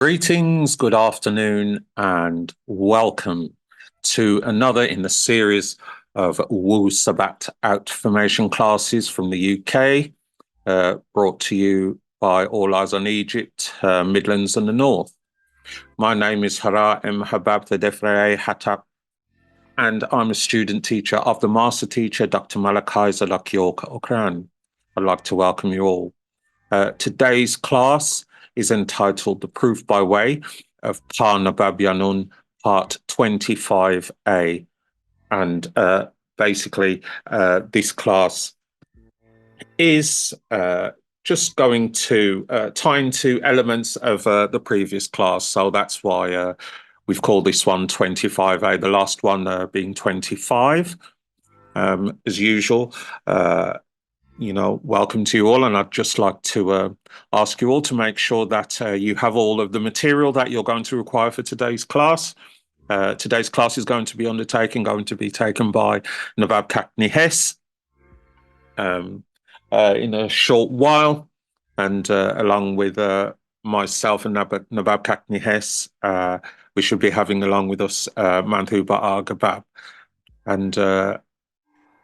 Greetings, good afternoon, and welcome to another in the series of Wu-Sabat Outformation classes from the UK, brought to you by All Eyes on Egypt, Midlands and the North. My name is Hara M. Habab the Defrei Hattab, and I'm a student teacher of the master teacher, Dr. Malachi Zalak-York Okran. I'd like to welcome you all. Today's class is entitled The Proof by Way of Nabab Yaanuwn, Part 25A. And basically, this class is just going to tie into elements of the previous class. So that's why we've called this one 25A, the last one being 25. As usual, welcome to you all. And I'd just like to ask you all to make sure that you have all of the material that you're going to require for today's class. Today's class is going to be taken by Nabab Kakni-Hess in a short while. And along with myself and Nabab Kakni-Hess, we should be having along with us Manhuba Agabab. And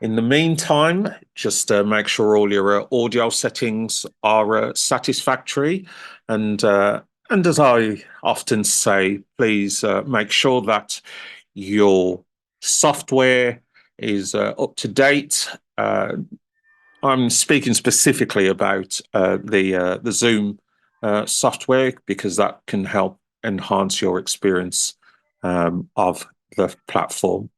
in the meantime, just make sure all your audio settings are satisfactory. And as I often say, please make sure that your software is up to date. I'm speaking specifically about the Zoom software, because that can help enhance your experience of the platform.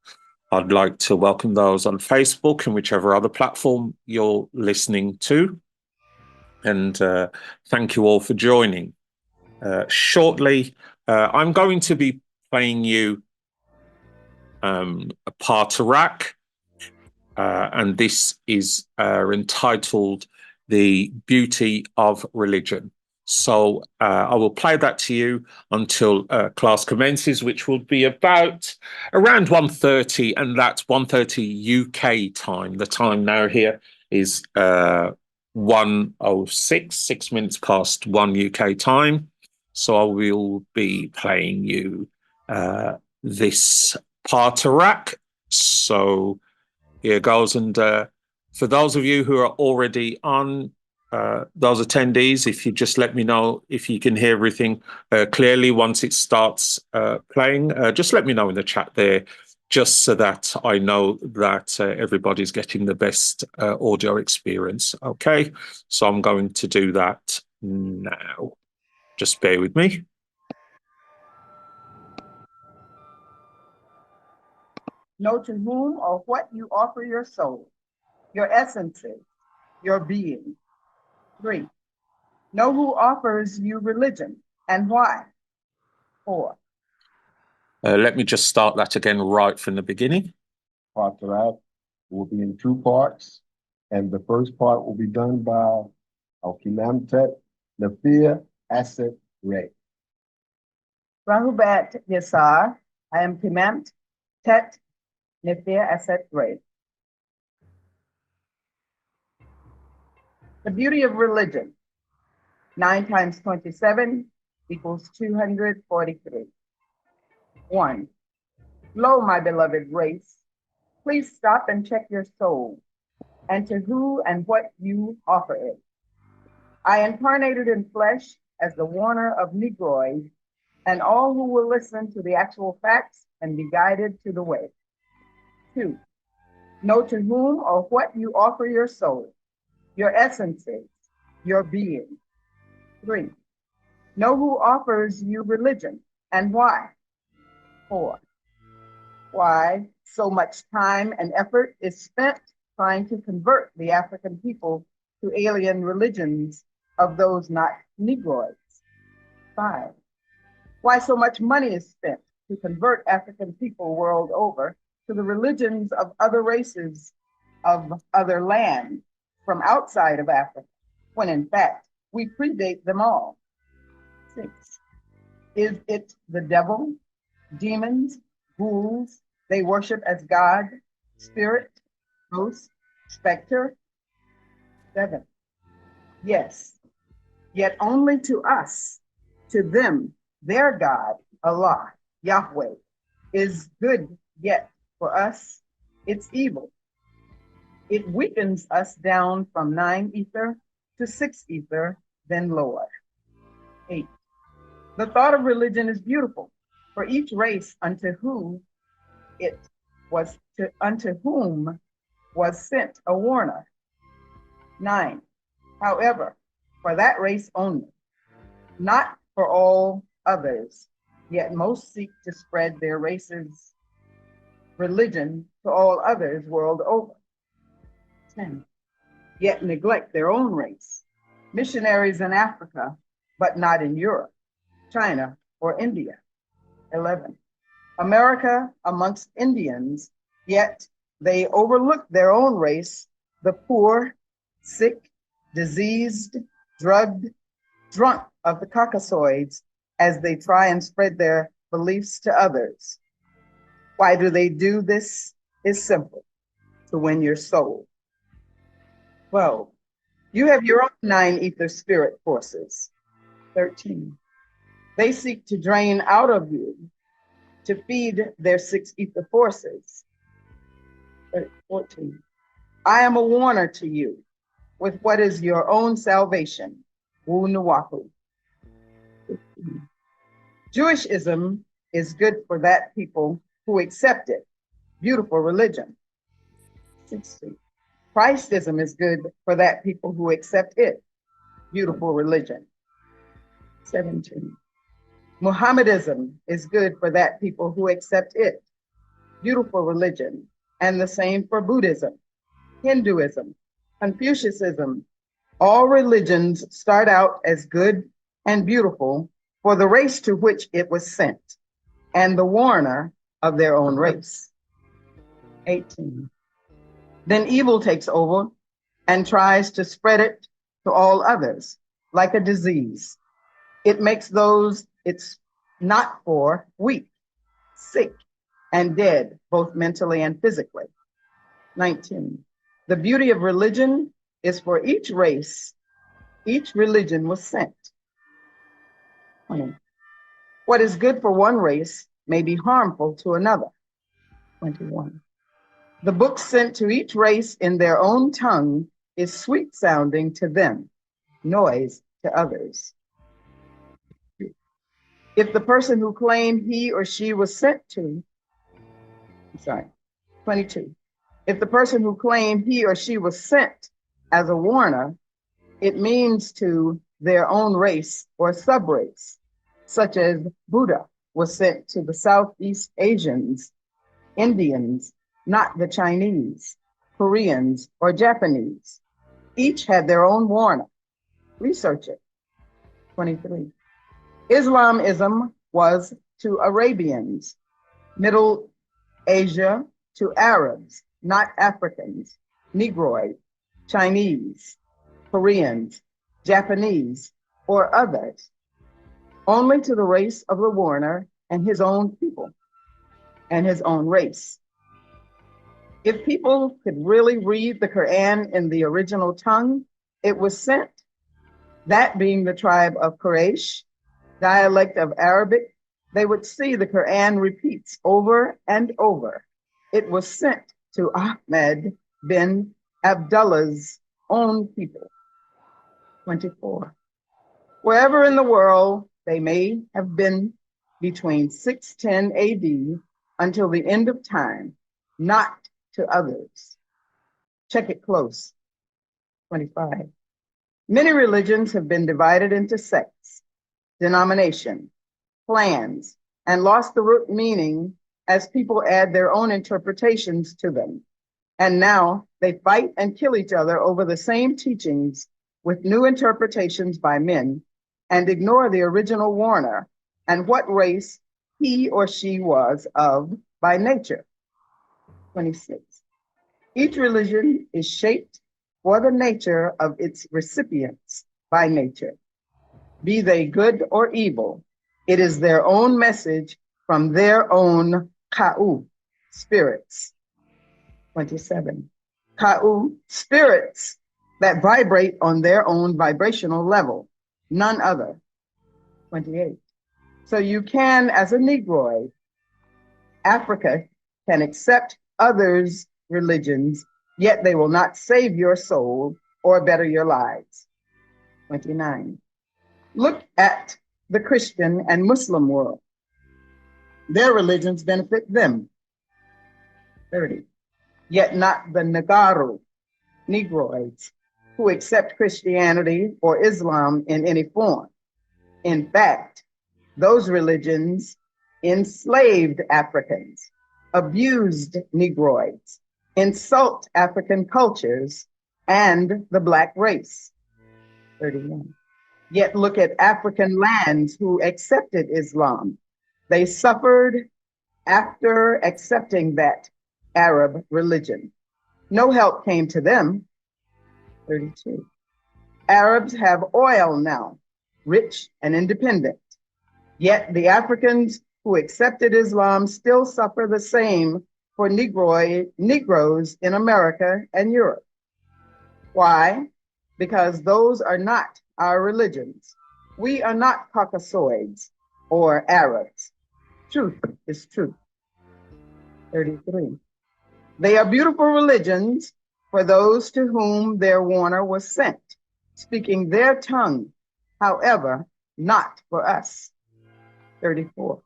I'd like to welcome those on Facebook and whichever other platform you're listening to. And thank you all for joining. Shortly, I'm going to be playing you a part Iraq, and this is entitled The Beauty of Religion. So I will play that to you until class commences, which will be around 1:30, and that's 1:30 UK time. The time now here is 1:06, 6 minutes past 1 UK time. So I will be playing you this part Iraq. So here goes. And for those of you who are already on, those attendees, if you just let me know if you can hear everything clearly once it starts playing, just let me know in the chat there, just so that I know that everybody's getting the best audio experience. Okay, so I'm going to do that now. Just bear with me. Know to whom or what you offer your soul, your essences, your being. 3. Know who offers you religion and why. 4. Let me just start that again right from the beginning. Part Tarab will be in 2 parts, and the first part will be done by Al-Kimamtet Nafir Asset Ray. Rahubat Yasar, I am Kimamt Tet Nifir Asset Ray. The beauty of religion. 9 times 27 equals 243. 1. Lo, my beloved race, please stop and check your soul, and to who and what you offer it. I incarnated in flesh as the warner of Negroid, and all who will listen to the actual facts and be guided to the way. 2. Know to whom or what you offer your soul, your essences, your being. 3. Know who offers you religion and why. 4. Why so much time and effort is spent trying to convert the African people to alien religions of those not Negroids. 5. Why so much money is spent to convert African people world over to the religions of other races of other lands from outside of Africa, when in fact we predate them all. 6. Is it the devil, demons, ghouls they worship as God, spirit, ghost, specter? 7. Yes, yet only to us, to them, Their God, Allah, Yahweh, is good, yet for us, it's evil. It weakens us down from 9 ether to 6 ether, then lower. 8. The thought of religion is beautiful for each race unto whom was sent a warner. 9. However, for that race only, not for all others, yet most seek to spread their race's religion to all others world over. 10. Yet neglect their own race. Missionaries in Africa, but not in Europe, China, or India. 11. America amongst Indians, yet they overlook their own race, the poor, sick, diseased, drugged, drunk of the Caucasoids, as they try and spread their beliefs to others. Why do they do this? It's simple, to win your soul. 12. You have your own 9 ether spirit forces. 13. They seek to drain out of you to feed their 6 ether forces. 14. I am a warner to you with what is your own salvation. Wu-Nuwapu. 15. Jewishism is good for that people who accept it. Beautiful religion. 16. Christism is good for that people who accept it. Beautiful religion. 17. Muhammadism is good for that people who accept it. Beautiful religion. And the same for Buddhism, Hinduism, Confucianism. All religions start out as good and beautiful for the race to which it was sent, and the warner of their own race. 18. Then evil takes over and tries to spread it to all others, like a disease. It makes those it's not for weak, sick, and dead, both mentally and physically. 19. The beauty of religion is for each race, each religion was sent. 20. What is good for one race may be harmful to another. 21. The book sent to each race in their own tongue is sweet sounding to them, noise to others. If the person who claimed he or she was sent to, 22. If the person who claimed he or she was sent as a warner, it means to their own race or subrace, such as Buddha was sent to the Southeast Asians, Indians, not the Chinese, Koreans, or Japanese. Each had their own warner. Research it. 23. Islamism was to Arabians, Middle Asia to Arabs, not Africans, Negroid, Chinese, Koreans, Japanese, or others, only to the race of the warner and his own people and his own race. If people could really read the Quran in the original tongue, it was sent, that being the tribe of Quraysh, dialect of Arabic, they would see the Quran repeats over and over. It was sent to Ahmed bin Abdullah's own people. 24. Wherever in the world they may have been between 610 AD until the end of time, not to others. Check it close. 25. Many religions have been divided into sects, denomination, clans, and lost the root meaning as people add their own interpretations to them. And now they fight and kill each other over the same teachings with new interpretations by men and ignore the original warner and what race he or she was of by nature. 26. Each religion is shaped for the nature of its recipients by nature. Be they good or evil, it is their own message from their own Ka'u, spirits. 27. Ka'u, spirits that vibrate on their own vibrational level, none other. 28. So you can, as a Negroid, Africa can accept others' religions, yet they will not save your soul or better your lives. 29. Look at the Christian and Muslim world. Their religions benefit them. 30. Yet not the Nagaru, Negroids, who accept Christianity or Islam in any form. In fact, those religions enslaved Africans, abused Negroids, insult African cultures and the Black race. 31. Yet look at African lands who accepted Islam. They suffered after accepting that Arab religion. No help came to them. 32. Arabs have oil now, rich and independent. Yet the Africans who accepted Islam still suffer the same for Negroes in America and Europe. Why? Because those are not our religions. We are not Caucasoids or Arabs. Truth is truth. 33. They are beautiful religions for those to whom their warner was sent, speaking their tongue, however, not for us. 34.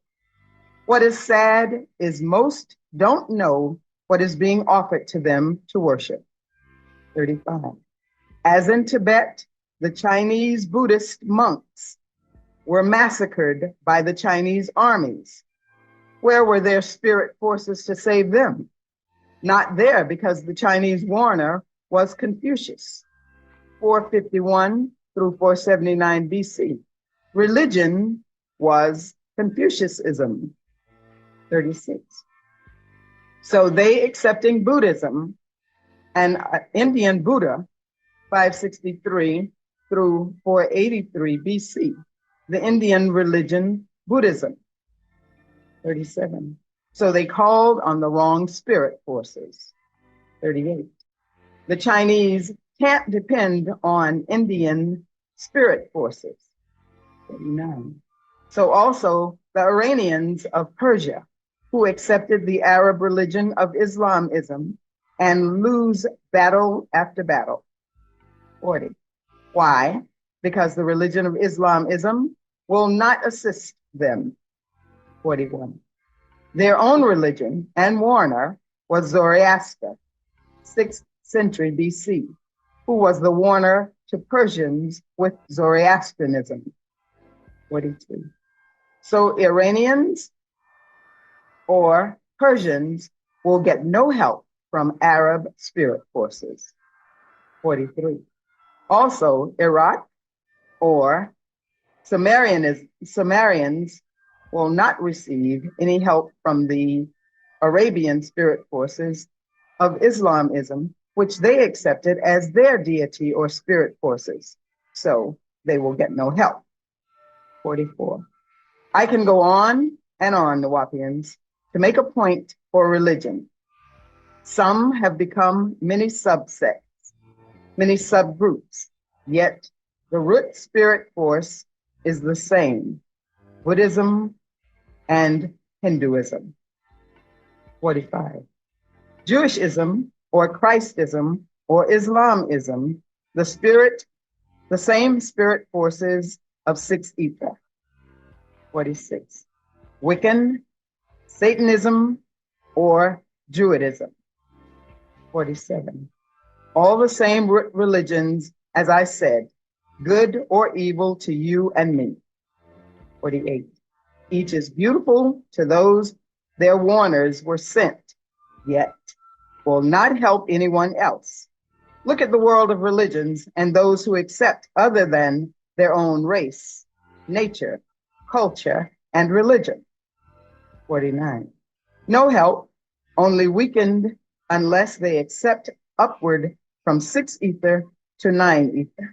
What is sad is most don't know what is being offered to them to worship. 35. As in Tibet, the Chinese Buddhist monks were massacred by the Chinese armies. Where were their spirit forces to save them? Not there, because the Chinese warner was Confucius, 451 through 479 BC. Religion was Confucianism, 36. So they accepting Buddhism and Indian Buddha, 563 through 483 BC. The Indian religion, Buddhism, 37. So they called on the wrong spirit forces, 38. The Chinese can't depend on Indian spirit forces, 39. So also the Iranians of Persia, who accepted the Arab religion of Islamism and lose battle after battle, 40. Why? Because the religion of Islamism will not assist them, 41. Their own religion and warner was Zoroaster, 6th century BC, who was the warner to Persians with Zoroastrianism, 42. So Iranians or Persians will get no help from Arab spirit forces, 43. Also, Iraq or Sumerians will not receive any help from the Arabian spirit forces of Islamism, which they accepted as their deity or spirit forces. So they will get no help. 44. I can go on and on, Nawapians, to make a point for religion. Some have become many subsects, many subgroups, yet the root spirit force is the same, Buddhism and Hinduism. 45. Jewishism or Christism or Islamism, the same spirit forces of six ether. 46. Wiccan, Satanism, or Druidism. 47. All the same religions, as I said, good or evil to you and me. 48. Each is beautiful to those their warners were sent, yet will not help anyone else. Look at the world of religions and those who accept other than their own race, nature, culture, and religion. 49. No help, only weakened unless they accept upward from 6 ether to 9 ether.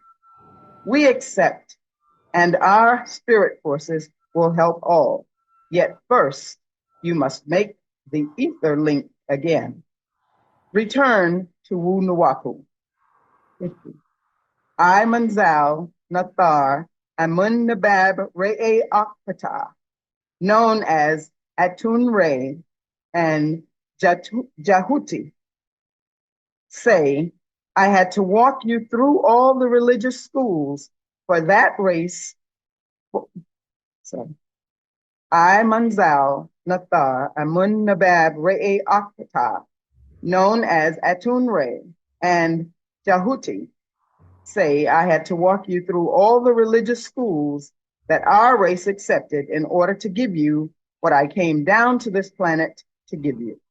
We accept, and our spirit forces will help all. Yet first, you must make the ether link again. Return to Wu Nuwapu. 50. I Manzal Nathar Amun Nabab Re'e Akpata known as Atun-Re and Jahuti, say, I had to walk you through all the religious schools for that race. So, I, Manzal, Nathar, Amun Nabab, Re'e Akhtar, known as Atun-Re and Jahuti, say, I had to walk you through all the religious schools that our race accepted in order to give you what I came down to this planet to give you.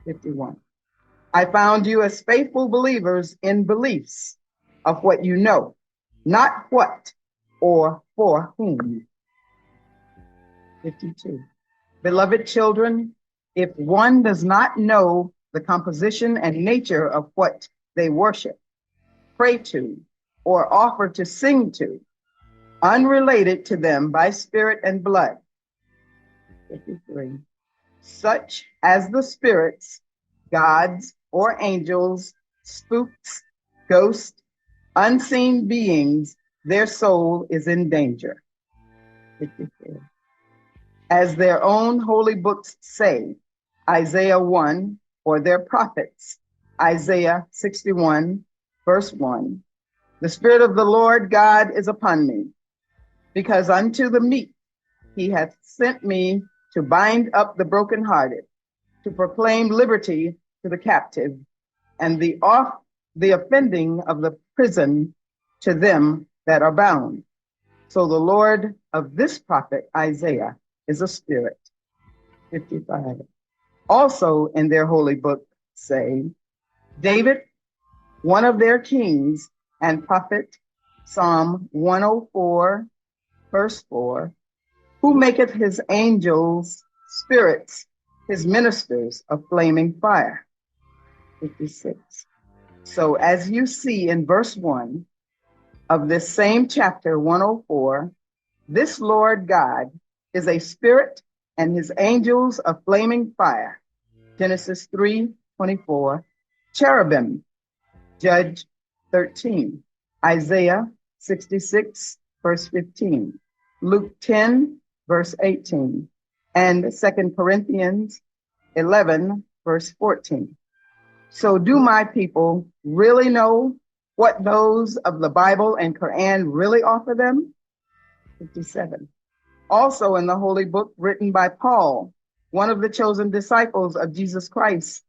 51. I found you as faithful believers in beliefs of what you know, not what or for whom. 52. Beloved children, if one does not know the composition and nature of what they worship, pray to, or offer to sing to, unrelated to them by spirit and blood. 53. Such as the spirits, gods, or angels, spooks, ghosts, unseen beings, their soul is in danger. 54. As their own holy books say, Isaiah 1, or their prophets, Isaiah 61, verse 1, the Spirit of the Lord God is upon me, because unto the meek he hath sent me to bind up the brokenhearted, to proclaim liberty to the captive, and the offending of the prison to them that are bound. So the Lord of this prophet Isaiah is a spirit. 55. Also in their holy book say, David, one of their kings and prophet, Psalm 104, verse 4, who maketh his angels spirits, his ministers of flaming fire. 56. So as you see in verse 1 of this same chapter 104, this Lord God is a spirit and his angels of flaming fire. Genesis 3:24, cherubim, Judge 13, Isaiah 66, verse 15, Luke 10, verse 18, and 2 Corinthians 11, verse 14. So do my people really know what those of the Bible and Quran really offer them? 57. Also in the holy book written by Paul, one of the chosen disciples of Jesus Christ,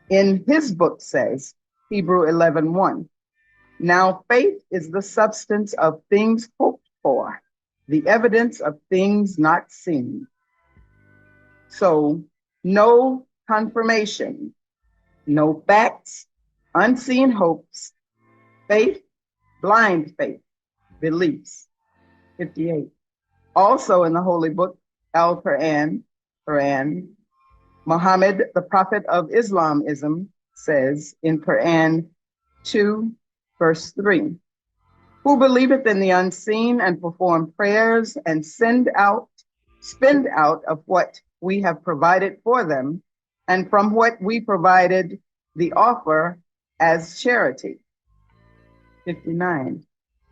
in his book says, Hebrew 11:1, now faith is the substance of things hoped for, the evidence of things not seen. So no confirmation, no facts, unseen hopes, faith, blind faith, beliefs. 58. Also in the holy book, Al-Quran, Muhammad, the prophet of Islamism, says in Quran 2, verse 3, who believeth in the unseen and perform prayers and spend out of what we have provided for them and from what we provided the offer as charity. 59.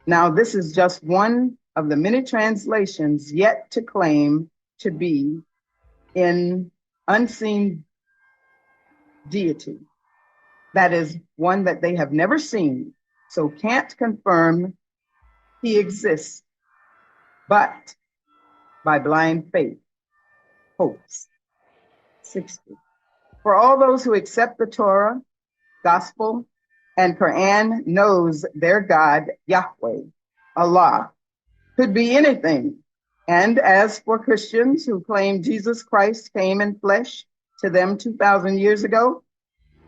Now this is just one of the many translations yet to claim to be in unseen deity. That is one that they have never seen, so can't confirm he exists, but by blind faith, hopes. 60. For all those who accept the Torah, Gospel, and Quran knows their God, Yahweh, Allah, could be anything. And as for Christians who claim Jesus Christ came in flesh to them 2,000 years ago,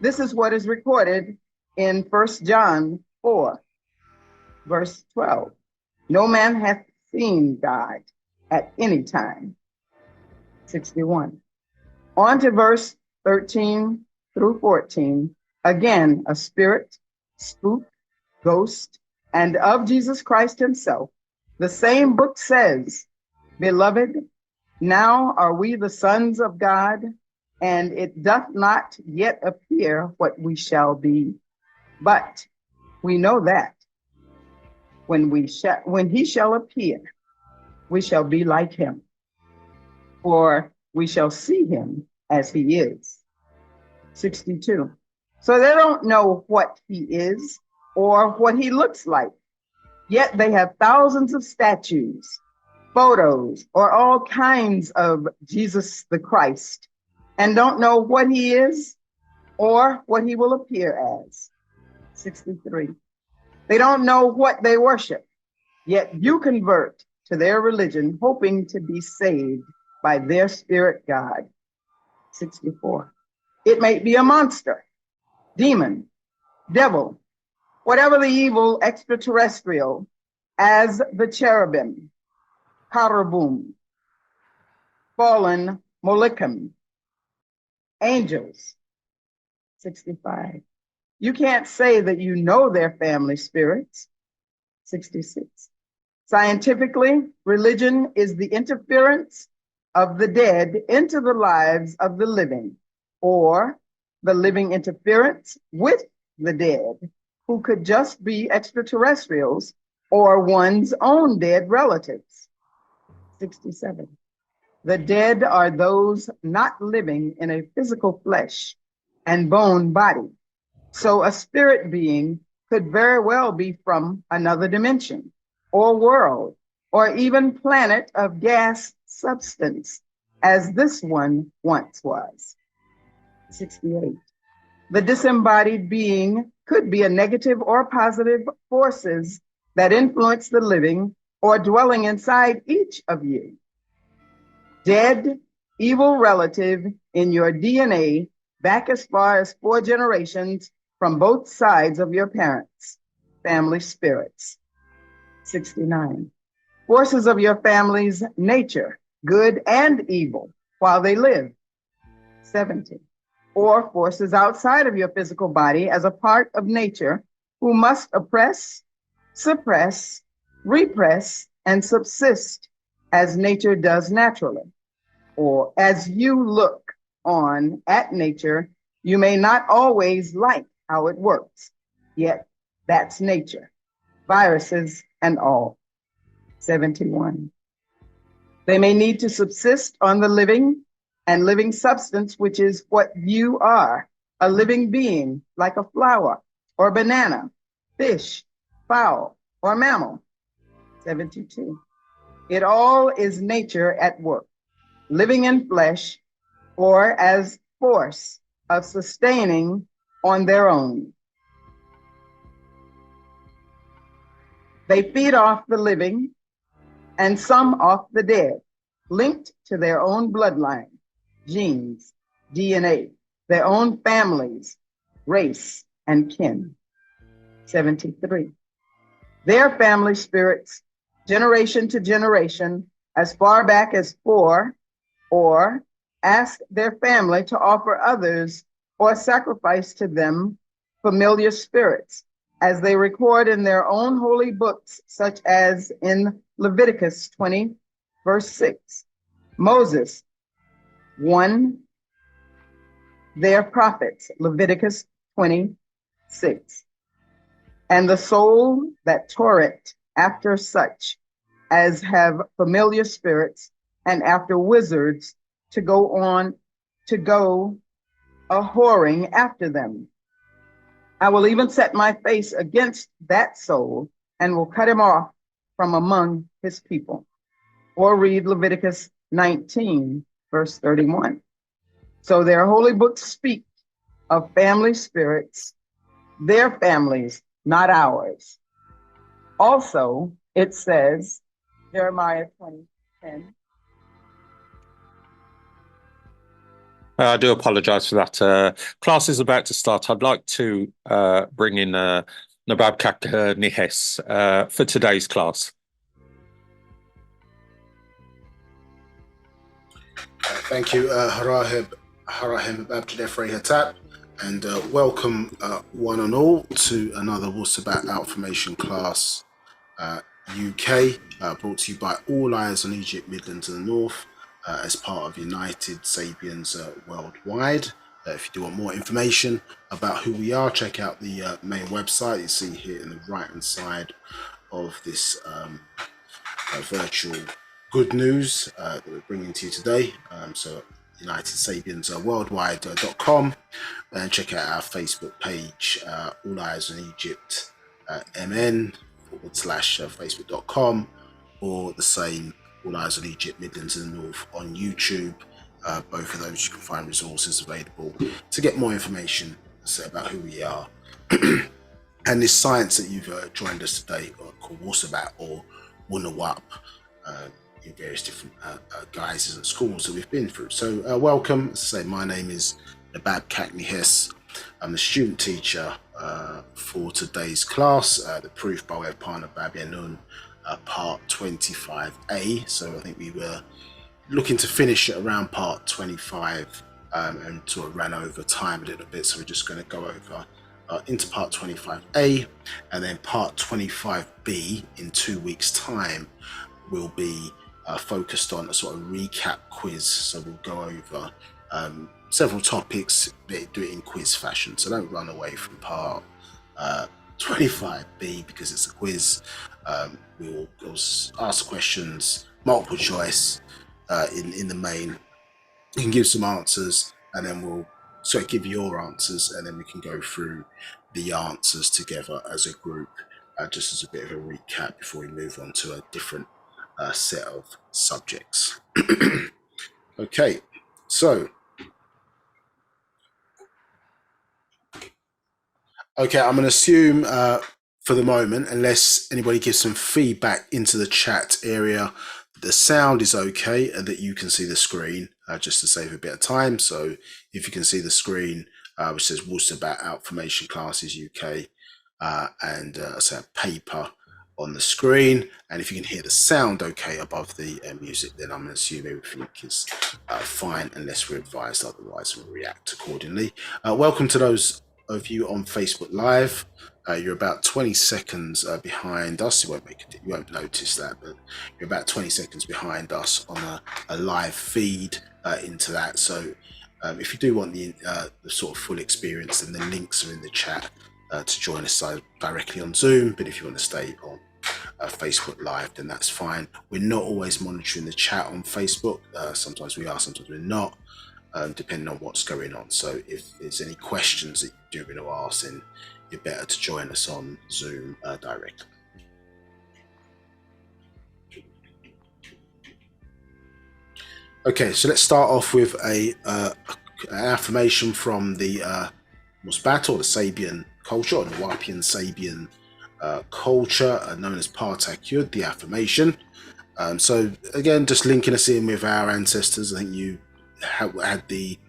this is what is recorded in 1 John 4, verse 12. No man hath seen God at any time. 61. On to verse 13 through 14. Again, a spirit, spook, ghost, and of Jesus Christ himself. The same book says, beloved, now are we the sons of God, and it doth not yet appear what we shall be. But we know that when he shall appear, we shall be like him. for we shall see him as he is. 62. So they don't know what he is or what he looks like, yet they have thousands of statues, photos, or all kinds of Jesus the Christ, and don't know what he is or what he will appear as. 63. They don't know what they worship, yet you convert to their religion, hoping to be saved by their spirit God. 64. It may be a monster, demon, devil, whatever the evil extraterrestrial, as the cherubim, cherubim, fallen Molochim, angels. 65. You can't say that you know their family spirits. 66. Scientifically, religion is the interference of the dead into the lives of the living, or the living interference with the dead, who could just be extraterrestrials or one's own dead relatives. 67. The dead are those not living in a physical flesh and bone body. So a spirit being could very well be from another dimension or world, or even planet of gas substance, as this one once was. 68. The disembodied being could be a negative or positive forces that influence the living or dwelling inside each of you. Dead, evil relative in your DNA back as far as 4 generations from both sides of your parents, family spirits. 69. Forces of your family's nature, good and evil, while they live. 70. Or forces outside of your physical body as a part of nature who must oppress, suppress, repress, and subsist as nature does naturally. Or as you look on at nature, you may not always like how it works, yet that's nature, viruses and all. 71. They may need to subsist on the living and living substance, which is what you are, a living being like a flower or banana, fish, fowl, or mammal. 72. It all is nature at work, living in flesh or as force of sustaining on their own. They feed off the living and some off the dead, linked to their own bloodline, genes, DNA, their own families, race, and kin. 73. Their family spirits, generation to generation, as far back as 4, or ask their family to offer others or sacrifice to them familiar spirits, as they record in their own holy books, such as in Leviticus 20, verse 6. Moses 1, their prophets, Leviticus 26. And the soul that torrent after such as have familiar spirits, and after wizards to go a whoring after them. I will even set my face against that soul and will cut him off from among his people. Or read Leviticus 19, verse 31. So their holy books speak of family spirits, their families, not ours. Also, it says, Jeremiah 20:10. I do apologize for that. Class is about to start. I'd like to bring in Nabab Nihes for today's class. Thank you, Harahib Abdulefrey Hatat, and welcome one and all to another Wu-Sabat Outformation class UK, brought to you by All Eyes on Egypt, Midlands and the North, as part of United Sabians Worldwide. If you do want more information about who we are, check out the main website you see here in the right hand side of this virtual good news that we're bringing to you today. So United Sabians worldwide.com, and check out our Facebook page, All Eyes on Egypt MN / facebook.com, or the same All Eyes on Egypt Midlands and the North on YouTube. Both of those you can find resources available to get more information about who we are. And this science that you've joined us today, called Wu-Sabat or Wunawap, in various different guises and schools that we've been through. So welcome. As I say, my name is Nabab Hess. I'm the student teacher for today's class, the proof by way of partner Yaanuwn, part 25A. So I think we were looking to finish it around part 25 and sort of ran over time a little bit. So we're just going to go over into part 25A, and then part 25B in 2 weeks' time will be focused on a sort of recap quiz. So we'll go over several topics, do it in quiz fashion. So don't run away from part 25B because it's a quiz. We will ask questions, multiple choice in the main. You can give some answers, and then we'll give your answers, and then we can go through the answers together as a group, just as a bit of a recap before we move on to a different set of subjects. Okay, so I'm going to assume for the moment, unless anybody gives some feedback into the chat area, the sound is okay and that you can see the screen, just to save a bit of time. So if you can see the screen, which says Wu-Sabat Outformation Classes UK, and a paper on the screen, and if you can hear the sound okay above the music, then I'm going to assume everything is fine, unless we're advised otherwise, and we'll react accordingly. Welcome to those of you on Facebook Live. You're about 20 seconds behind us. You won't notice that, but you're about 20 seconds behind us on a live feed into that. So if you do want the sort of full experience, then the links are in the chat to join us directly on Zoom. But if you want to stay on Facebook Live, then that's fine. We're not always monitoring the chat on Facebook. Sometimes we are, sometimes we're not, depending on what's going on. So if there's any questions that you're going to ask, then you're better to join us on Zoom directly. Okay, so let's start off with an affirmation from the Wu-Sabat, or the Sabian culture, or the Wapian Sabian culture, known as Partak, the affirmation. So again, just linking us in with our ancestors. I think you had the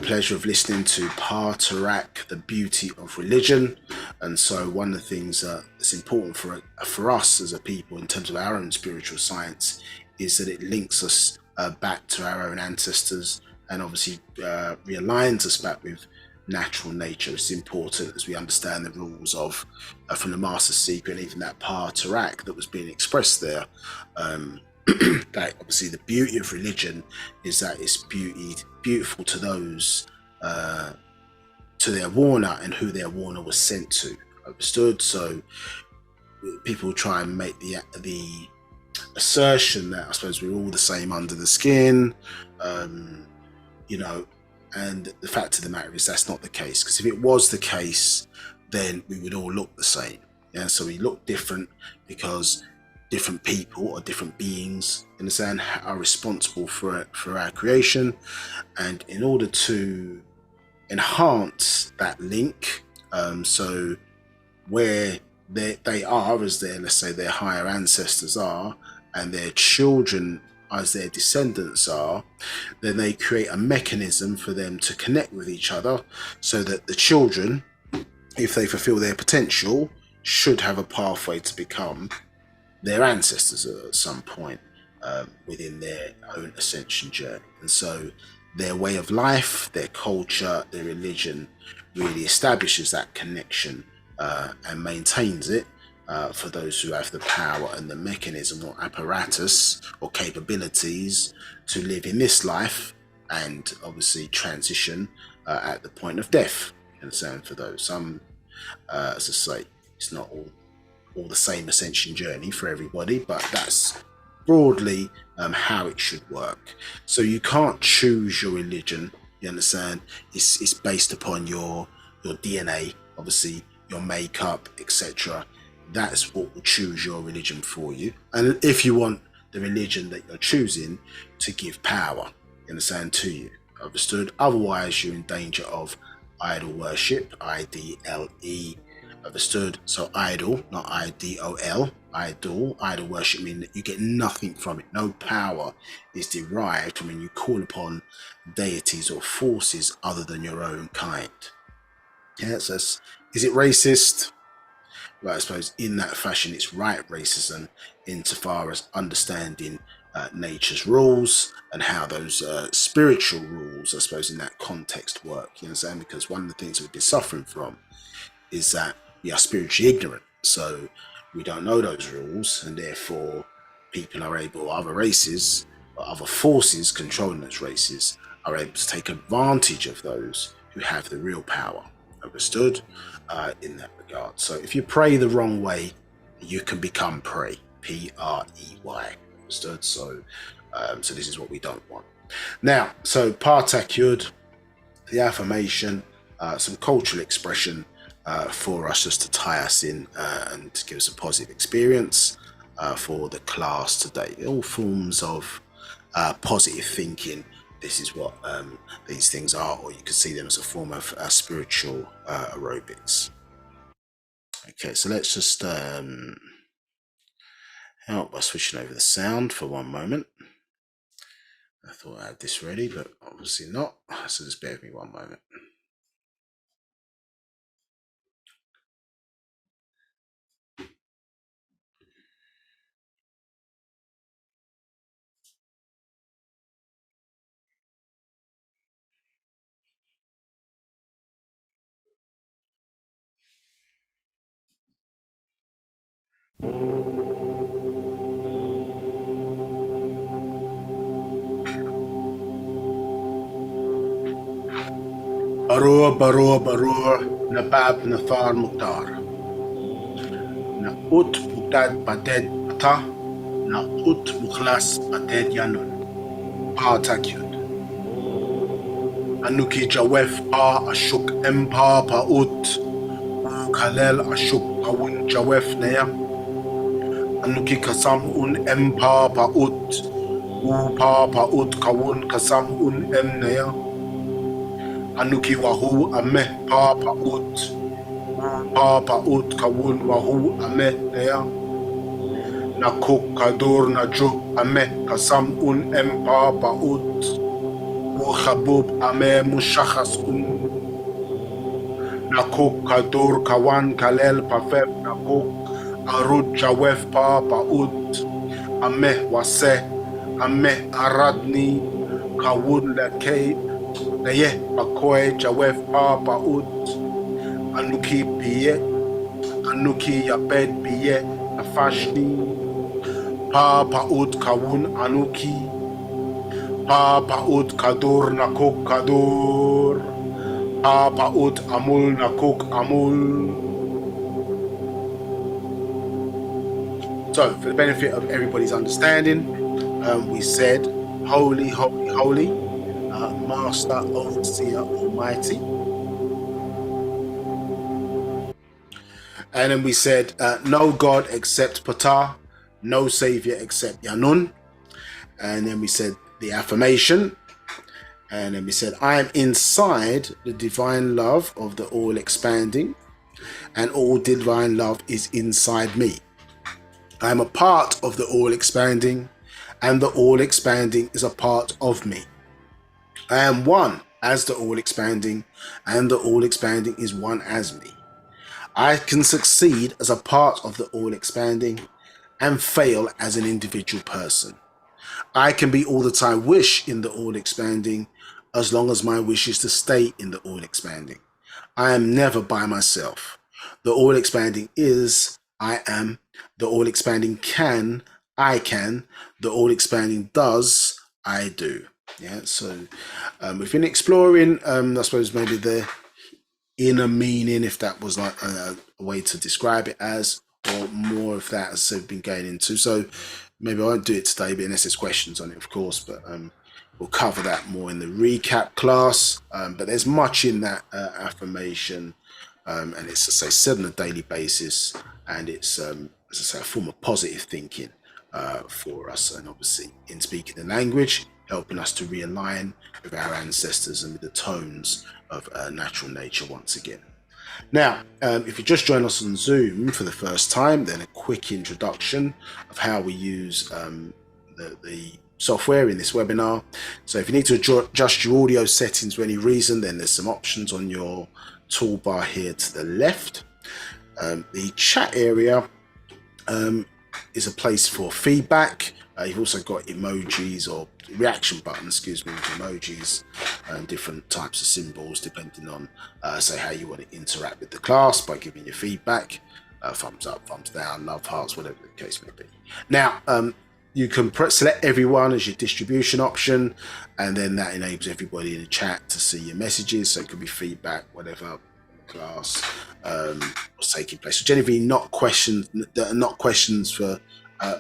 pleasure of listening to Partarak, the beauty of religion. And so one of the things that's important for us as a people in terms of our own spiritual science is that it links us back to our own ancestors, and obviously realigns us back with natural nature. It's important as we understand the rules of from the Master Secret, and even that Partarak that was being expressed there. That obviously the beauty of religion is that it's beautiful to those to their warner and who their warner was sent to. Understood? So people try and make the assertion that I suppose we're all the same under the skin, you know, and the fact of the matter is that's not the case, because if it was the case, then we would all look the same. Yeah, so we look different because different people or different beings, understand, are responsible for our creation, and in order to enhance that link, so where they are as their, let's say, their higher ancestors are, and their children as their descendants are, then they create a mechanism for them to connect with each other, so that the children, if they fulfill their potential, should have a pathway to become their ancestors at some point within their own ascension journey. And so their way of life, their culture, their religion really establishes that connection and maintains it for those who have the power and the mechanism or apparatus or capabilities to live in this life and obviously transition at the point of death. And so for those, some, as I say, it's not all the same ascension journey for everybody, but that's broadly how it should work. So you can't choose your religion. You understand? It's based upon your DNA, obviously your makeup, etc. That's what will choose your religion for you. And if you want the religion that you're choosing to give power, you understand, to you, understood? Otherwise, you're in danger of idol worship, IDLE, understood? So idol, not IDOL, idol worship means that you get nothing from it. No power is derived from when you call upon deities or forces other than your own kind. Yeah, so is it racist? Well, I suppose in that fashion, it's right racism insofar as understanding nature's rules and how those spiritual rules, I suppose, in that context work. You understand? Because one of the things we've been suffering from is that we are spiritually ignorant. So we don't know those rules, and therefore people are able, other races or other forces controlling those races are able to take advantage of those who have the real power. Understood? In that regard. So if you pray the wrong way, you can become prey. P-R-E-Y. Understood? So so this is what we don't want. Now, so Partak Yud, the affirmation, some cultural expression for us just to tie us in and to give us a positive experience for the class today. All forms of positive thinking. This is what these things are, or you could see them as a form of spiritual aerobics. Okay, so let's just help by switching over the sound for one moment. I thought I had this ready, but obviously not. So just bear with me one moment. Barur, Nabab, Nathar, Mukhtar. Na'ut Bugdad Baded Ata, Na'ut Mukhlas Baded Yaanuwn. Partak Yud. Anuki Jawef Pa Ashuk Empa Pa'ut, Kalel Ashuk Pawun Jawef Nea. Anuki Kasam Un Empa Pa'ut, Pa Pa'ut Kawun Kasam Un Emnea. Anuki Wahu Ameh Pa Pa'ut, Pa Pa'ut Kawun Wahu Ameh Nea. Nakuk Kadur Najuk Ameh Kasam Un Empa Pa'ut, Wu-Sabat Ameh Mushachas Un. Nakuk Kadur Kawan Kalel Pafef Nakuk Arud Jawef Pa Pa'ut, Ameh Waseh, Ameh Aradni Kawun Lekei Neye Pakoy Jawef Pa Pa'ut, Anuki Biye, Anuki Yaped Biye Nafashni, Pa Pa'ut Kawun Anuki, Pa Pa'ut Kadur Nakuk Kadur, Pa Pa'ut Amul Nakuk Amul. So, for the benefit of everybody's understanding, we said, Holy, Holy, Holy, Master, Overseer, Almighty. And then we said, no God except Ptah, no Savior except Yaanuwn. And then we said the affirmation. And then we said, I am inside the divine love of the all expanding, and all divine love is inside me. I am a part of the all expanding, and the all expanding is a part of me. I am one as the all expanding, and the all expanding is one as me. I can succeed as a part of the all expanding and fail as an individual person. I can be all that I wish in the all expanding, as long as my wish is to stay in the all expanding. I am never by myself. The all expanding is, I am. The all expanding can, I can. The all expanding does, I do. Yeah, so we've been exploring, I suppose, maybe the inner meaning, if that was like a way to describe it as, or more of that as they've been going into. So maybe I won't do it today, but unless there's questions on it, of course, but we'll cover that more in the recap class. But there's much in that affirmation, and it's, as I say, said on a daily basis, and it's, as I say, a form of positive thinking for us, and obviously in speaking the language, helping us to realign with our ancestors and with the tones of natural nature once again. Now, if you just join us on Zoom for the first time, then a quick introduction of how we use the software in this webinar. So if you need to adjust your audio settings for any reason, then there's some options on your toolbar here to the left. The chat area is a place for feedback. You've also got emojis or reaction buttons, excuse me, with emojis and different types of symbols depending on, say, how you want to interact with the class by giving your feedback. Thumbs up, thumbs down, love hearts, whatever the case may be. Now, you can select everyone as your distribution option, and then that enables everybody in the chat to see your messages. So it could be feedback, whatever, class, what's taking place. So generally not questions for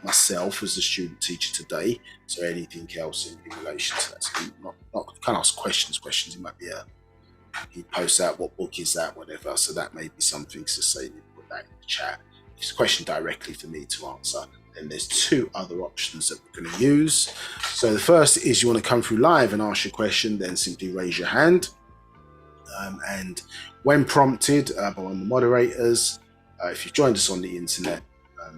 myself as the student teacher today. So anything else in relation to that. So not can't ask questions. It might be he posts out what book is that, whatever. So that may be something to say, put that in the chat. If it's a question directly for me to answer, then there's two other options that we're going to use. So the first is you want to come through live and ask your question, then simply raise your hand. And when prompted by one of the moderators, if you've joined us on the internet,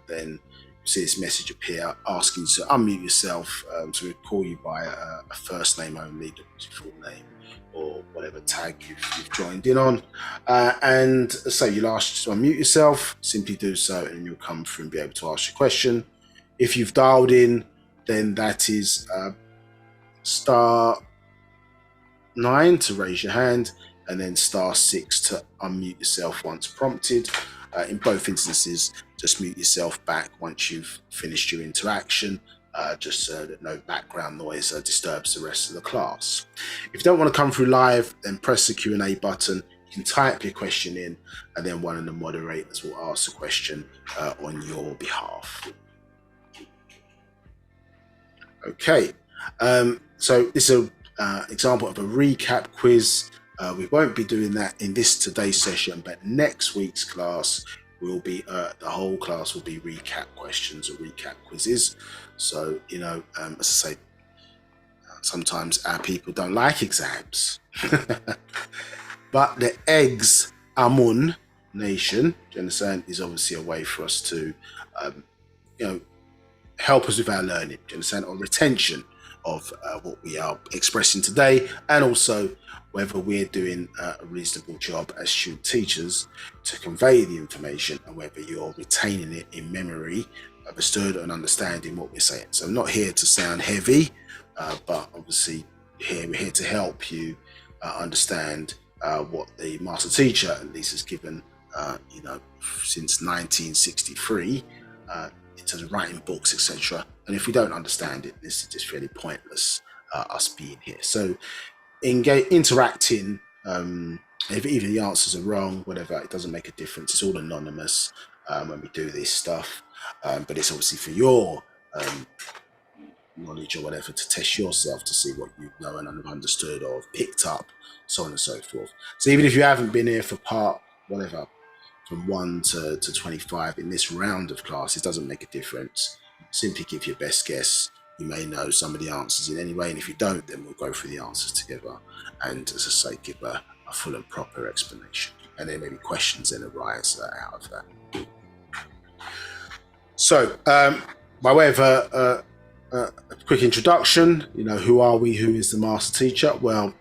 then you see this message appear asking you to unmute yourself. So we call you by a first name only, your full name, or whatever tag you've joined in on. And so you'll ask to unmute yourself, simply do so, and you'll come through and be able to ask your question. If you've dialed in, then that is *9 to raise your hand, and then *6 to unmute yourself once prompted. In both instances, just mute yourself back once you've finished your interaction, just so that no background noise disturbs the rest of the class. If you don't want to come through live, then press the Q&A button. You can type your question in, and then one of the moderators will ask the question on your behalf. Okay, so this is an example of a recap quiz. We won't be doing that in today's session, but next week's class will be the whole class will be recap questions or recap quizzes. So, you know, as I say, sometimes our people don't like exams, but the Yaanuwn nation, do you understand, is obviously a way for us to, you know, help us with our learning, do you understand, or retention of what we are expressing today, and also whether we're doing a reasonable job as student teachers to convey the information, and whether you're retaining it in memory, understood and understanding what we're saying. So I'm not here to sound heavy, but obviously we're here to help you understand what the master teacher at least has given, you know, since 1963, in terms of writing books, etc. And if we don't understand it, this is just fairly pointless, us being here. So interacting, if either the answers are wrong, whatever, it doesn't make a difference. It's all anonymous when we do this stuff, but it's obviously for your knowledge or whatever, to test yourself to see what you know and have understood or have picked up, so on and so forth. So even if you haven't been here for part whatever from 1 to 25 in this round of classes, doesn't make a difference. Simply give your best guess. You may know some of the answers in any way, and if you don't, then we'll go through the answers together and, as I say, give a full and proper explanation, and then maybe questions then arise out of that. So by way of a quick introduction, you know, who are we? Who is the master teacher? Well,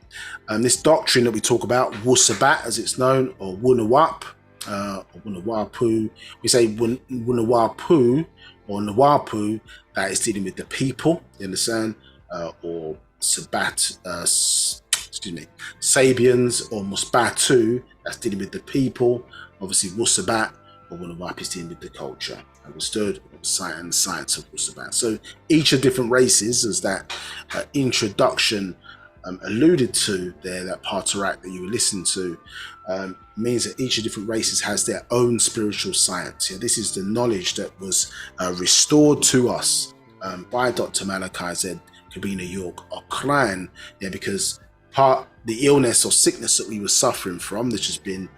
this doctrine that we talk about, Wu-Sabat as it's known, or Wunawap, or Wunawapu, we say Wunawapu or Nawapu, that is dealing with the people, you understand, or Sabat, Sabians, or Musbatu, that's dealing with the people. Obviously Wu-Sabat or Wunawap is dealing with the culture, understood, and the science of Wu-Sabat. So each of different races, as that introduction alluded to there, that parteract that you were listening to, means that each of different races has their own spiritual science. Yeah, this is the knowledge that was restored to us by Dr. Malachi Z. Kabina York Octrine, because the illness or sickness that we were suffering from, which has been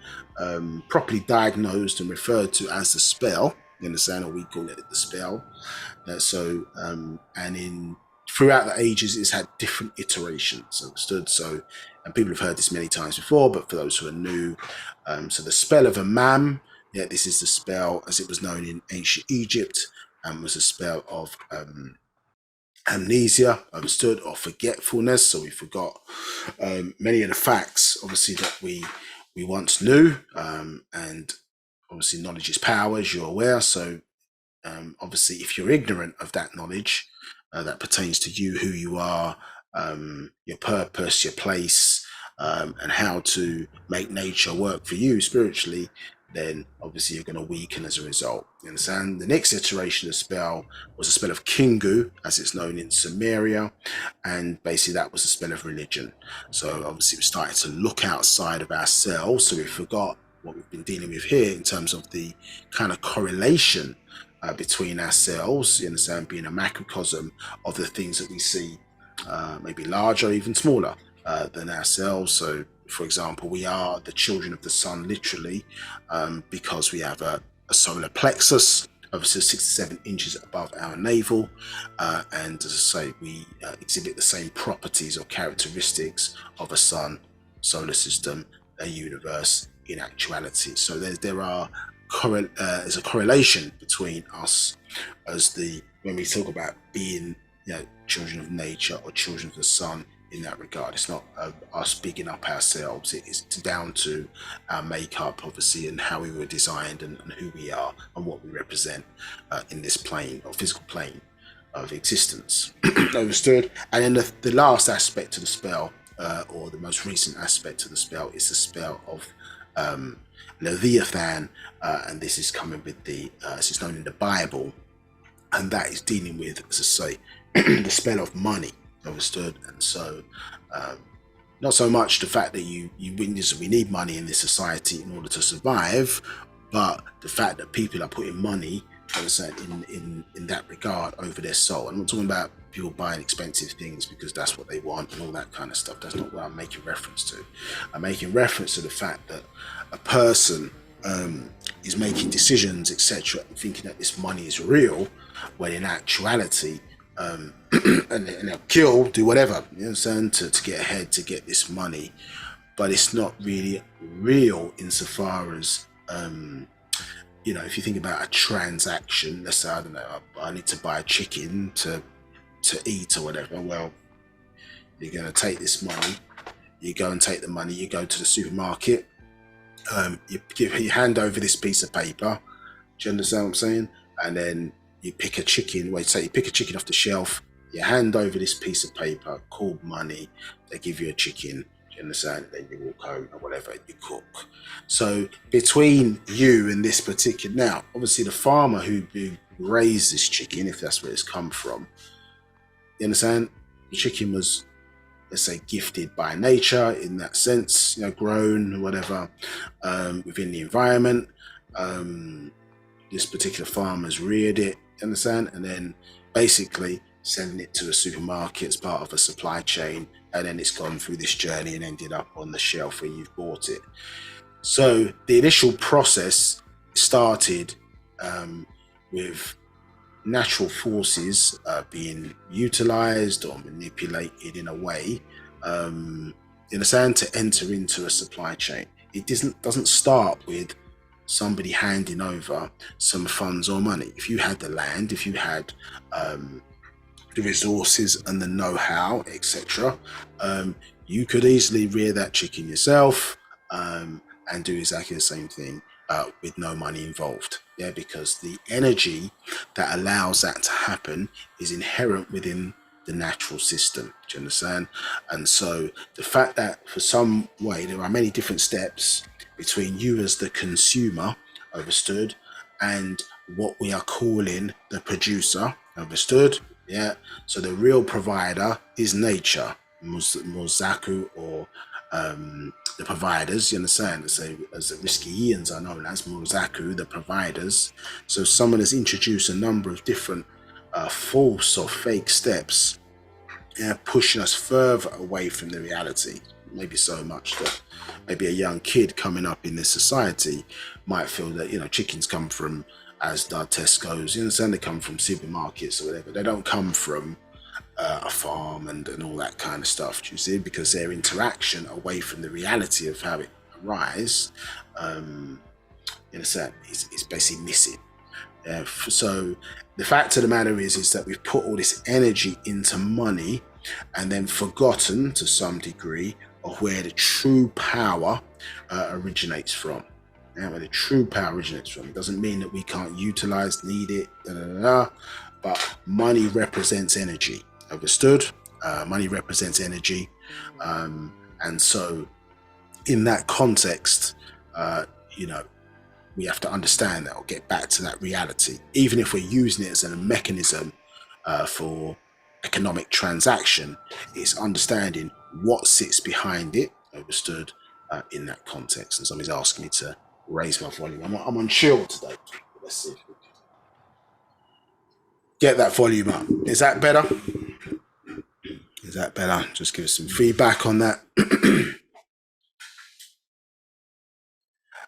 properly diagnosed and referred to as the spell, you understand, or we call it the spell. Throughout the ages, it's had different iterations, understood? So, and people have heard this many times before, but for those who are new, so the spell of Imam, this is the spell as it was known in ancient Egypt, and was a spell of amnesia, understood, or forgetfulness. So we forgot many of the facts, obviously, that we once knew, and obviously knowledge is power, as you're aware. So obviously, if you're ignorant of that knowledge that pertains to you, who you are, your purpose, your place, and how to make nature work for you spiritually, then obviously you're going to weaken as a result. You understand? The next iteration of the spell was a spell of Kingu, as it's known in Sumeria, and basically that was a spell of religion. So obviously we started to look outside of ourselves, so we forgot what we've been dealing with here in terms of the kind of correlation between ourselves, you understand, being a macrocosm of the things that we see, maybe larger, even smaller than ourselves. So, for example, we are the children of the sun, literally, because we have a solar plexus of 6 to 7 inches above our navel, and as I say, we exhibit the same properties or characteristics of a sun, solar system, a universe in actuality. So there's a correlation between us when we talk about being children of nature or children of the sun in that regard. It's not us bigging up ourselves. It is down to our makeup, obviously, and how we were designed and who we are and what we represent in this plane or physical plane of existence. Understood? And then the last aspect of the spell, or the most recent aspect of the spell, is the spell of Leviathan, and this is coming with as it's known in the Bible, and that is dealing with, as I say, the spell of money. Understood? And so not so much the fact that we need money in this society in order to survive, but the fact that people are putting money, as I said, in that regard over their soul. I'm not talking about people buying expensive things because that's what they want and all that kind of stuff. That's not what I'm making reference to. I'm making reference to the fact that a person is making decisions, etc., and thinking that this money is real, when in actuality, and they'll kill, do whatever, you know what I'm saying, to get ahead, to get this money. But it's not really real insofar as, if you think about a transaction, let's say, I don't know, I need to buy a chicken to eat or whatever. Well, you're going to take this money, you go and take the money, you go to the supermarket, you hand over this piece of paper, do you understand what I'm saying? And then you pick a chicken, you pick a chicken off the shelf, you hand over this piece of paper called money, they give you a chicken, do you understand? Then you walk home or whatever, you cook. So between you and this particular, now obviously the farmer who raised this chicken, if that's where it's come from, you understand? The chicken was, let's say, gifted by nature in that sense, grown or whatever, within the environment. This particular farmer's reared it, understand? And then basically selling it to a supermarket as part of a supply chain, and then it's gone through this journey and ended up on the shelf where you've bought it. So the initial process started with natural forces being utilized or manipulated in a way, to enter into a supply chain. It doesn't start with somebody handing over some funds or money. If you had the land, if you had the resources and the know-how, etc., you could easily rear that chicken yourself and do exactly the same thing with no money involved. Because the energy that allows that to happen is inherent within the natural system. Do you understand? And so the fact that for some way there are many different steps between you as the consumer, understood, and what we are calling the producer, understood? Yeah. So the real provider is nature, Mozaku, or the providers, you understand? As the Riskians are known as Mozaku, the providers. So someone has introduced a number of different false or fake steps, pushing us further away from the reality. Maybe so much that maybe a young kid coming up in this society might feel that, you know, chickens come from Asda, Tesco's, you understand, they come from supermarkets or whatever. They don't come from a farm and all that kind of stuff, do you see? Because their interaction away from the reality of how it arises, in a sense, is basically missing. So the fact of the matter is that we've put all this energy into money and then forgotten to some degree of where the true power originates from. And where the true power originates from. It doesn't mean that we can't utilize, need it, but money represents energy. Understood? Money represents energy. And so in that context, you know, we have to understand that or get back to that reality, even if we're using it as a mechanism for economic transaction. It's understanding what sits behind it, understood, in that context. And somebody's asking me to raise my volume. I'm on chill today. Let's see if we can get that volume up. Is that better? Is that better? Just give us some feedback on that.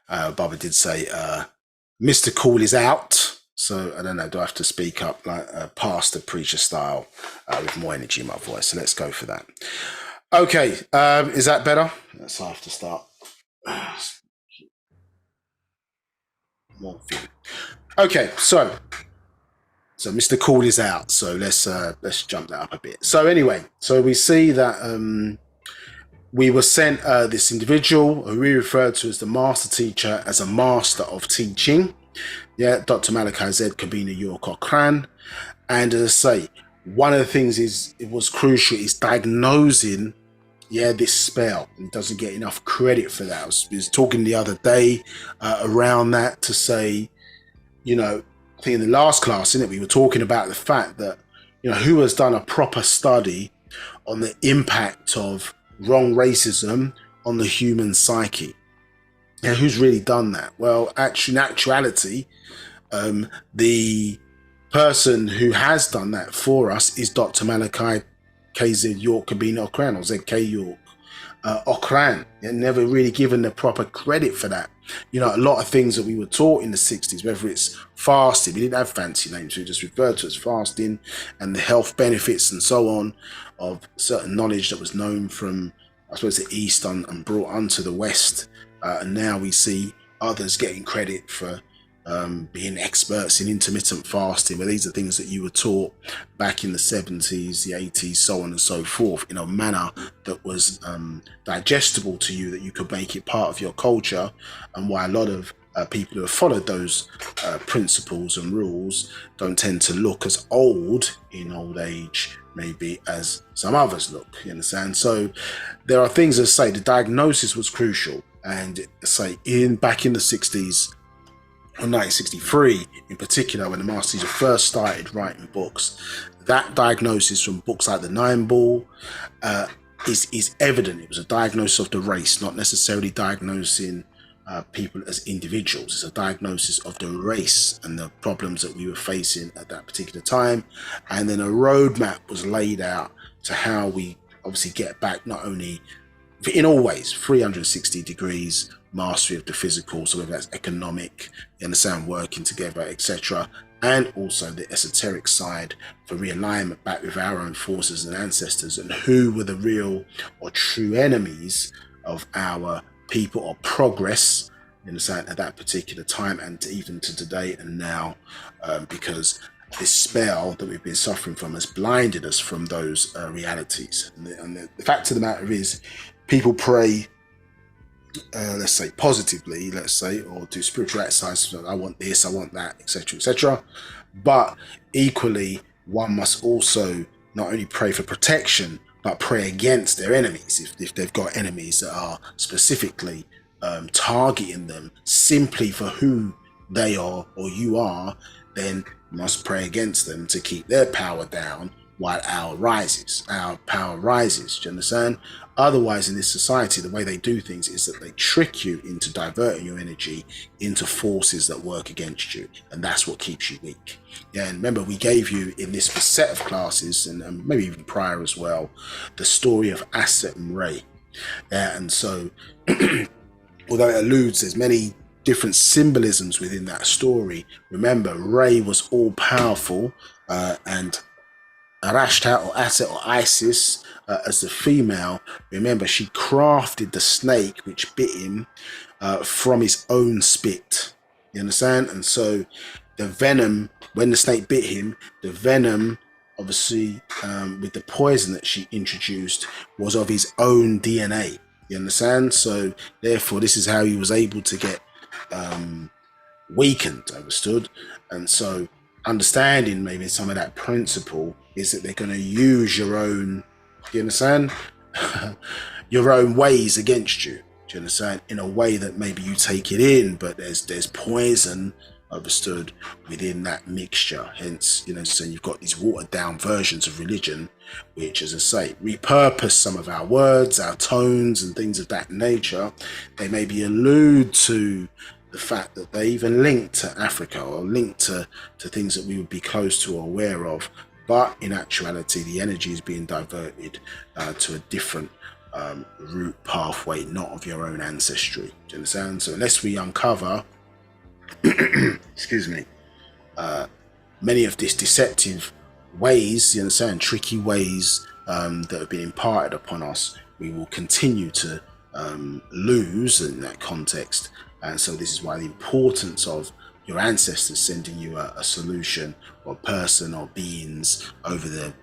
Baba did say Mr. Cool is out, so I don't know, do I have to speak up like pastor preacher style with more energy in my voice? So let's go for that. Okay, is that better? Let's have to start. Okay, so Mr. Cool is out, so let's jump that up a bit. So anyway, so we see that we were sent this individual who we referred to as the master teacher, as a master of teaching. Yeah, Dr. Malachi Z. Kabina York Okran. And as I say, one of the things it was crucial is diagnosing, this spell. And doesn't get enough credit for that. I was talking the other day around that to say, you know, I think in the last class, isn't it, we were talking about the fact that, you know, who has done a proper study on the impact of wrong racism on the human psyche? And who's really done that? Well, actually, in actuality, the person who has done that for us is Dr. Malachi KZ York Kabina Okran, or ZK York Okran. And never really given the proper credit for that. You know, a lot of things that we were taught in the 60s, whether it's fasting, we didn't have fancy names, we just referred to as fasting, and the health benefits and so on of certain knowledge that was known from, I suppose, the East and brought onto the West. And now we see others getting credit for being experts in intermittent fasting, where these are things that you were taught back in the 70s, the 80s, so on and so forth, in a manner that was digestible to you, that you could make it part of your culture. And why a lot of people who have followed those principles and rules don't tend to look as old in old age, maybe, as some others look, you understand? So there are things that say the diagnosis was crucial. And say back in the 60s, or 1963 in particular, when the master teacher first started writing books, that diagnosis from books like the Nine Ball is evident. It was a diagnosis of the race, not necessarily diagnosing people as individuals. It's a diagnosis of the race and the problems that we were facing at that particular time. And then a roadmap was laid out to how we obviously get back, not only in all ways, 360 degrees mastery of the physical, so whether that's economic, you understand, working together, etc., and also the esoteric side for realignment back with our own forces and ancestors, and who were the real or true enemies of our people or progress, you understand, at that particular time, and even to today and now, because this spell that we've been suffering from has blinded us from those realities. And the fact of the matter is, people pray, let's say positively, or do spiritual exercise, I want this, I want that, etc., etc. But equally, one must also not only pray for protection, but pray against their enemies. If they've got enemies that are specifically targeting them simply for who they are or you are, then you must pray against them to keep their power down, while our power rises. Do you understand? Otherwise, in this society, the way they do things is that they trick you into diverting your energy into forces that work against you, and that's what keeps you weak. Yeah, and remember, we gave you in this set of classes, and maybe even prior as well, the story of Aset and Ray. Yeah, and so, although it alludes, there's many different symbolisms within that story. Remember, Ray was all powerful, and Arashta or Aset or Isis, as the female, remember, she crafted the snake which bit him from his own spit. You understand? And so the venom, when the snake bit him, the venom, obviously, with the poison that she introduced, was of his own DNA. You understand? So therefore, this is how he was able to get weakened, understood? And so understanding maybe some of that principle is that they're going to use your own, you understand, your own ways against you. Do you understand? In a way that maybe you take it in, but there's poison, understood, within that mixture. Hence, you know, so you've got these watered down versions of religion, which, as I say, repurpose some of our words, our tones, and things of that nature. They maybe allude to the fact that they even link to Africa or link to things that we would be close to or aware of, but in actuality the energy is being diverted to a different route pathway, not of your own ancestry. Do you understand? So unless we uncover excuse me, many of these deceptive ways, you understand, tricky ways that have been imparted upon us, we will continue to lose in that context. And so this is why the importance of your ancestors sending you a solution, or person or beings over the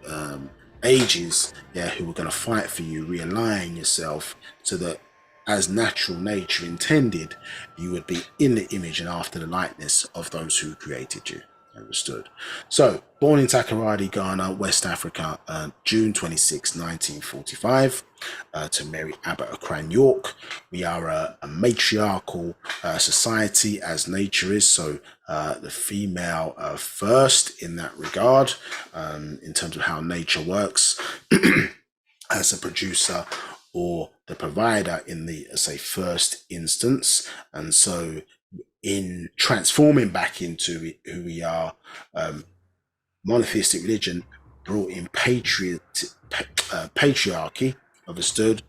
ages, yeah, who are going to fight for you, realign yourself so that as natural nature intended, you would be in the image and after the likeness of those who created you. Understood? So, born in Takoradi, Ghana, West Africa, June 26, 1945, to Mary Abbott of Dr.York. We are a matriarchal society, as nature is, so the female first in that regard, in terms of how nature works, as a producer or the provider in the, say, first instance. And so in transforming back into who we are, monotheistic religion brought in patriarchy, understood,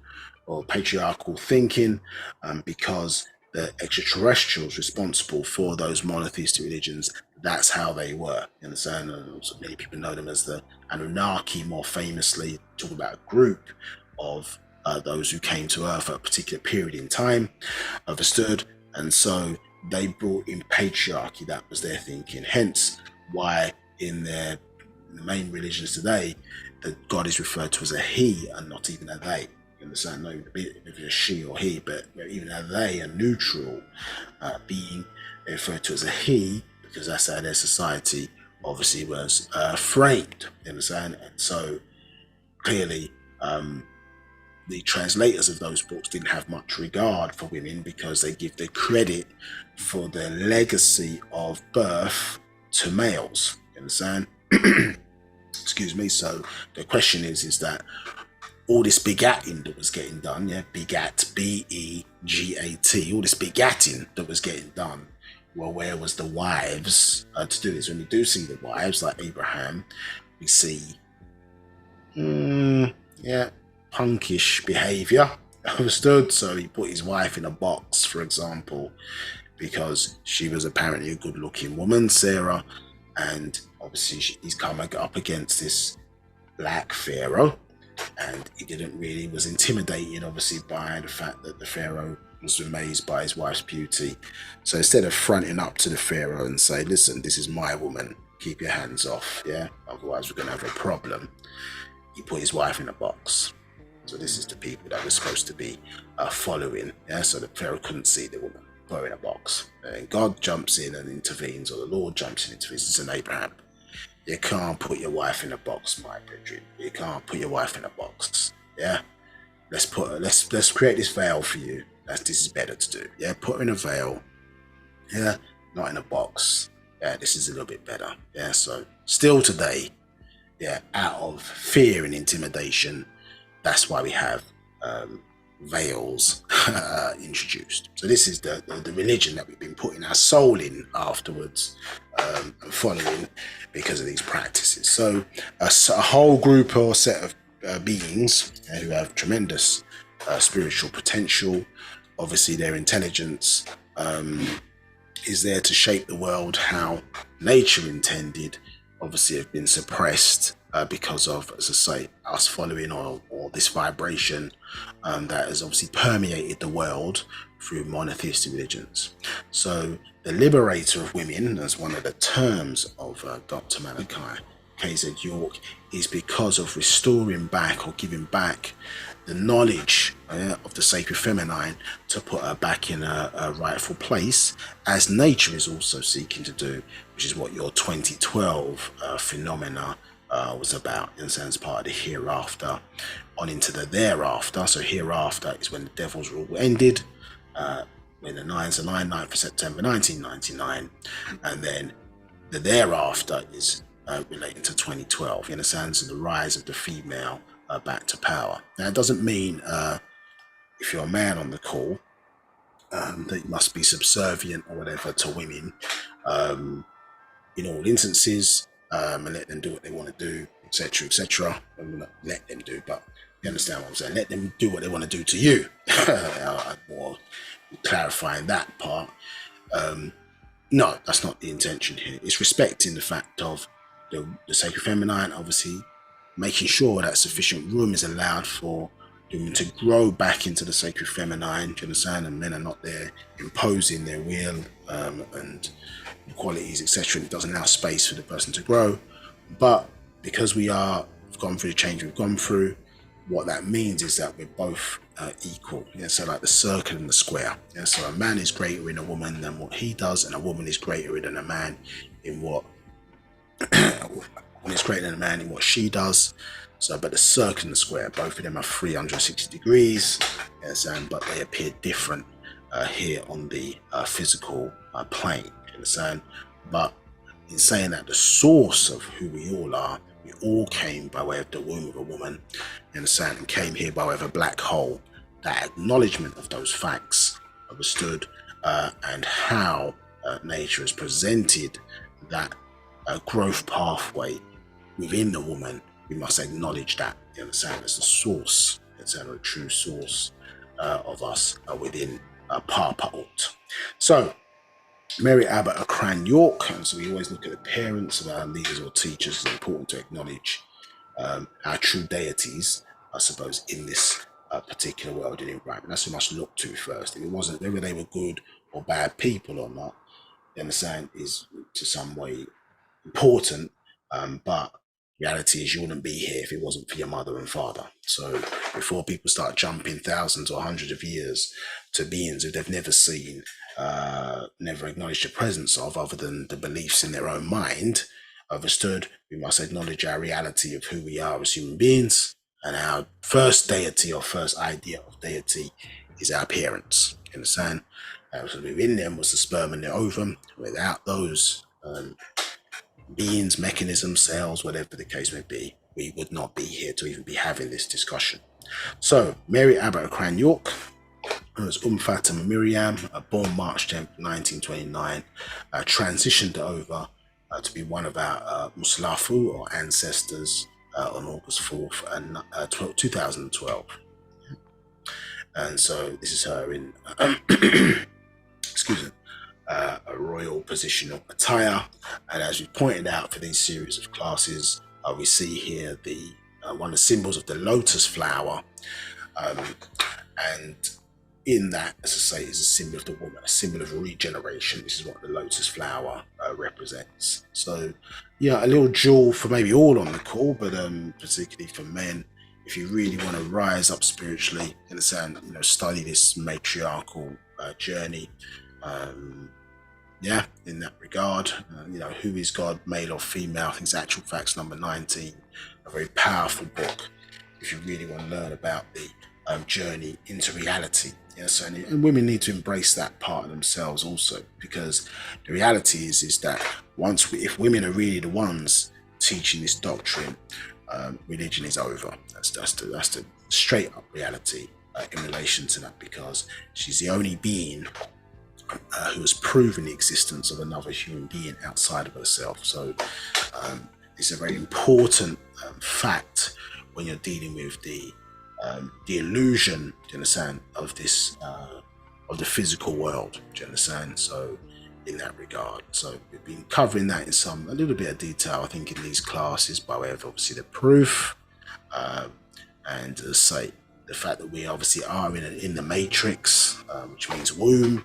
or patriarchal thinking, because the extraterrestrials responsible for those monotheistic religions, that's how they were. You understand? So many people know them as the Anunnaki, more famously, talking about a group of those who came to Earth at a particular period in time, understood? And so they brought in patriarchy. That was their thinking. Hence why in the main religions today, that God is referred to as a he and not even a they. You understand? Not even if it's a she or he, but even a they, a neutral being, referred to as a he, because that's how their society obviously was framed. You understand? And so clearly, the translators of those books didn't have much regard for women, because they give the credit for the legacy of birth to males. You understand? Excuse me. So the question is that all this begatting that was getting done, yeah, begat, B-E-G-A-T, all this begatting that was getting done, well, where was the wives to do this? When we do see the wives, like Abraham, we see, punkish behavior, understood? So he put his wife in a box, for example, because she was apparently a good-looking woman, Sarah, and obviously he's come up against this black pharaoh, and he was intimidated, obviously, by the fact that the pharaoh was amazed by his wife's beauty. So instead of fronting up to the pharaoh and say, listen, this is my woman, keep your hands off, yeah, otherwise we're going to have a problem, he put his wife in a box. So this is the people that we're supposed to be following, yeah, so the pharaoh couldn't see the woman, put her in a box. And God jumps in and intervenes, or the Lord jumps in and intervenes. It's an Abraham. You can't put your wife in a box, my brethren. You can't put your wife in a box. Yeah, let's create this veil for you. This is better to do. Yeah, put her in a veil. Yeah, not in a box. Yeah, this is a little bit better. Yeah, so still today, yeah, out of fear and intimidation. That's why we have veils introduced. So this is the religion that we've been putting our soul in afterwards, and following because of these practices. So a whole group or set of beings who have tremendous spiritual potential. Obviously their intelligence is there to shape the world how nature intended, obviously have been suppressed because of, as I say, us following or this vibration that has obviously permeated the world through monotheistic religions. So the liberator of women, as one of the terms of Dr. Malachi KZ York, is because of restoring back or giving back the knowledge of the sacred feminine to put her back in a rightful place, as nature is also seeking to do, which is what your 2012 phenomena was about, in a sense, part of the hereafter on into the thereafter. So hereafter is when the devil's rule ended, when the 9th of September 1999, and then the thereafter is relating to 2012, in a sense, of the rise of the female back to power. Now, it doesn't mean if you're a man on the call that you must be subservient or whatever to women in all instances, and let them do what they want to do, etc., etc. And not let them do, but you understand what I'm saying. Let them do what they want to do to you. More clarifying that part. No, that's not the intention here. It's respecting the fact of the sacred feminine, obviously making sure that sufficient room is allowed for women to grow back into the sacred feminine, do you understand? And men are not there imposing their will and qualities, etc. It doesn't allow space for the person to grow. But because we've gone through the change we've gone through, what that means is that we're both equal. Yeah, so like the circle and the square. Yeah, so a man is greater in a woman than what he does, and a woman is greater than a man in what is greater than a man in what she does. So, but the circle and the square, both of them are 360 degrees. Yes, but they appear different here on the physical plane. You understand? But in saying that, the source of who we all are, we all came by way of the womb of a woman. You understand? And came here by way of a black hole. That acknowledgement of those facts, understood, and how nature has presented that growth pathway within the woman, we must acknowledge that, you understand, as the source, it's a true source of us within Parpaut. So, Mary Abbott of Cran York, and so we always look at the parents of our leaders or teachers. It's important to acknowledge our true deities, I suppose, in this particular world and environment. That's what we must look to first. If it wasn't, whether they were good or bad people or not, you understand, is to some way important, but reality is you wouldn't be here if it wasn't for your mother and father. So before people start jumping thousands or hundreds of years to beings who they've never seen, never acknowledged the presence of, other than the beliefs in their own mind, understood, we must acknowledge our reality of who we are as human beings, and our first deity or first idea of deity is our parents. You understand? So within them was the sperm and the ovum. Without those beings, mechanisms, cells, whatever the case may be, we would not be here to even be having this discussion. So, Mary Abbott of Cran York was Fatima Miriam, born March 10th, 1929, transitioned over to be one of our Muslafu or ancestors on August 4th, 2012. And so this is her in excuse me, a royal positional attire. And as we pointed out for these series of classes, we see here the one of the symbols of the lotus flower, and in that, as I say, is a symbol of the woman, a symbol of regeneration. This is what the lotus flower represents. So yeah, a little jewel for maybe all on the call, but particularly for men, if you really want to rise up spiritually, understand, study this matriarchal journey. Yeah, in that regard, who is God, male or female? I think it's Actual Facts number 19, a very powerful book if you really want to learn about the journey into reality. Yes, and women need to embrace that part of themselves also, because the reality is that if women are really the ones teaching this doctrine, religion is over. That's the straight up reality in relation to that, because she's the only being who has proven the existence of another human being outside of herself. So it's a very important fact when you're dealing with the illusion, do you understand, of this of the physical world, do you understand? So in that regard, so we've been covering that in a little bit of detail, I think, in these classes, by way of obviously the proof, and say the fact that we obviously are in the matrix, which means womb,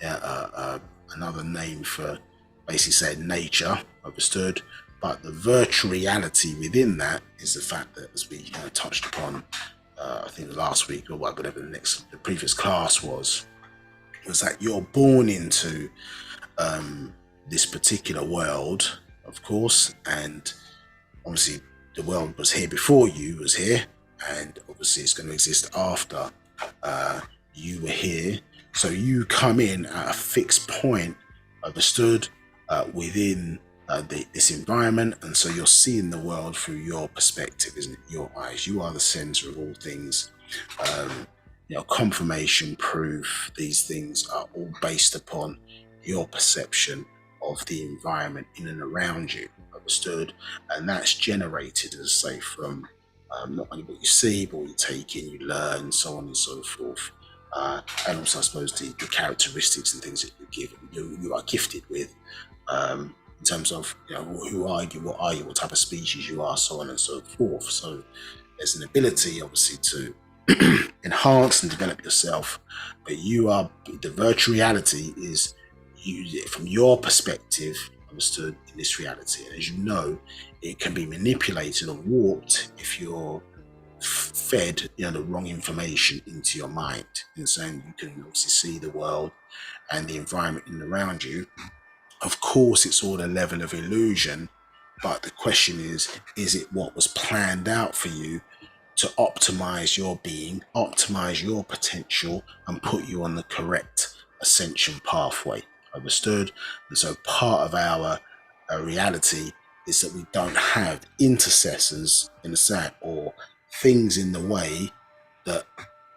another name for basically saying nature, understood. But the virtual reality within that is the fact that, as we touched upon, I think last week or whatever the previous class was that you're born into this particular world, of course, and obviously the world was here before you was here, and obviously it's going to exist after you were here. So you come in at a fixed point, understood, within this environment, and so you're seeing the world through your perspective, isn't it? Your eyes. You are the center of all things. Confirmation, proof, these things are all based upon your perception of the environment in and around you, understood? And that's generated, as I say, from not only what you see, but what you take in, you learn, so on and so forth. And also, I suppose, the characteristics and things that you are gifted with, in terms of who are you, what are you, what type of species you are, so on and so forth. So there's an ability, obviously, to enhance and develop yourself, but the virtual reality is you from your perspective, understood, in this reality. And as you know, it can be manipulated or warped if you're fed the wrong information into your mind. And so you can obviously see the world and the environment in and around you. Of course, it's all a level of illusion, but the question is it what was planned out for you to optimize your being, optimize your potential, and put you on the correct ascension pathway, understood? And so part of our reality is that we don't have intercessors, understand, or things in the way that,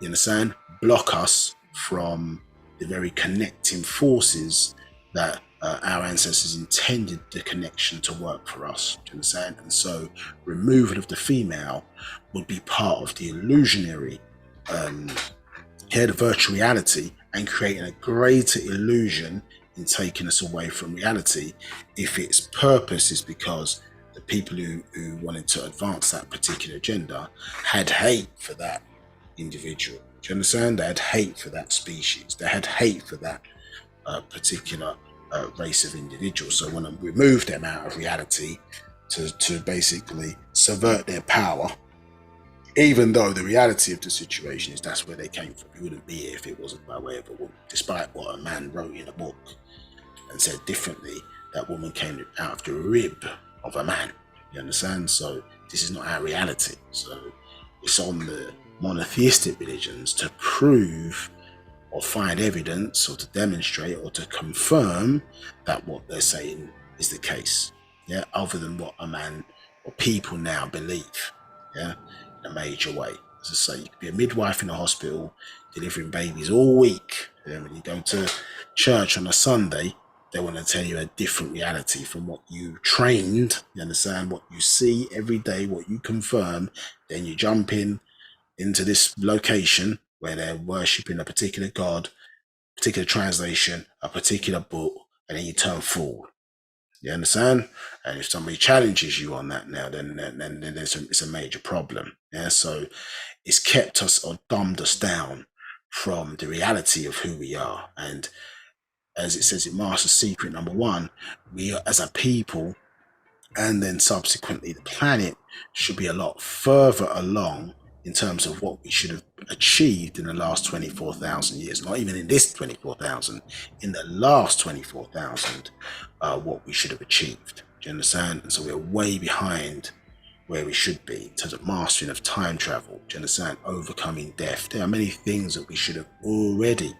you understand, block us from the very connecting forces that our ancestors intended the connection to work for us, do you understand? And so removal of the female would be part of the illusionary, the virtual reality, and creating a greater illusion in taking us away from reality, if its purpose is because the people who wanted to advance that particular agenda had hate for that individual. Do you understand? They had hate for that species. They had hate for that particular race of individuals. So when I remove them out of reality to basically subvert their power, even though the reality of the situation is that's where they came from. You wouldn't be here if it wasn't by way of a woman, despite what a man wrote in a book and said differently. That woman came out of the rib of a man. You understand? So this is not our reality. So it's on the monotheistic religions to prove or find evidence or to demonstrate or to confirm that what they're saying is the case. Yeah, other than what a man or people now believe. Yeah, in a major way. As I say, you could be a midwife in a hospital delivering babies all week. And when you go to church on a Sunday, they want to tell you a different reality from what you trained. You understand? What you see every day, what you confirm. Then you jump into this location where they're worshipping a particular god, particular translation, a particular book, and then you turn fool. You understand? And if somebody challenges you on that now, then it's a major problem. Yeah, so it's kept us or dumbed us down from the reality of who we are. And as it says in Master Secret number 1, we as a people, and then subsequently the planet, should be a lot further along in terms of what we should have achieved in the last 24,000 years. Not even in this 24,000, in the last 24,000, what we should have achieved. Do you understand? And so we're way behind where we should be in terms of mastering of time travel. Do you understand? Overcoming death. There are many things that we should have already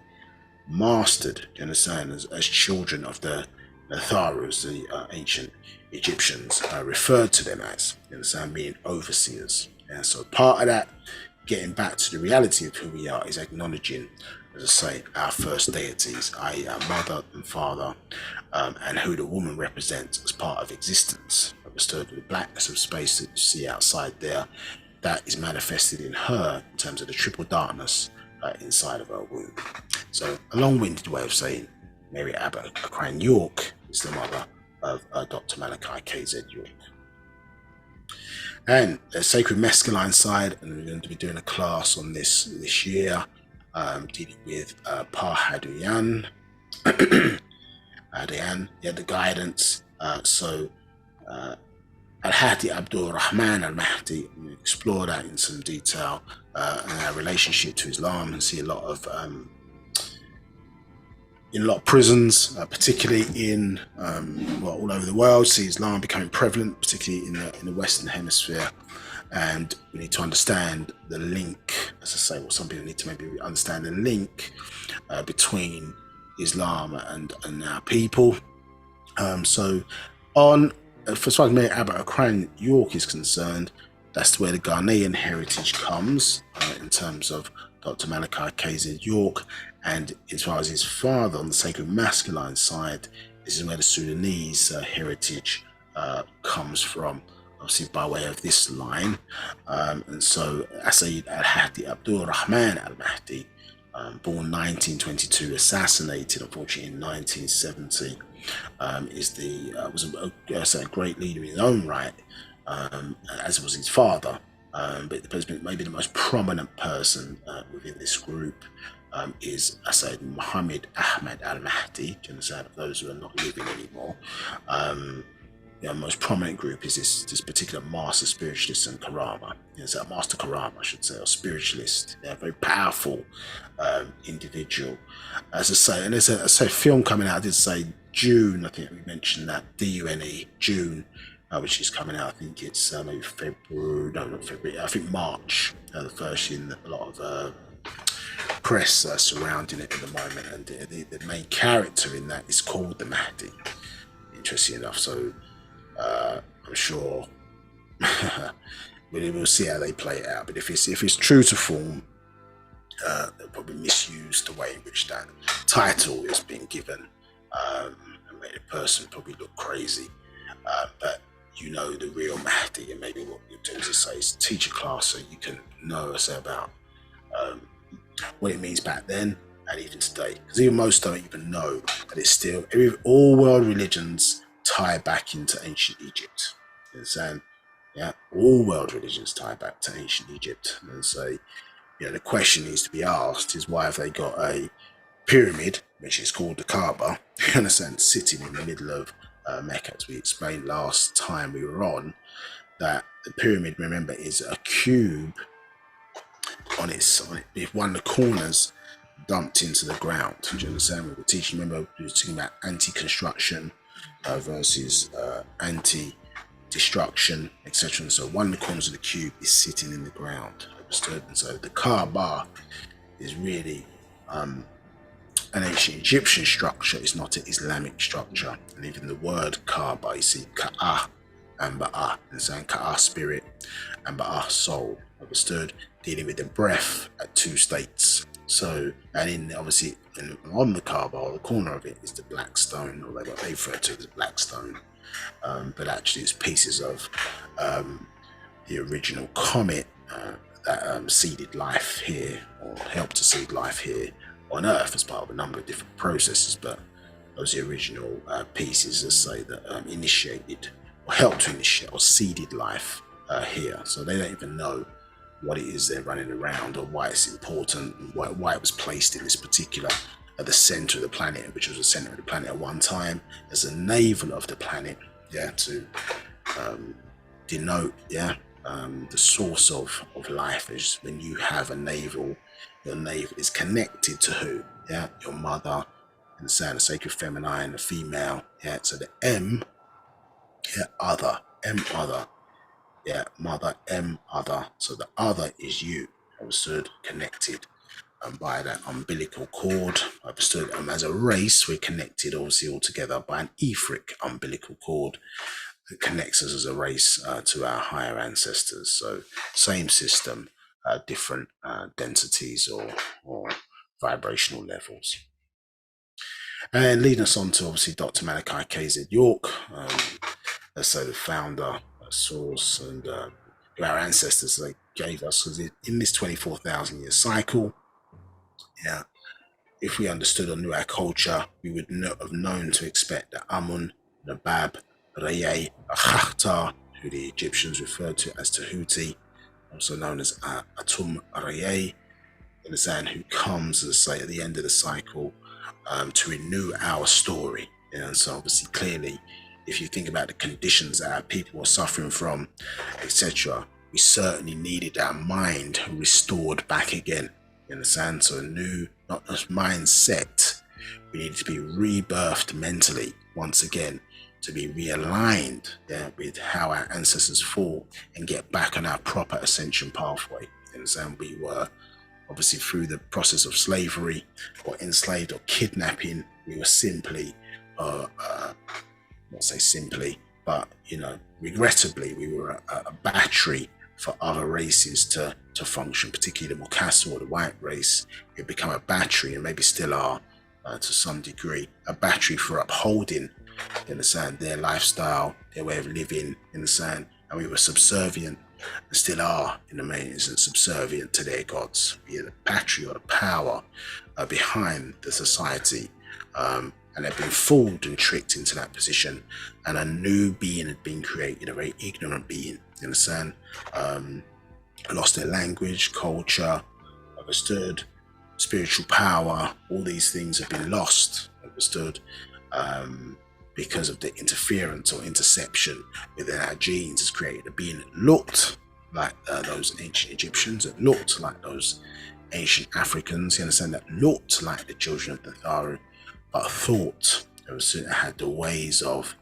mastered, do you understand, as children of the Natharus, the ancient Egyptians referred to them as, you understand, being overseers. And so part of that, getting back to the reality of who we are, is acknowledging, as I say, our first deities, i.e. our mother and father, and who the woman represents as part of existence. Understood? The blackness of space that you see outside there, that is manifested in her in terms of the triple darkness inside of her womb. So a long-winded way of saying Mary Abba Akran York is the mother of Dr. Malachi KZ York. And the sacred masculine side, and we're going to be doing a class on this year, dealing with Pahaduyan, the guidance. Al-Hadi Abdul Rahman Al-Mahdi, we explore that in some detail, and our relationship to Islam, and see a lot of in a lot of prisons, particularly in all over the world, see Islam becoming prevalent, particularly in the Western Hemisphere. And we need to understand the link, as I say, some people need to maybe understand the link between Islam and our people. So as far as Mary Abba Akran York is concerned, that's where the Ghanaian heritage comes in terms of Dr. Malachi KZ York. And as far as his father on the sacred masculine side, this is where the Sudanese heritage comes from, obviously by way of this line. And so Sayyid Al-Hadi Abdul Rahman Al-Mahdi, born 1922, assassinated unfortunately in 1970, was a great leader in his own right, as was his father. But maybe the most prominent person within this group is Sayyid Muhammad Ahmad Al-Mahdi. Do you understand? For those who are not living anymore, the most prominent group is this particular master spiritualist and Karama. It's a master Karama, I should say, or spiritualist. They're a very powerful individual. As I say, and there's a film coming out. I did say June. I think we mentioned that, D-U-N-E, June, which is coming out. I think it's maybe February. No, not February. I think March. The first in a lot of press surrounding it at the moment, and the main character in that is called the Mahdi. Interesting enough. So I'm sure we'll see how they play it out. But if it's true to form, they'll probably misuse the way in which that title is being given, and make the person probably look crazy. But you know the real Mahdi, and maybe what you do is say is teach a class so you can know about what it means back then and even today. Because even most don't even know that it's still all world religions tie back into ancient Egypt. You understand? Yeah, all world religions tie back to ancient Egypt. And so, the question needs to be asked is, why have they got a pyramid, which is called the Kaaba, you understand, sitting in the middle of Mecca? As we explained last time we were on, that the pyramid, remember, is a cube on it, with one of the corners dumped into the ground. Do you understand? We were teaching, remember, we were talking about anti-construction versus anti-destruction, etc. And so one of the corners of the cube is sitting in the ground. Understood? And so the Kaaba is really an ancient Egyptian structure. It's not an Islamic structure. And even the word Kaaba, you see Ka'ah and Ba'ah, and saying Ka'ah spirit and Ba'ah soul. Understood? Dealing with the breath at two states. So, and obviously on the Kaaba, or the corner of it, is the black stone, or what they refer to as black stone. But actually it's pieces of the original comet that seeded life here, or helped to seed life here on Earth as part of a number of different processes. But those are the original pieces, let's say, that initiated or helped to initiate or seeded life here. So they don't even know what it is they're running around, or why it's important, and why it was placed in this particular, at the center of the planet, which was the center of the planet at one time, as a navel of the planet, to denote, the source of life. Is when you have a navel, your navel is connected to who? Your mother, and the sacred feminine, the female. So the M, other, M other. Mother, M other. So the other is you, understood, connected by that umbilical cord, understood. As a race, we're connected, obviously, all together by an etheric umbilical cord, that connects us as a race to our higher ancestors. So same system, different densities or vibrational levels. And leading us on to obviously Dr. Malachi KZ York, so the founder, source, and who our ancestors they gave us. Because in this 24,000 year cycle, yeah, if we understood or knew our culture, we would have known to expect that Amun, Nabab, Rayay, Akhtar, who the Egyptians referred to as Tahuti, also known as Atum Rayay, understand, who comes, as I say, at the end of the cycle to renew our story. And so obviously, clearly, if you think about the conditions that our people were suffering from, etc., we certainly needed our mind restored back again. You understand? So a new, not just mindset, we needed to be rebirthed mentally once again, to be realigned with how our ancestors fall and get back on our proper ascension pathway. You understand? We were obviously through the process of slavery or enslaved or kidnapping, we were simply, not say simply, but regrettably, we were a battery for other races to function, particularly the Mukasu or the white race. We've become a battery, and maybe still are to some degree, a battery for upholding, you understand, their lifestyle, their way of living, you understand, and we were subservient, and still are in the main instance subservient to their gods, be it the battery or the power behind the society. And they've been fooled and tricked into that position, and a new being had been created, a very ignorant being, you understand, lost their language, culture, understood, spiritual power, all these things have been lost, understood, because of the interference or interception within our genes has created a being that looked like those ancient Egyptians, that looked like those ancient Africans, you understand, that looked like the children of the Tharu, but thought it had the ways of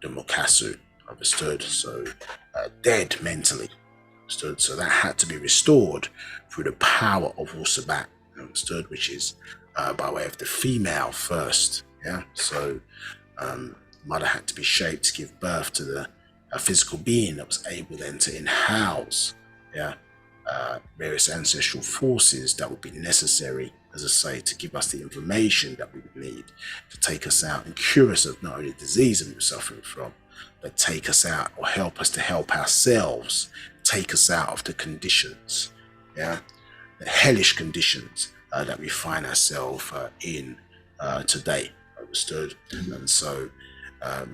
the Mukasu, understood, so dead mentally, understood, so that had to be restored through the power of Wu-Sabat, understood, which is by way of the female first, yeah, so mother had to be shaped to give birth to a physical being that was able then to in-house, yeah, various ancestral forces that would be necessary, as I say, to give us the information that we would need to take us out and cure us of not only the disease that we were suffering from, but take us out or help us to help ourselves, take us out of the conditions, yeah, the hellish conditions that we find ourselves in today, understood? And so, as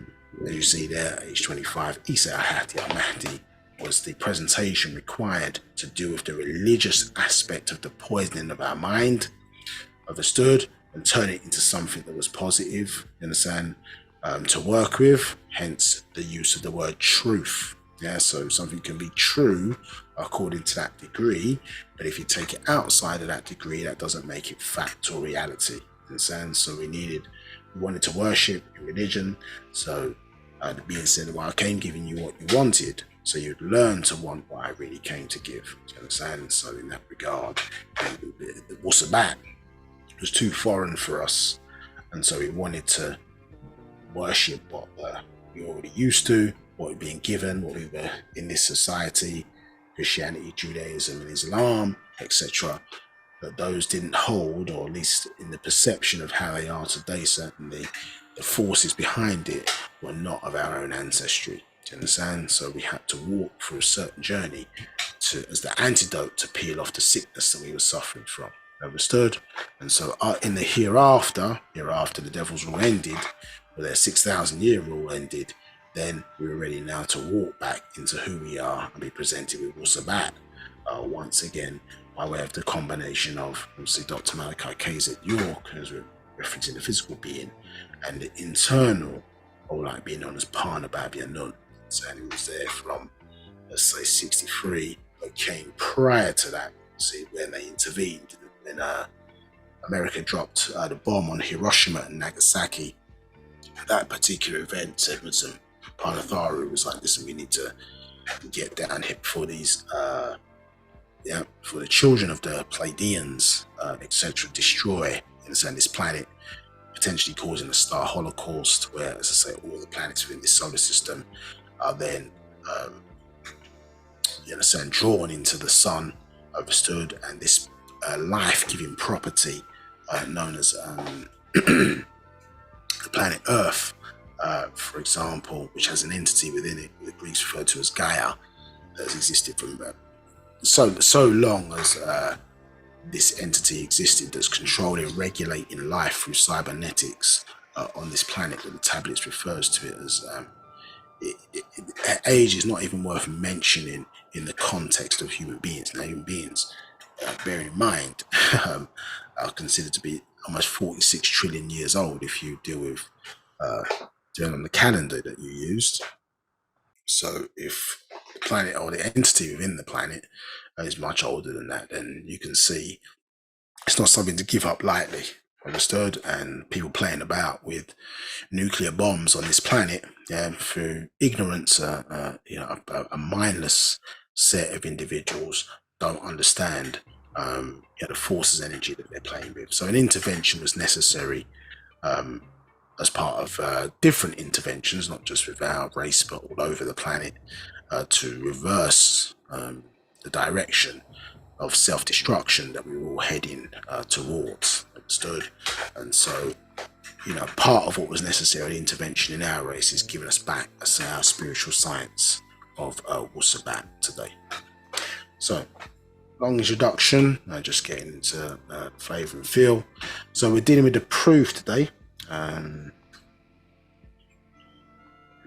you see there, age 25, Isa Ahati al-Mahdi was the presentation required to do with the religious aspect of the poisoning of our mind, understood, and turn it into something that was positive, you understand, to work with, hence the use of the word truth. Yeah, so something can be true according to that degree, but if you take it outside of that degree, that doesn't make it fact or reality. You understand? So we wanted to worship in religion, so the being said, well, I came giving you what you wanted, so you'd learn to want what I really came to give. Do you understand? So in that regard, the Wu-Sabat was too foreign for us, and so we wanted to worship what we already used to, what we're being given, what we were in this society, Christianity, Judaism, and Islam, etc. But those didn't hold, or at least in the perception of how they are today, certainly the forces behind it were not of our own ancestry. Do you understand? So we had to walk through a certain journey as the antidote to peel off the sickness that we were suffering from. Understood? And so in the hereafter the devil's rule ended, or their 6,000 year rule ended, then we were ready now to walk back into who we are and be presented with Wu-Sabat once again, by way of the combination of obviously Dr. Malachi KZ York, as we're referencing the physical being, and the internal, or like being known as Nabab Yaanuwn. So he was there from, let's say, 63, but came prior to that, see, when they intervened, when America dropped the bomb on Hiroshima and Nagasaki. That particular event, said with some Panatharu was like, listen, we need to get down here before these for the children of the Pleiadians, etc., destroy, understand, this planet, potentially causing a star holocaust, where, as I say, all the planets within this solar system are then, you understand, drawn into the sun, understood, and this life-giving property known as the planet Earth, for example, which has an entity within it, the Greeks refer to as Gaia, that has existed from so long as this entity existed, that's controlling, regulating life through cybernetics on this planet, that the tablets refers to it as. Age is not even worth mentioning in the context of human beings. Now, human beings, bearing in mind, are considered to be almost 46 trillion years old if you deal with doing on the calendar that you used. So if the planet or the entity within the planet is much older than that, then you can see it's not something to give up lightly, understood? And people playing about with nuclear bombs on this planet, through ignorance, a mindless set of individuals don't understand the forces energy that they're playing with. So an intervention was necessary as part of different interventions, not just with our race, but all over the planet, to reverse the direction of self-destruction that we were all heading towards, understood? And so, part of what was necessary intervention in our race is giving us back our spiritual science of Wu-Sabat today. So, long introduction, just getting into flavour and feel. So we're dealing with the proof today.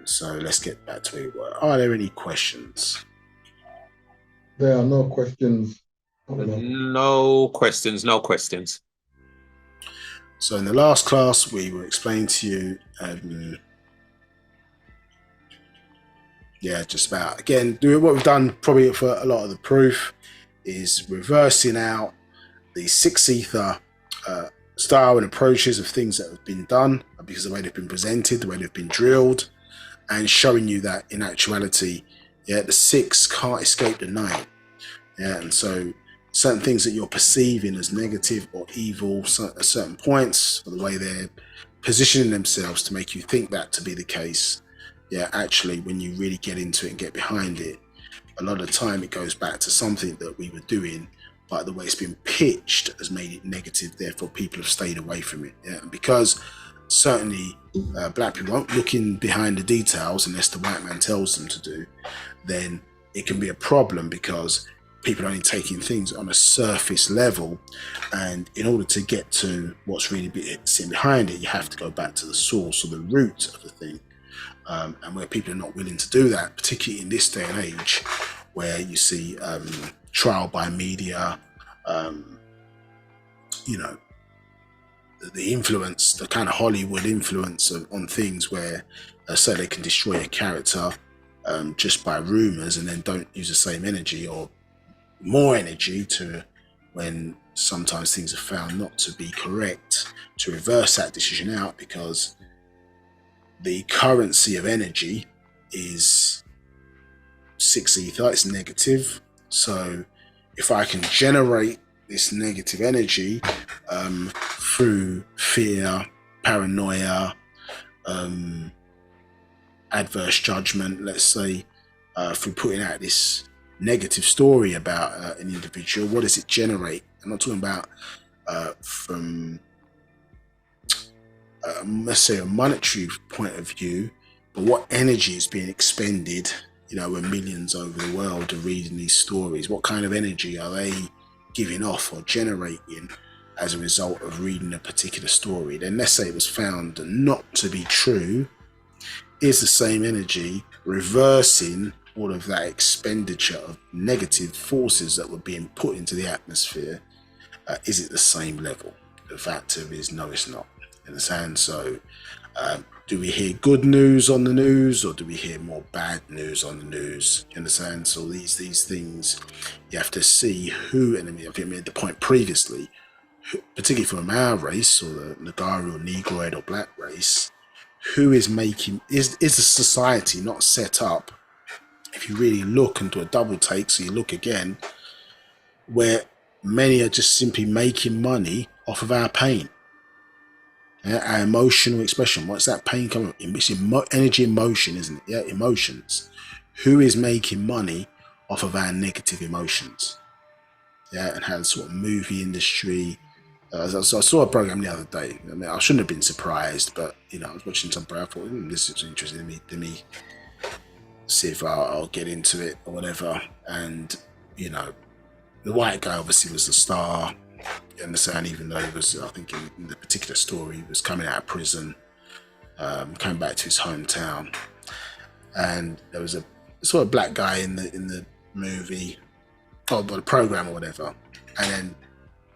So let's get back to where we were. Are there any questions? There are no questions. No questions, no questions. So in the last class, we were explaining to you, just about, again, doing what we've done probably for a lot of the proof is reversing out the six ether style and approaches of things that have been done because of the way they've been presented, the way they've been drilled, and showing you that in actuality, the six can't escape the nine. And so certain things that you're perceiving as negative or evil at certain points, or the way they're positioning themselves to make you think that to be the case, actually, when you really get into it and get behind it, a lot of the time it goes back to something that we were doing, but the way it's been pitched has made it negative. Therefore, people have stayed away from it. And because certainly black people aren't looking behind the details unless the white man tells them to do, then it can be a problem because people are only taking things on a surface level, and in order to get to what's really sitting behind it, you have to go back to the source or the root of the thing. And where people are not willing to do that, particularly in this day and age, where you see trial by media, the influence, the kind of Hollywood influence on things where so they can destroy a character just by rumors, and then don't use the same energy or more energy to, when sometimes things are found not to be correct, to reverse that decision out, because the currency of energy is six ether, it's negative. So if I can generate this negative energy through fear, paranoia, adverse judgment, let's say, through putting out this negative story about an individual, what does it generate? I'm not talking about from let's say a monetary point of view, but what energy is being expended, when millions over the world are reading these stories. What kind of energy are they giving off or generating as a result of reading a particular story? Then let's say it was found not to be true. Is the same energy reversing all of that expenditure of negative forces that were being put into the atmosphere? Is it the same level? The fact is, no, it's not. Understand? So do we hear good news on the news, or do we hear more bad news on the news? You understand? So these things, you have to see who, and I think I made the point previously, particularly from our race, or the Nagari or Negroid or black race, who is making, is the society not set up, if you really look and do a double take, so you look again, where many are just simply making money off of our pain. Yeah, our emotional expression. What's that pain coming? It's energy, emotion, isn't it? Yeah, emotions. Who is making money off of our negative emotions? Yeah, and how the sort of movie industry. So I saw a program the other day. I mean, I shouldn't have been surprised, but I was watching some program. I thought, this is interesting. Let me see if I'll get into it or whatever. And the white guy obviously was the star. You understand? Even though he was, I think, in the particular story, he was coming out of prison, coming back to his hometown, and there was a sort of black guy in the movie, or the program or whatever. And then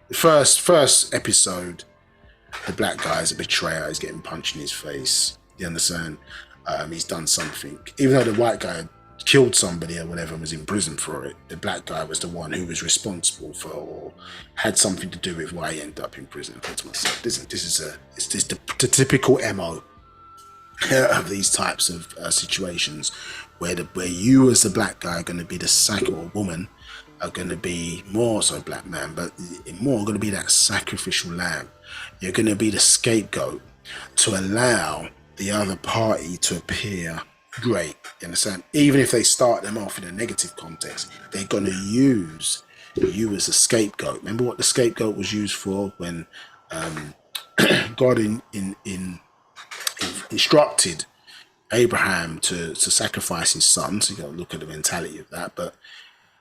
the first episode, the black guy is a betrayer. He's getting punched in his face. You understand? He's done something. Even though the white guy killed somebody or whatever and was in prison for it, the black guy was the one who was responsible for, or had something to do with why he ended up in prison. I thought to myself, this is the typical MO of these types of situations, where you as the black guy are going to be the or woman are going to be more so black man, but more going to be that sacrificial lamb. You're going to be the scapegoat to allow the other party to appear great. You understand? Even if they start them off in a negative context, they're going to use you as a scapegoat. Remember what the scapegoat was used for when God instructed Abraham to sacrifice his son. So you got to look at the mentality of that. But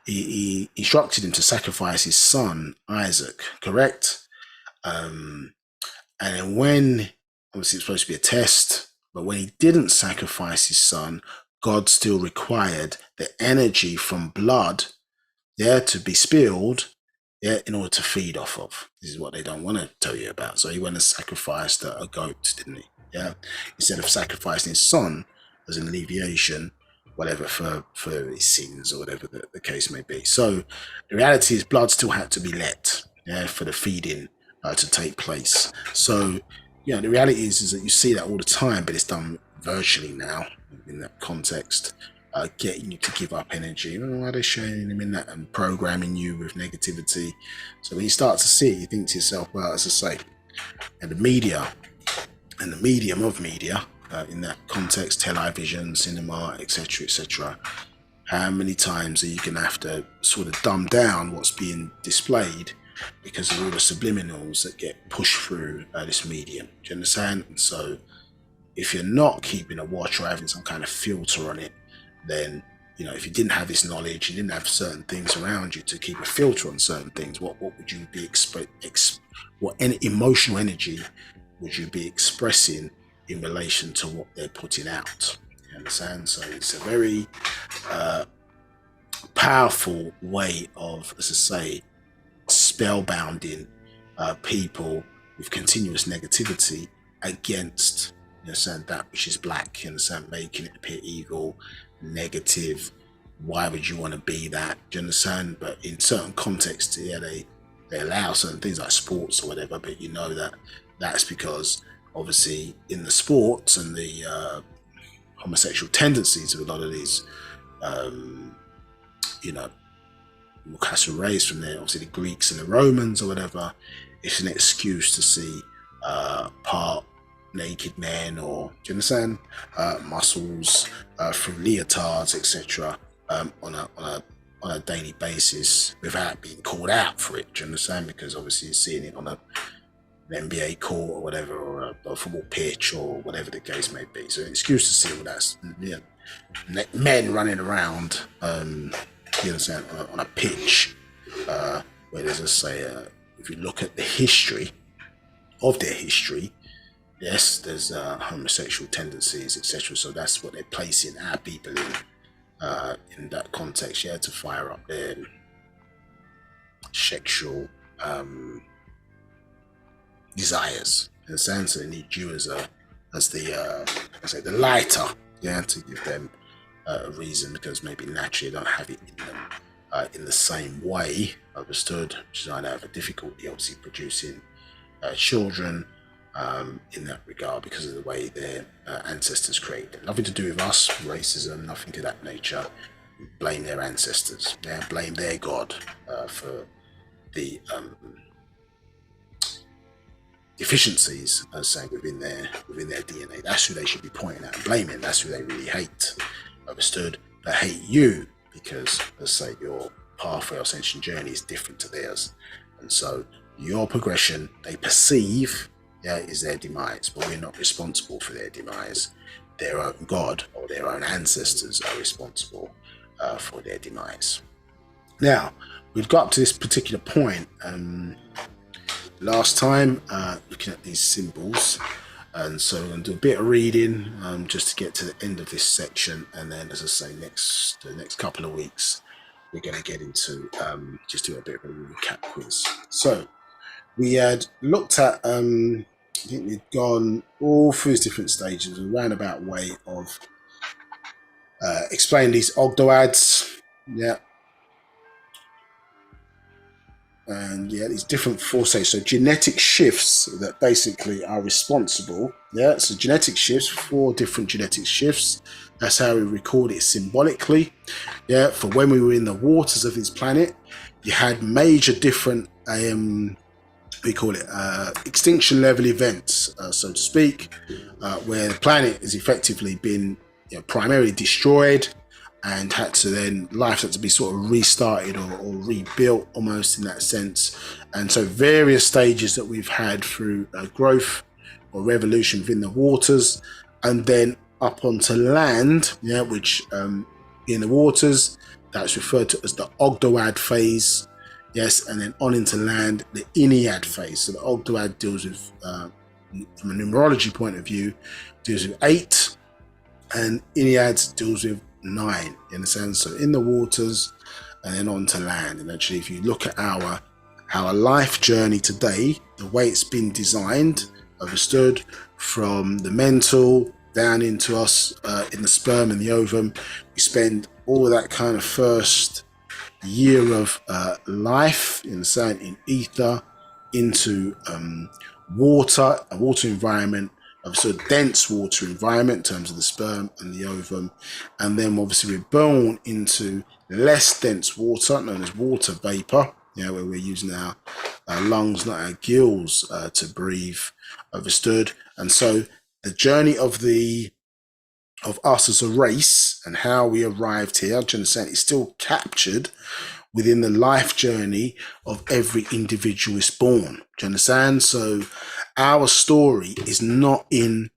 he instructed him to sacrifice his son Isaac, correct? And then when, obviously it's supposed to be a test, but when he didn't sacrifice his son, God still required the energy from blood, to be spilled, in order to feed off of. This is what they don't want to tell you about. So he went and sacrificed a goat, didn't he? Yeah, instead of sacrificing his son as an alleviation, whatever, for his sins or whatever the case may be. So the reality is, blood still had to be let, for the feeding to take place. So the reality is that you see that all the time, but it's done virtually now in that context. Getting you to give up energy. Why are they showing him in that and programming you with negativity? So when you start to see it, you think to yourself, well, as I say, and the media and the medium of media, in that context, television, cinema, etc., how many times are you going to have to sort of dumb down what's being displayed because of all the subliminals that get pushed through this medium? Do you understand? And so if you're not keeping a watch or having some kind of filter on it, then if you didn't have this knowledge, you didn't have certain things around you to keep a filter on certain things, what would you be what emotional energy would you be expressing in relation to what they're putting out? You understand? So it's a very powerful way of, as I say, spellbounding people with continuous negativity against, that which is black. You understand? Making it appear evil, negative. Why would you want to be that? Do you understand? But in certain contexts, they allow certain things like sports or whatever, but that's because obviously in the sports and the homosexual tendencies of a lot of these Castle raised from there, obviously the Greeks and the Romans or whatever, it's an excuse to see part naked men, or do you understand, muscles through leotards, etc., on a daily basis without being called out for it. Do you understand? Because obviously you're seeing it on an NBA court or whatever, or a football pitch or whatever the case may be. So an excuse to see all that, men running around, you understand, on a pitch, where there's, let's say, if you look at the history of their history, yes, there's homosexual tendencies, etc. So that's what they're placing our people in that context, to fire up their sexual desires. In a sense, they need you as the lighter, to give them a reason, because maybe naturally they don't have it in them in the same way, understood, which is why they have a difficulty obviously producing children in that regard, because of the way their ancestors created. Nothing to do with us, racism, nothing to that nature. Blame their ancestors, blame their God for the deficiencies, as saying within their DNA. That's who they should be pointing at and blaming. That's who they really hate. Understood? They hate you because, let's say, your pathway or ascension journey is different to theirs, and so your progression they perceive, is their demise, but we're not responsible for their demise. Their own God or their own ancestors are responsible for their demise. Now, we've got up to this particular point last time, looking at these symbols, and so we're going to do a bit of reading just to get to the end of this section, and then, as I say, the next couple of weeks we're going to get into just do a bit of a recap quiz. So we had looked at I think we'd gone all through these different stages, a roundabout way of explaining these octaves, and these different four stages. So genetic shifts that basically are responsible. So genetic shifts, 4 different genetic shifts. That's how we record it symbolically. For when we were in the waters of this planet, you had major different we call it extinction level events, so to speak, where the planet has effectively been primarily destroyed, and life had to be sort of restarted or rebuilt almost in that sense. And so various stages that we've had through growth or revolution within the waters, and then up onto land, which in the waters, that's referred to as the octave phase. And then on into land, the Ennead phase. So the octave deals with, from a numerology point of view, deals with 8, and Ennead deals with 9. You understand? So in the waters, and then on to land. And actually, if you look at our life journey today, the way it's been designed, understood, from the mental down into us in the sperm and the ovum, we spend all of that kind of first year of life in ether, into a water environment, of sort of dense water environment in terms of the sperm and the ovum, and then obviously we're born into less dense water known as water vapor, where we're using our lungs, not our gills, to breathe, understood. And so the journey of us as a race and how we arrived here, do you understand, is still captured within the life journey of every individual is born. Do you understand? So our story is not in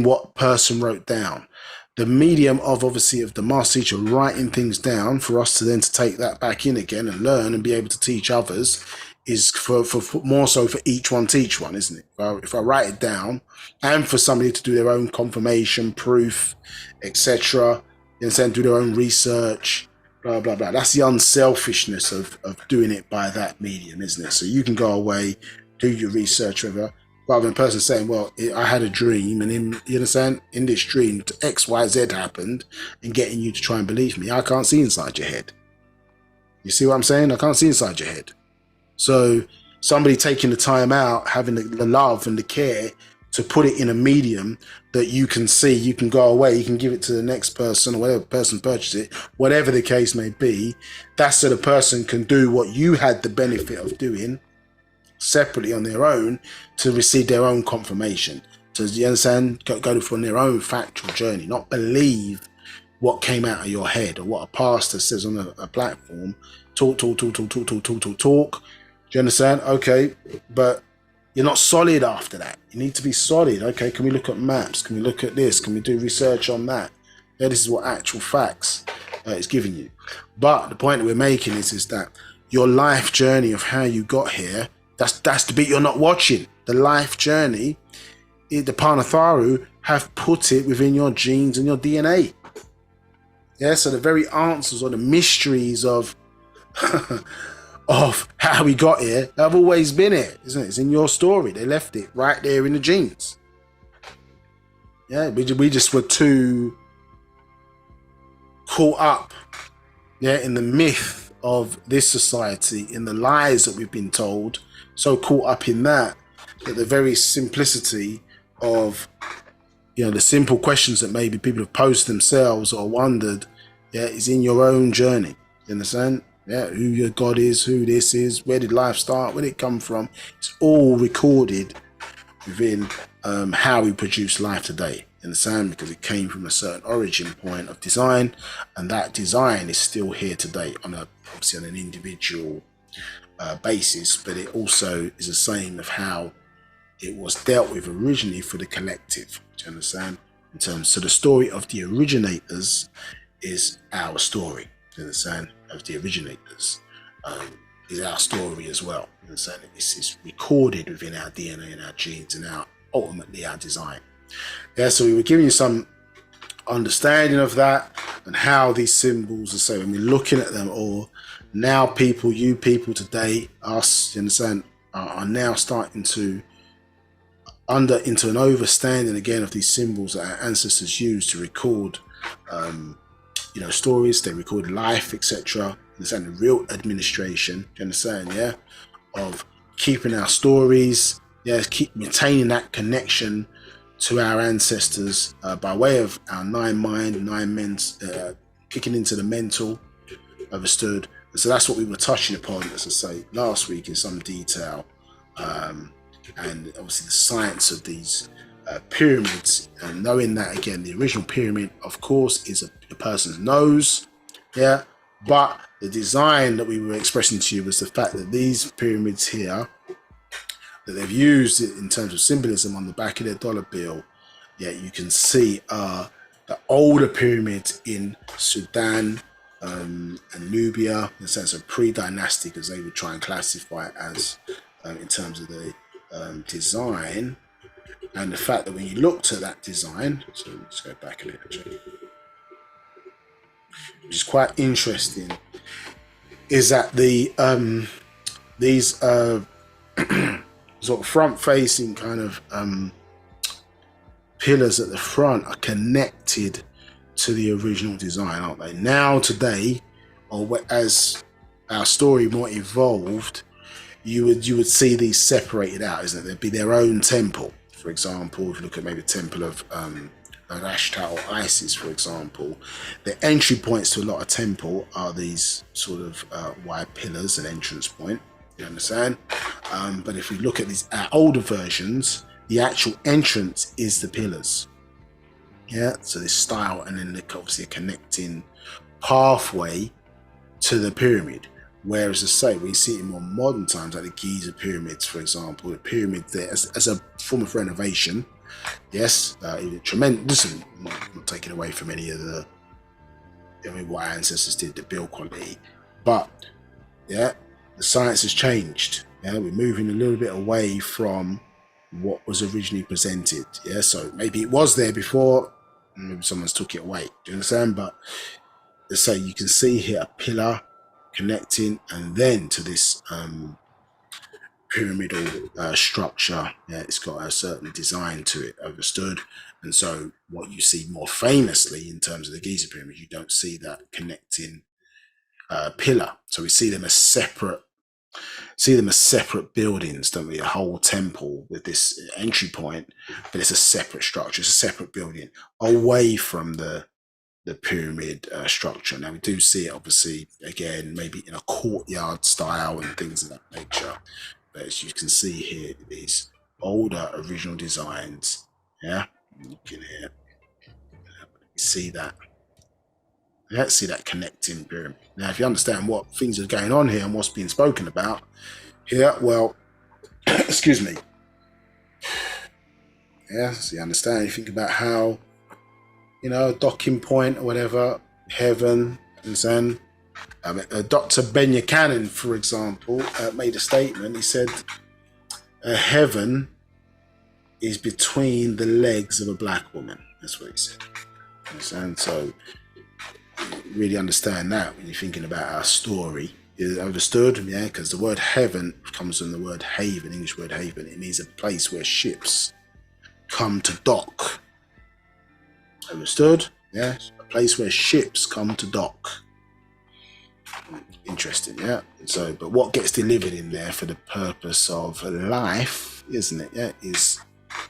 what person wrote down. The medium of the master teacher writing things down for us to then to take that back in again and learn and be able to teach others is for more so for each one teach one, isn't it? If I write it down, and for somebody to do their own confirmation, proof, etc., do their own research, blah blah blah. That's the unselfishness of doing it by that medium, isn't it? So you can go away, do your research, rather than a person saying, "Well, I had a dream, and in this dream, X, Y, Z happened," and getting you to try and believe me. I can't see inside your head. You see what I'm saying? I can't see inside your head. So somebody taking the time out, having the love and the care to put it in a medium that you can see, you can go away, you can give it to the next person or whatever person purchases it, whatever the case may be, that's so the person can do what you had the benefit of doing separately on their own to receive their own confirmation. So you understand? Go from their own factual journey, not believe what came out of your head or what a pastor says on a platform. Talk. Do you understand? Okay, but you're not solid after that. You need to be solid. Okay, can we look at maps? Can we look at this? Can we do research on that? This is what actual facts is giving you. But the point that we're making is that your life journey of how you got here, that's the bit you're not watching. The life journey, the Panatharu have put it within your genes and your DNA. So the very answers or the mysteries of of how we got here have always been here, isn't it? It's in your story. They left it right there in the genes. We just were too caught up, in the myth of this society, in the lies that we've been told, so caught up in that the very simplicity of, the simple questions that maybe people have posed themselves or wondered, is in your own journey. You understand? Yeah, who your God is, who this is, where did life start, where did it come from. It's all recorded within how we produce life today. You understand? Because it came from a certain origin point of design, and that design is still here today on obviously on an individual basis, but it also is the same of how it was dealt with originally for the collective. Do you understand? In terms, so the story of the originators is our story. Do you understand? Of the originators is our story as well. You understand? This is recorded within our DNA and our genes and ultimately our design. Yeah. So we were giving you some understanding of that and how these symbols are. So when we're looking at them, or now you people today, us, you understand, are now starting to into an overstanding again of these symbols that our ancestors used to record stories. They recorded life, etc. Understand the real administration, you understand, yeah, of keeping our stories, yeah, keep maintaining that connection to our ancestors by way of our nine mind, nine men's kicking into the mental, understood. And so that's what we were touching upon, as I say, last week in some detail. And obviously the science of these pyramids, and knowing that again the original pyramid of course is a person's nose, yeah, but the design that we were expressing to you was the fact that these pyramids here that they've used it in terms of symbolism on the back of their dollar bill, yeah, you can see the older pyramids in Sudan and Nubia, in the sense of pre-dynastic, as they would try and classify it as in terms of the design, and the fact that when you looked at that design, so let's go back a little bit, which is quite interesting, is that the these sort of front-facing kind of pillars at the front are connected to the original design, aren't they? Now today, or as our story more evolved, you would see these separated out, isn't it? There'd be their own temple. For example, if you look at maybe the temple of Ashtar or Isis, for example, the entry points to a lot of temple are these sort of wide pillars, an entrance point. You understand? But if we look at these older versions, the actual entrance is the pillars. Yeah, so this style, and then obviously a connecting pathway to the pyramid. Whereas, as I say, we see it in more modern times, like the Giza pyramids, for example, the pyramid there as a form of renovation. Yes, tremendous. Listen, not taking away from any of what our ancestors did, the build quality, but yeah, the science has changed. Yeah, we're moving a little bit away from what was originally presented. Yeah, so maybe it was there before, maybe someone's took it away. Do you understand? But let's say you can see here a pillar connecting, and then to this pyramidal structure. Yeah, it's got a certain design to it, understood. And so what you see more famously in terms of the Giza pyramid, you don't see that connecting pillar. So we see them as separate buildings, don't we? A whole temple with this entry point, but it's a separate structure, it's a separate building away from the pyramid structure. Now we do see it obviously again maybe in a courtyard style and things of that nature, but as you can see here, these older original designs, yeah, you can hear, see that. Let's see that connecting pyramid. Now if you understand what things are going on here and what's being spoken about here, well, excuse me, yeah, so you understand, you think about how, you know, docking point or whatever, heaven, and then Dr. Cannon, for example, made a statement. He said, heaven is between the legs of a black woman. That's what he said. And so really understand that when you're thinking about our story. Is it understood? Yeah, because the word heaven comes from the word haven, English word haven. It means a place where ships come to dock. Understood? Yeah, a place where ships come to dock. Interesting, yeah. So, but what gets delivered in there for the purpose of life, isn't it? Yeah, is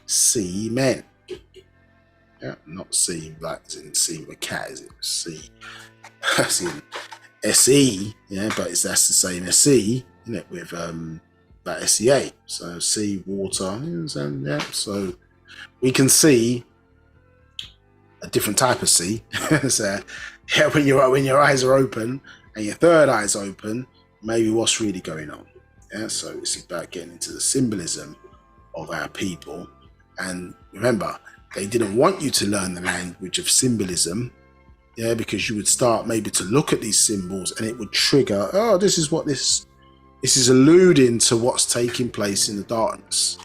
semen. Yeah, not sea like as in sea with a cat, is it? Sea, as in SE, yeah, but that's the same SE, isn't it, with that SEA. So sea, water, yeah. So we can see a different type of sea. So yeah, when your eyes are open and your third eye's open, maybe what's really going on. Yeah, so it's about getting into the symbolism of our people. And remember, they didn't want you to learn the language of symbolism, yeah, because you would start maybe to look at these symbols and it would trigger, oh, this is what this is alluding to what's taking place in the darkness.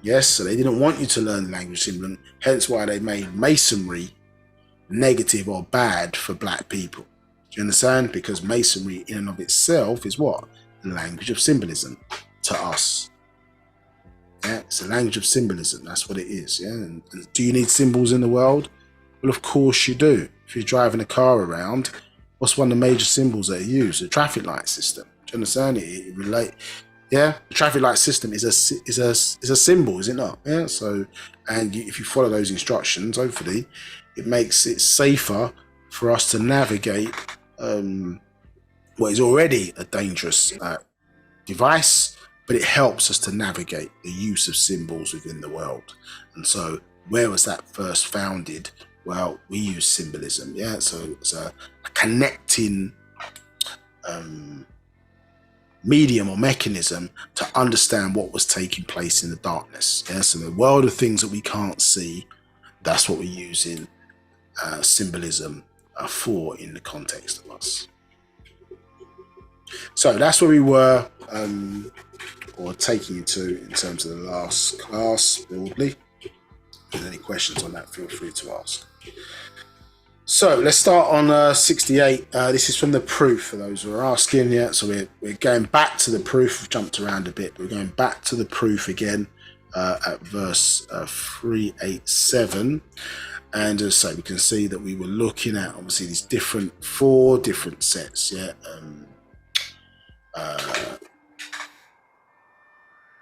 Yes, so they didn't want you to learn the language of symbolism, hence why they made masonry negative or bad for black people. Do you understand? Because masonry in and of itself is what? The language of symbolism to us. Yeah, it's a language of symbolism. That's what it is. Yeah. And do you need symbols in the world? Well, of course you do. If you're driving a car around, what's one of the major symbols that are used? The traffic light system. Do you understand? It relate. Yeah, the traffic light system is a symbol, is it not? Yeah. So, and if you follow those instructions, hopefully, it makes it safer for us to navigate what is already a dangerous device, but it helps us to navigate the use of symbols within the world. And so, where was that first founded? Well, we use symbolism. Yeah, so it's a connecting medium or mechanism to understand what was taking place in the darkness. Yeah, so the world of things that we can't see, that's what we're using symbolism for in the context of us. So that's where we were, or taking you to in terms of the last class broadly. If there's any questions on that, feel free to ask. So let's start on 68. This is from the proof for those who are asking. Yeah, so we're going back to the proof. We've jumped around a bit. We're going back to the proof again at verse 387. And as I say, we can see that we were looking at obviously these four different sets. Yeah,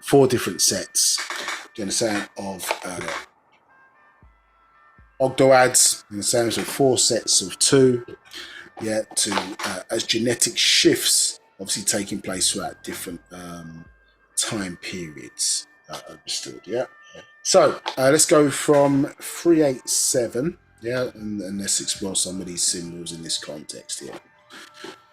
four different sets. Do you understand? Of octaves, in the sense of four sets of two, yeah, as genetic shifts obviously taking place throughout different time periods. Understood, yeah. So let's go from 387, yeah, and let's explore some of these symbols in this context here.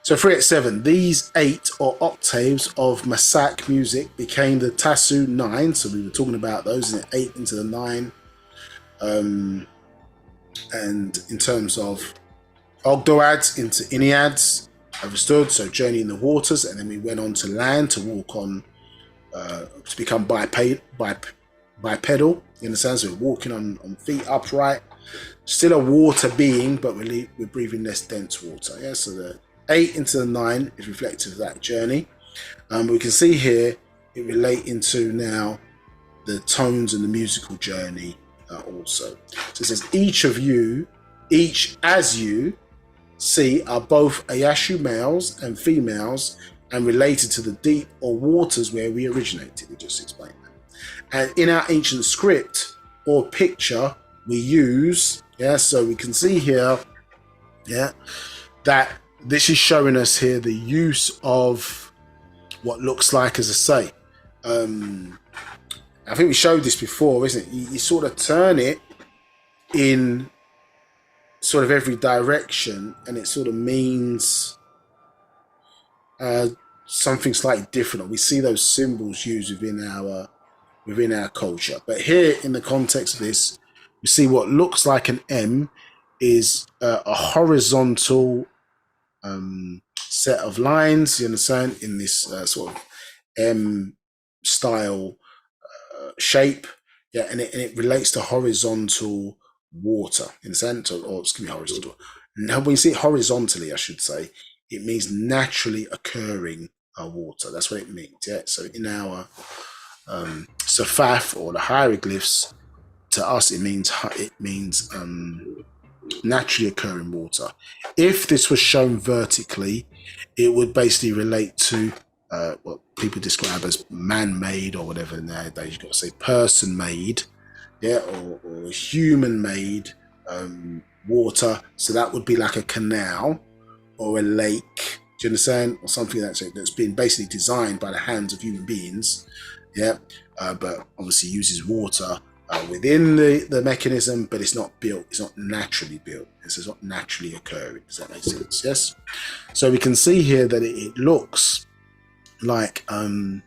So 387, these 8 or octaves of Masak music became the Tasu 9. So we were talking about those in the 8 into the 9. And in terms of Ogdoads into Iniads, understood, so journey in the waters, and then we went on to land to walk on, to become bipedal, in the sense of walking on feet upright, still a water being, but we're breathing less dense water. Yeah, so the 8 into the 9 is reflective of that journey. We can see here it relating to now the tones and the musical journey also. So it says each as you see are both Ayashu males and females and related to the deep or waters where we originated. We just explained that. And in our ancient script or picture we use, yeah, so we can see here, yeah, that this is showing us here the use of what looks like, as I say, I think we showed this before, isn't it? You sort of turn it in sort of every direction and it sort of means something slightly different. We see those symbols used within our culture. But here in the context of this, we see what looks like an M is a horizontal set of lines, you understand, in this sort of M style shape, yeah, and it relates to horizontal water in the sense, or excuse me, horizontal. Now, when you see it horizontally, I should say, it means naturally occurring water. That's what it means. Yeah. So in our Safaf or the hieroglyphs, to us it means naturally occurring water. If this was shown vertically, it would basically relate to what people describe as man-made or whatever nowadays. You've got to say person-made, yeah, or human-made water. So that would be like a canal or a lake. Do you understand? Or something that's been basically designed by the hands of human beings. Yeah, but obviously uses water within the mechanism, but it's not built. It's not naturally built. It's not naturally occurring. Does that make sense? Yes. So we can see here that it looks like sound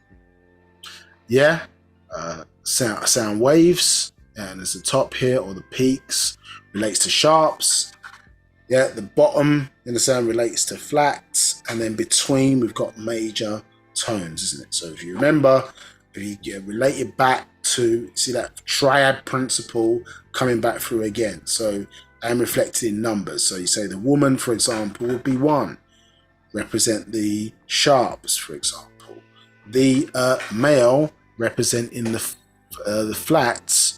waves, and there's the top here, or the peaks relates to sharps. Yeah, the bottom in the sound relates to flats, and then between we've got major tones, isn't it? So if you remember, if you relate it back to see that triad principle coming back through again, so and reflected in numbers. So you say the woman, for example, would be 1, represent the sharps, for example. The male representing the flats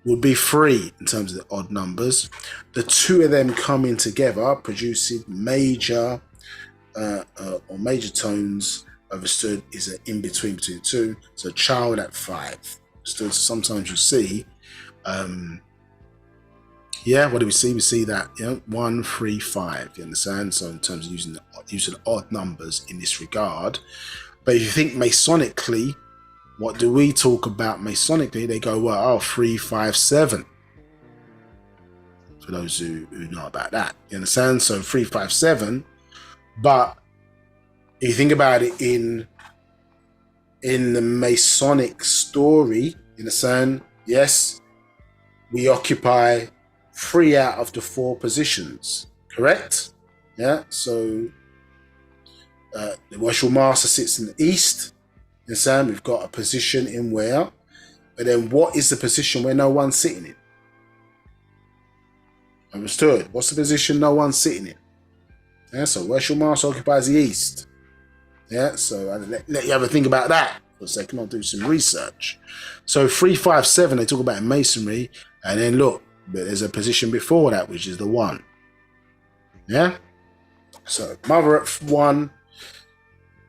would be 3 in terms of the odd numbers. The two of them coming together producing major or major tones, understood, is an in between the two. So child at 5. Understood. So sometimes you see, what do we see? We see that 1, 3, 5. You understand? So in terms of using odd numbers in this regard. But if you think Masonically, what do we talk about Masonically? They go, well, 3, 5, 7. For those who know about that. You understand? So 3, 5, 7. But if you think about it in the Masonic story, you understand? Yes, we occupy 3 out of the 4 positions. Correct? Yeah. So the Worshipful Master sits in the east. You understand? We've got a position in where, but then what is the position where no one's sitting in? Understood? What's the position no one's sitting in? Yeah, so Worshipful Master occupies the east. Yeah, so I'll let you have a think about that for a second. I'll do some research. So 3, 5, 7, they talk about in Masonry, and then look, but there's a position before that, which is the 1. Yeah? So mother at 1,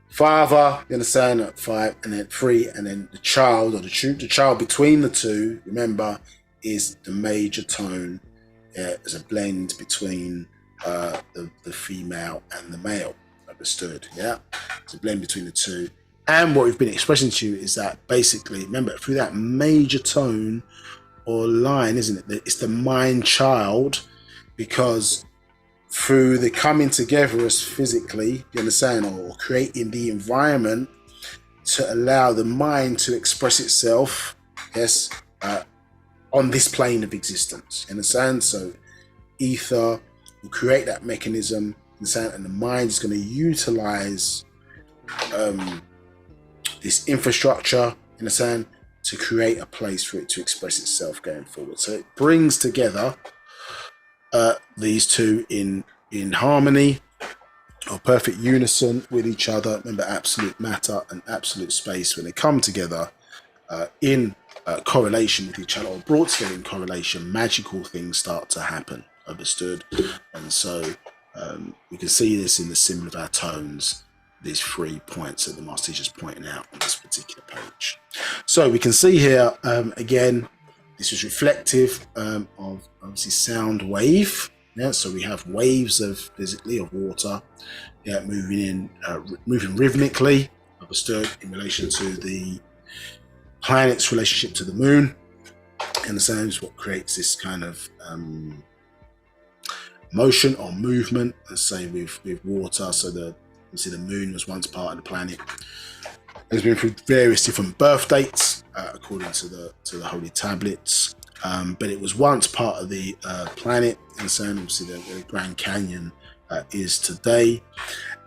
father, you understand, at 5, and then 3, and then the child, or the child between the two, remember, is the major tone. As a blend between the female and the male. Understood? Yeah, it's a blend between the two. And what we've been expressing to you is that basically, remember, through that major tone or line, isn't it? It's the mind child, because through the coming together as physically, you understand, or creating the environment to allow the mind to express itself, yes, on this plane of existence. You understand? So ether will create that mechanism, understand, and the mind is going to utilize this infrastructure, you understand, to create a place for it to express itself going forward. So it brings together these two in harmony or perfect unison with each other. Remember, absolute matter and absolute space, when they come together in correlation with each other, or brought together in correlation, magical things start to happen. Understood? And so we can see this in the symbol of our tones, these 3 points that the Master Teacher is pointing out on this particular page. So we can see here, again, this is reflective of obviously sound wave. Yeah, so we have waves of physically of water, yeah, moving rhythmically. Understood? In relation to the planet's relationship to the moon, and the same is what creates this kind of motion or movement. Let's say with water. So obviously the moon was once part of the planet. It's been through various different birth dates according to the holy tablets, but it was once part of the planet. And the same, obviously, the Grand Canyon is today,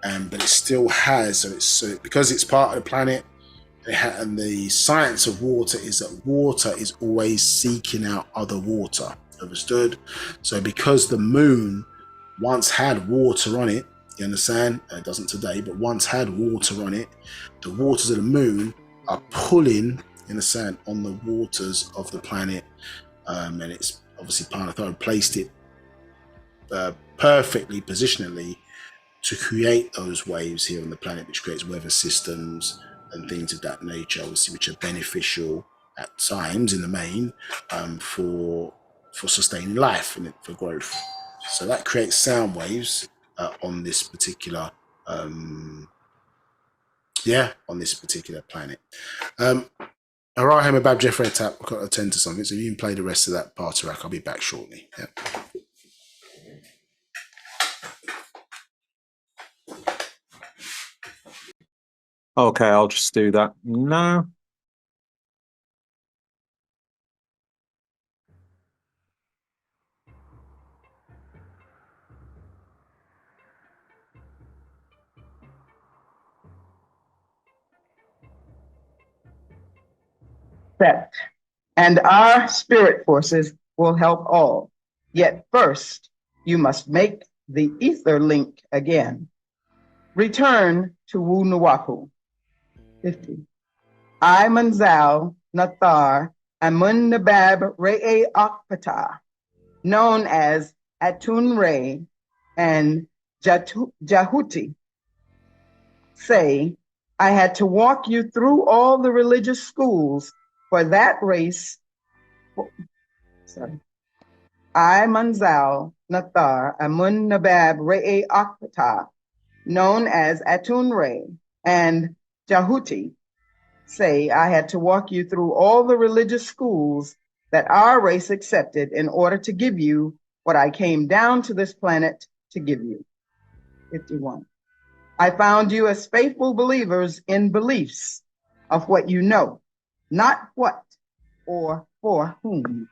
but it still has. So because it's part of the planet. And the science of water is that water is always seeking out other water. Understood? So because the moon once had water on it, you understand? It doesn't today, but once had water on it, the waters of the moon are pulling, you understand, on the waters of the planet. And it's obviously Parnatho placed it perfectly, positionally, to create those waves here on the planet, which creates weather systems and things of that nature, obviously, which are beneficial at times in the main for sustaining life and for growth. So that creates sound waves on this particular on this particular planet. Arahim Abab Jeffrey Tap, I've got to attend to something, so if you can play the rest of that part, I'll be back shortly. Yeah. Okay, I'll just do that now. Accept, and our spirit forces will help all. Yet first, you must make the ether link again. Return to Wu Nuwapu. 50. I Manzal Nathar Amun Nabab Re'e Akpata, known as Atun Re and Jahuti, say, I had to walk you through all the religious schools for that race. I Manzal Nathar Amun Nabab Re'e Akpata, known as Atun Re and Jahuti, say, I had to walk you through all the religious schools that our race accepted in order to give you what I came down to this planet to give you. 51. I found you as faithful believers in beliefs of what you know, not what or for whom.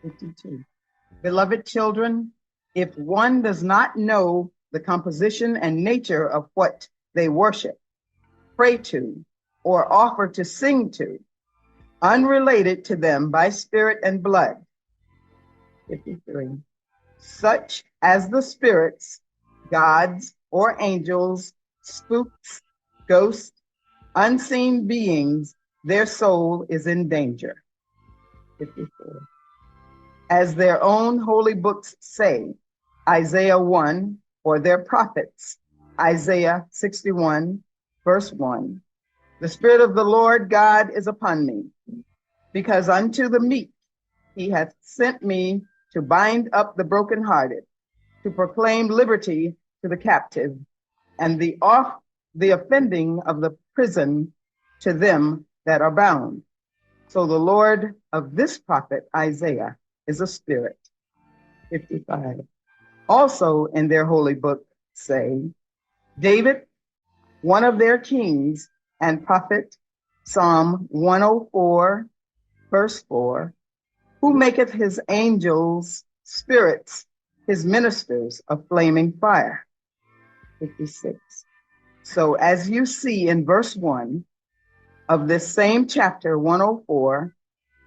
52. Beloved children, if one does not know the composition and nature of what they worship, pray to, or offer to sing to, unrelated to them by spirit and blood. 53. Such as the spirits, gods, or angels, spooks, ghosts, unseen beings, their soul is in danger. 54. As their own holy books say, Isaiah 1, or their prophets, Isaiah 61, verse 1, the Spirit of the Lord God is upon me, because unto the meek he hath sent me to bind up the brokenhearted, to proclaim liberty to the captive, and the offending of the prison to them that are bound. So the Lord of this prophet Isaiah is a spirit. 55. Also in their holy book say, David, one of their kings and prophet, Psalm 104, verse 4, who maketh his angels spirits, his ministers of flaming fire. 56. So as you see in verse 1 of this same chapter 104,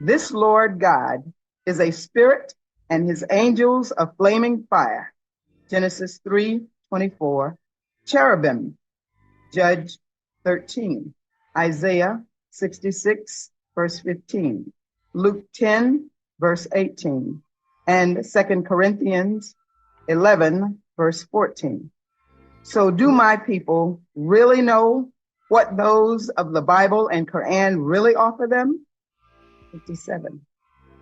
this Lord God is a spirit and his angels of flaming fire. Genesis 3:24, cherubim, Judge 13, Isaiah 66, verse 15, Luke 10, verse 18, and 2 Corinthians 11, verse 14. So do my people really know what those of the Bible and Quran really offer them? 57.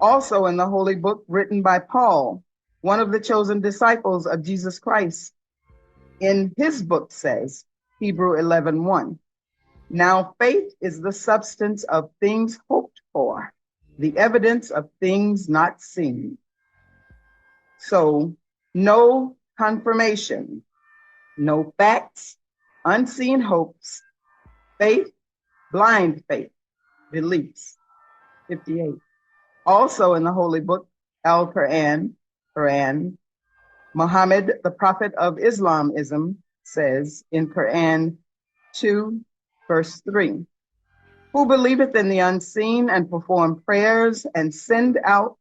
Also in the holy book written by Paul, one of the chosen disciples of Jesus Christ, in his book says, Hebrew 11:1, now faith is the substance of things hoped for, the evidence of things not seen. So no confirmation, no facts, unseen hopes, faith, blind faith, beliefs. 58. Also in the holy book, Al-Quran, Quran, Muhammad, the prophet of Islamism, says in Quran 2, verse 3, who believeth in the unseen and perform prayers and spend out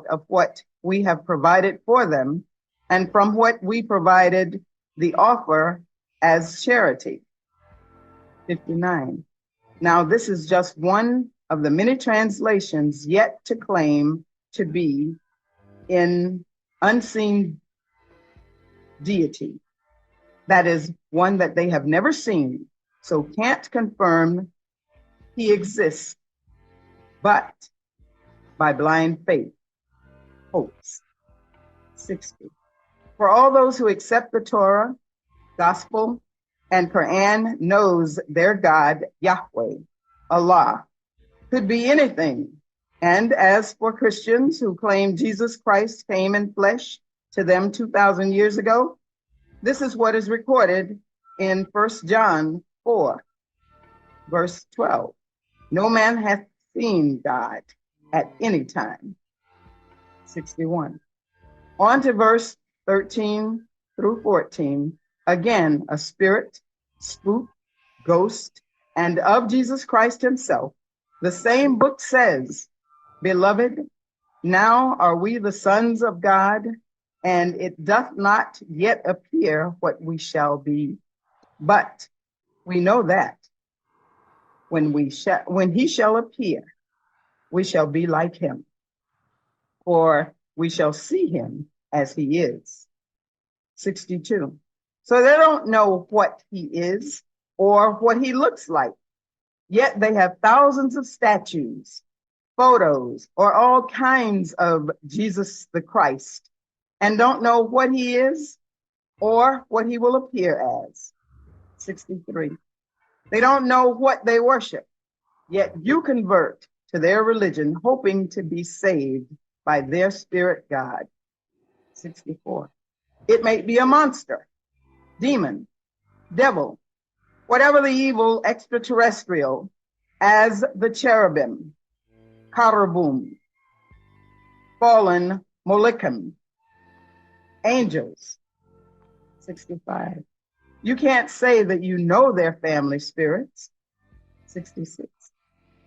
of what we have provided for them and from what we provided the offer as charity. 59. Now this is just one of the many translations yet to claim to be in unseen deity. That is one that they have never seen, so can't confirm he exists, but by blind faith, hopes. 60. For all those who accept the Torah, Gospel, and Quran knows their God, Yahweh, Allah, could be anything. And as for Christians who claim Jesus Christ came in flesh to them 2,000 years ago, this is what is recorded in 1 John 4, verse 12. No man hath seen God at any time. 61. On to verse 13 through 14. Again, a spirit, spook, ghost, and of Jesus Christ himself. The same book says, Beloved, now are we the sons of God, and it doth not yet appear what we shall be. But we know that when he shall appear, we shall be like him, for we shall see him as he is. 62. So they don't know what he is or what he looks like, yet they have thousands of statues, photos, or all kinds of Jesus the Christ, and don't know what he is or what he will appear as. 63. They don't know what they worship, yet you convert to their religion, hoping to be saved by their spirit God. 64. It may be a monster, demon, devil, whatever the evil extraterrestrial, as the cherubim, cherubim, fallen Molochim, angels. 65. You can't say that you know their family spirits. 66.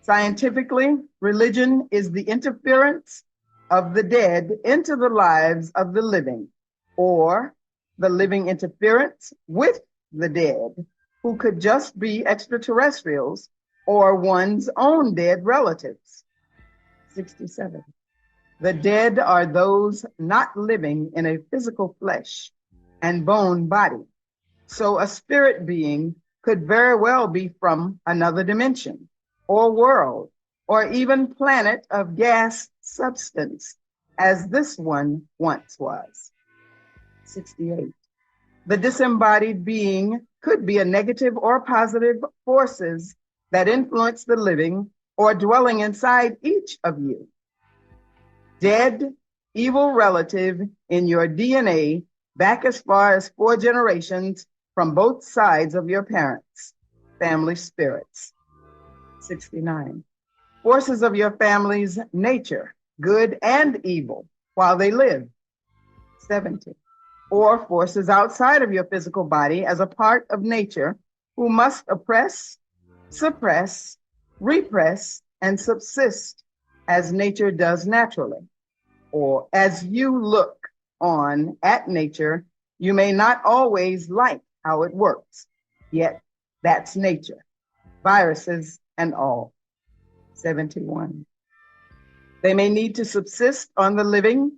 Scientifically, religion is the interference of the dead into the lives of the living, or the living interference with the dead, who could just be extraterrestrials or one's own dead relatives. 67. The dead are those not living in a physical flesh and bone body. So a spirit being could very well be from another dimension or world, or even planet of gas substance, as this one once was. 68. The disembodied being could be a negative or positive forces that influence the living or dwelling inside each of you. Dead, evil relative in your DNA back as far as 4 generations from both sides of your parents, family spirits. 69. Forces of your family's nature, good and evil, while they live. 70. Or forces outside of your physical body as a part of nature who must oppress, suppress, repress, and subsist as nature does naturally. Or as you look on at nature, you may not always like how it works, yet that's nature, viruses and all. 71. They may need to subsist on the living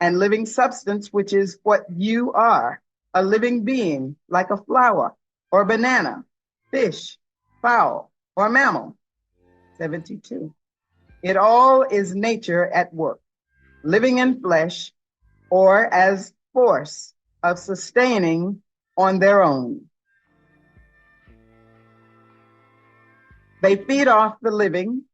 and living substance, which is what you are, a living being like a flower or banana, fish, fowl, or mammal. 72. It all is nature at work, living in flesh or as force of sustaining on their own. They feed off the living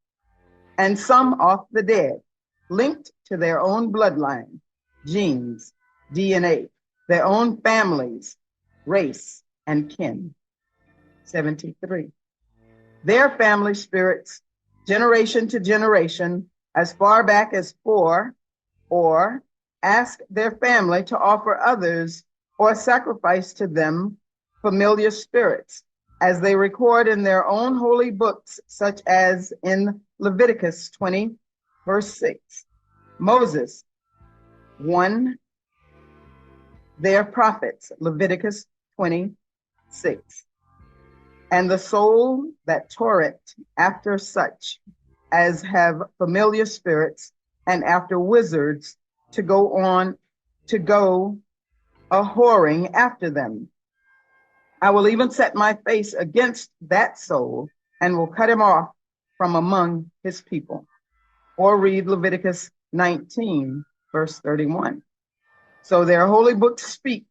and some off the dead, linked to their own bloodline, genes, DNA, their own families, race, and kin. 73. Their family spirits, generation to generation, as far back as 4, or ask their family to offer others or sacrifice to them familiar spirits, as they record in their own holy books, such as in Leviticus 20, verse 6. Moses 1, their prophets, Leviticus 26. And the soul that torrent after such as have familiar spirits, and after wizards to go a whoring after them. I will even set my face against that soul and will cut him off from among his people. Or read Leviticus 19, verse 31. So their holy books speak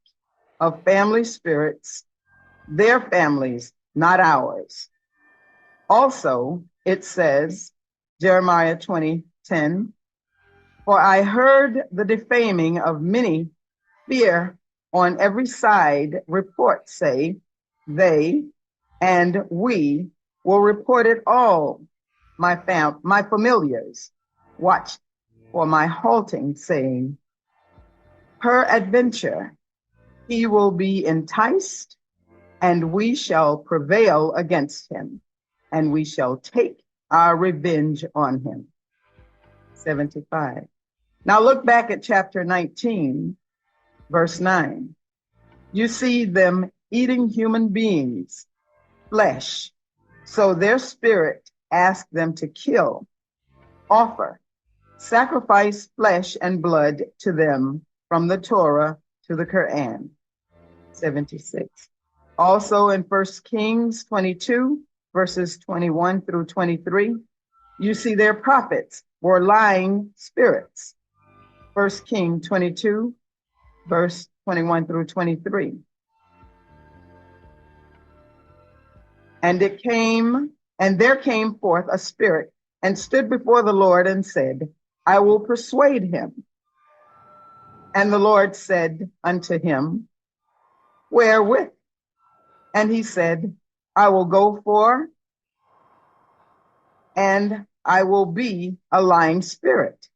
of family spirits, their families, not ours. Also, it says, Jeremiah 20:10, for I heard the defaming of many, fear on every side, report say, they and we will report it all. My familiars watch for my halting, saying, peradventure he will be enticed, and we shall prevail against him, and we shall take our revenge on him. 75. Now look back at chapter 19, verse 9. You see them eating human beings, flesh. So their spirit asked them to kill, offer, sacrifice flesh and blood to them from the Torah to the Quran. 76. Also in 1 Kings 22, verses 21 through 23, you see their prophets were lying spirits. 1 Kings 22, verse 21 through 23. And there came forth a spirit and stood before the Lord and said, I will persuade him. And the Lord said unto him, wherewith? And he said, I will go for, and I will be a lying spirit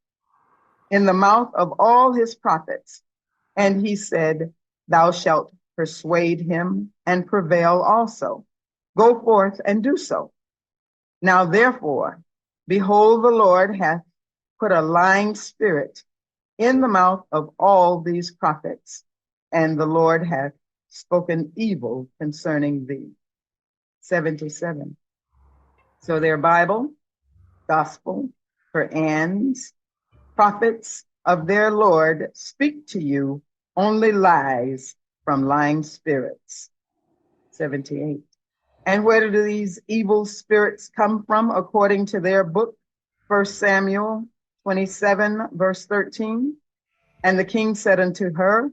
in the mouth of all his prophets. And he said, thou shalt persuade him and prevail also. Go forth and do so. Now therefore, behold, the Lord hath put a lying spirit in the mouth of all these prophets, and the Lord hath spoken evil concerning thee. 77. So their Bible, gospel, Qurans, prophets of their Lord speak to you only lies from lying spirits. 78. And where do these evil spirits come from according to their book? 1 Samuel 27, verse 13. And the king said unto her,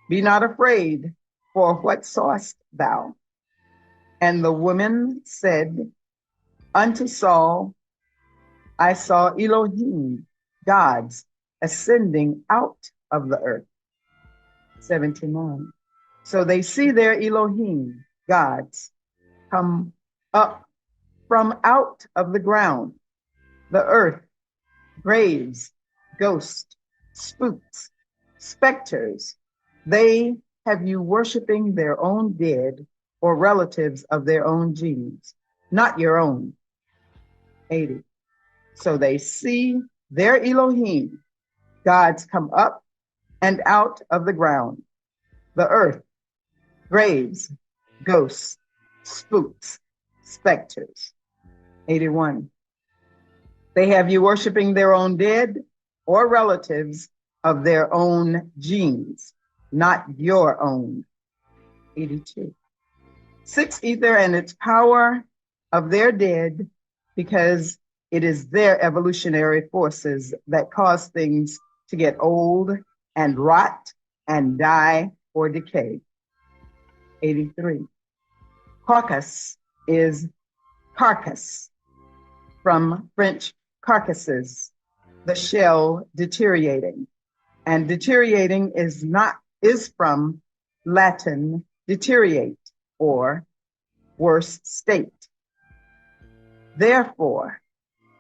be not afraid, for what sawest thou? And the woman said unto Saul, I saw Elohim, gods, ascending out of the earth. 79. So they see their Elohim, gods, come up from out of the ground, the earth, graves, ghosts, spooks, specters. They have you worshiping their own dead or relatives of their own genes, not your own. 80. So they see their Elohim, gods, come up and out of the ground, the earth, graves, ghosts, spooks, specters. 81. They have you worshiping their own dead or relatives of their own genes, not your own. 82. Six ether and its power of their dead, because it is their evolutionary forces that cause things to get old and rot and die or decay. 83. Carcass is carcass, from French carcasses, the shell deteriorating. And deteriorating is from Latin deteriorate, or worse state. Therefore,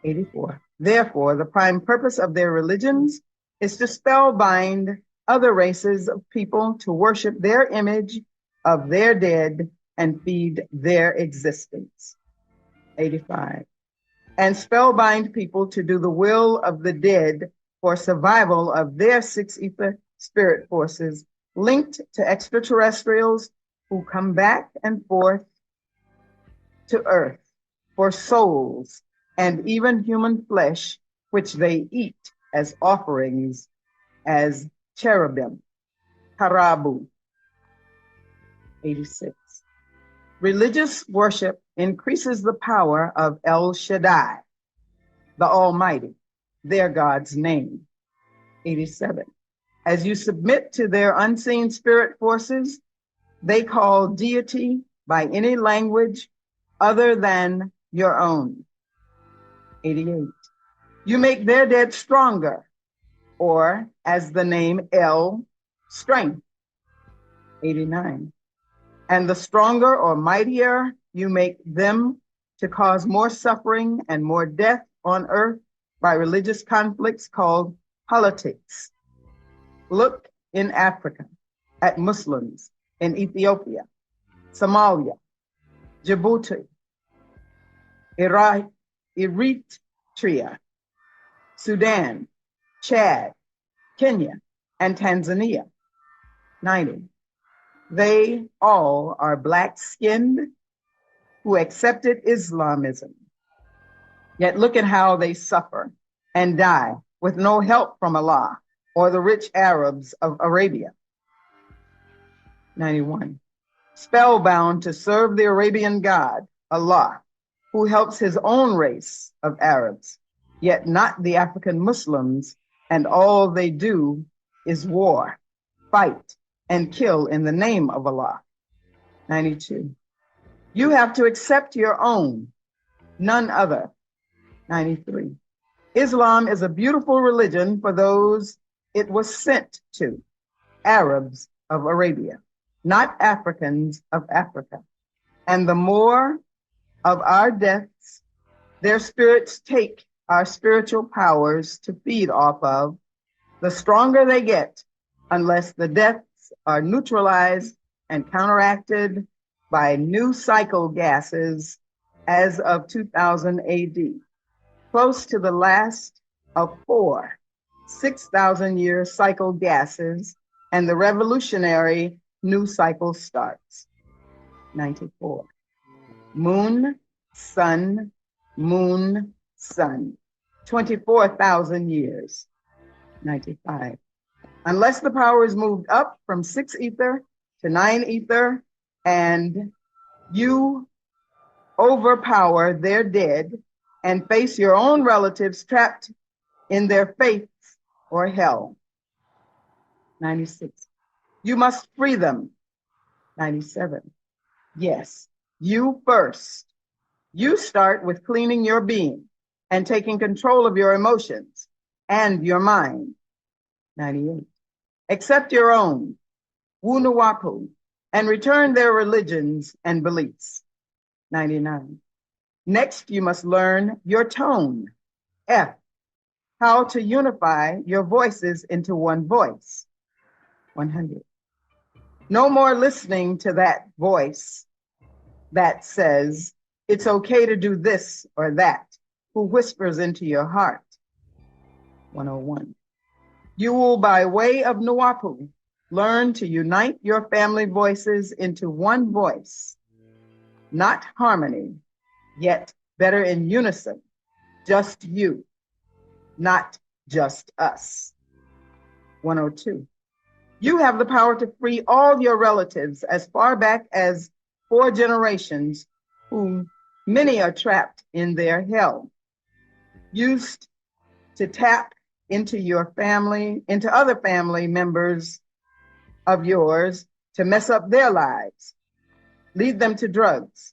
84, therefore, the prime purpose of their religions is to spellbind other races of people to worship their image of their dead and feed their existence. 85. And spellbind people to do the will of the dead for survival of their six ether spirit forces linked to extraterrestrials who come back and forth to earth for souls and even human flesh, which they eat as offerings as cherubim, karabu. 86. Religious worship increases the power of El Shaddai, the Almighty, their God's name. 87. As you submit to their unseen spirit forces, they call deity by any language other than your own. 88. You make their dead stronger, or as the name El, strength. 89. And the stronger or mightier you make them to cause more suffering and more death on earth by religious conflicts called politics. Look in Africa at Muslims in Ethiopia, Somalia, Djibouti, Eritrea, Sudan, Chad, Kenya, and Tanzania. 90. They all are black-skinned who accepted Islamism. Yet look at how they suffer and die with no help from Allah or the rich Arabs of Arabia. 91. Spellbound to serve the Arabian God, Allah, who helps his own race of Arabs, yet not the African Muslims, and all they do is war, fight, and kill in the name of Allah. 92. You have to accept your own, none other. 93. Islam is a beautiful religion for those it was sent to, Arabs of Arabia, not Africans of Africa. And the more of our deaths their spirits take our spiritual powers to feed off of, the stronger they get, unless the deaths are neutralized and counteracted by new cycle gases as of 2000 AD, close to the last of 4 6,000-year cycle gases, and the revolutionary new cycle starts. 94. Moon, sun, 24,000 years. 95. Unless the power is moved up from 6 ether to 9 ether, and you overpower their dead and face your own relatives trapped in their faiths or hell. 96. You must free them. 97. Yes, you first. You start with cleaning your being and taking control of your emotions and your mind. 98. Accept your own, Wu-Nuwapu, and return their religions and beliefs. 99. Next, you must learn your tone, F, how to unify your voices into one voice. 100. No more listening to that voice that says, it's okay to do this or that, who whispers into your heart. 101. You will, by way of Nuwapu, learn to unite your family voices into one voice, not harmony, yet better in unison, just you, not just us. 102. You have the power to free all your relatives as far back as 4 generations, whom many are trapped in their hell, used to tap into your family, into other family members of yours to mess up their lives, lead them to drugs,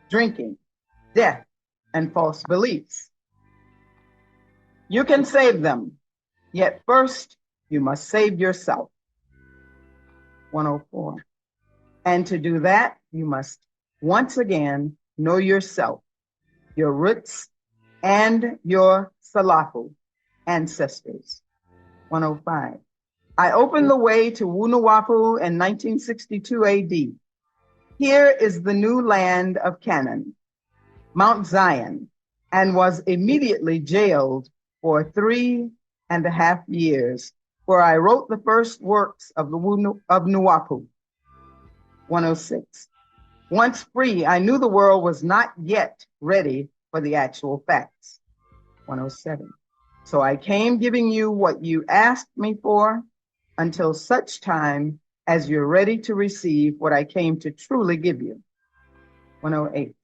drinking, death, and false beliefs. You can save them, yet first you must save yourself. 104. And to do that, you must once again know yourself, your roots, and your Salafu ancestors. 105. I opened the way to Wu-Nuwapu in 1962 AD. Here is the new land of Canaan, Mount Zion, and was immediately jailed for 3.5 years, where I wrote the first works of Nuwapu. 106. Once free, I knew the world was not yet ready for the actual facts. 107. So I came giving you what you asked me for until such time as you're ready to receive what I came to truly give you. 108.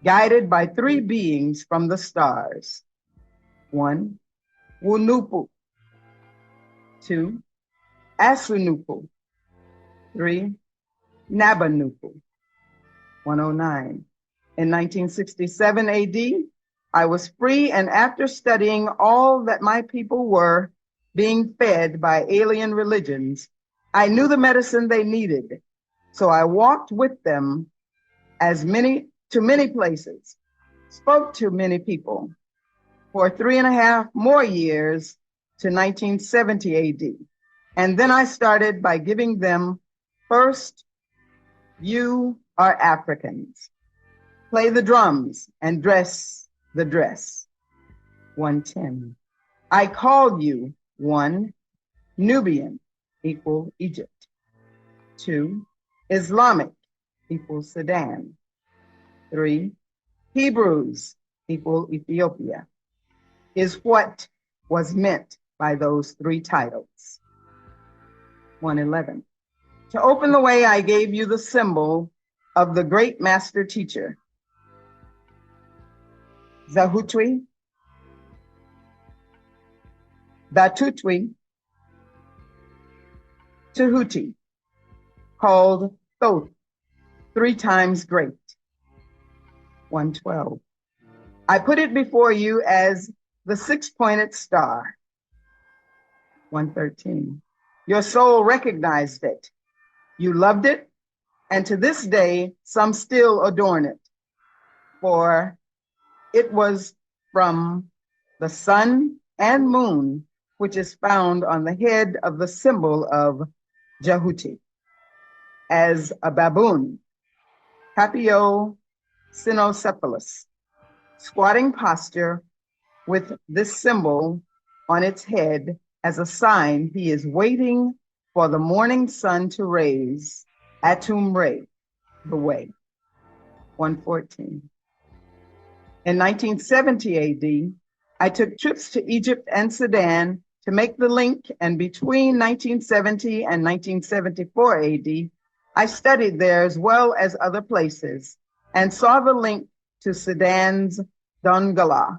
Guided by 3 beings from the stars. 1, Wunupu. 2, Asunupu. 3. Nabanupu. 109. In 1967 AD, I was free, and after studying all that my people were being fed by alien religions, I knew the medicine they needed. So I walked with them to many places, spoke to many people for 3.5 more years to 1970 AD. And then I started by giving them, first, you are Africans. Play the drums and dress the dress. 110. I call you, 1, Nubian, equal Egypt. 2, Islamic, equal Sudan. 3, Hebrews, equal Ethiopia, is what was meant by those 3 titles. 111. To open the way, I gave you the symbol of the great master teacher, Zahutwi, Datutwi, Tahuti, called Thoth, 3 times great. 112. I put it before you as the 6-pointed star. 113. Your soul recognized it. You loved it, and to this day, some still adorn it. For it was from the sun and moon, which is found on the head of the symbol of Jahuti, as a baboon, Papio cynocephalus, squatting posture with this symbol on its head as a sign he is waiting for the morning sun to raise, Atum Re, the way. 114. In 1970 AD, I took trips to Egypt and Sudan to make the link, and between 1970 and 1974 AD, I studied there as well as other places and saw the link to Sudan's Dongola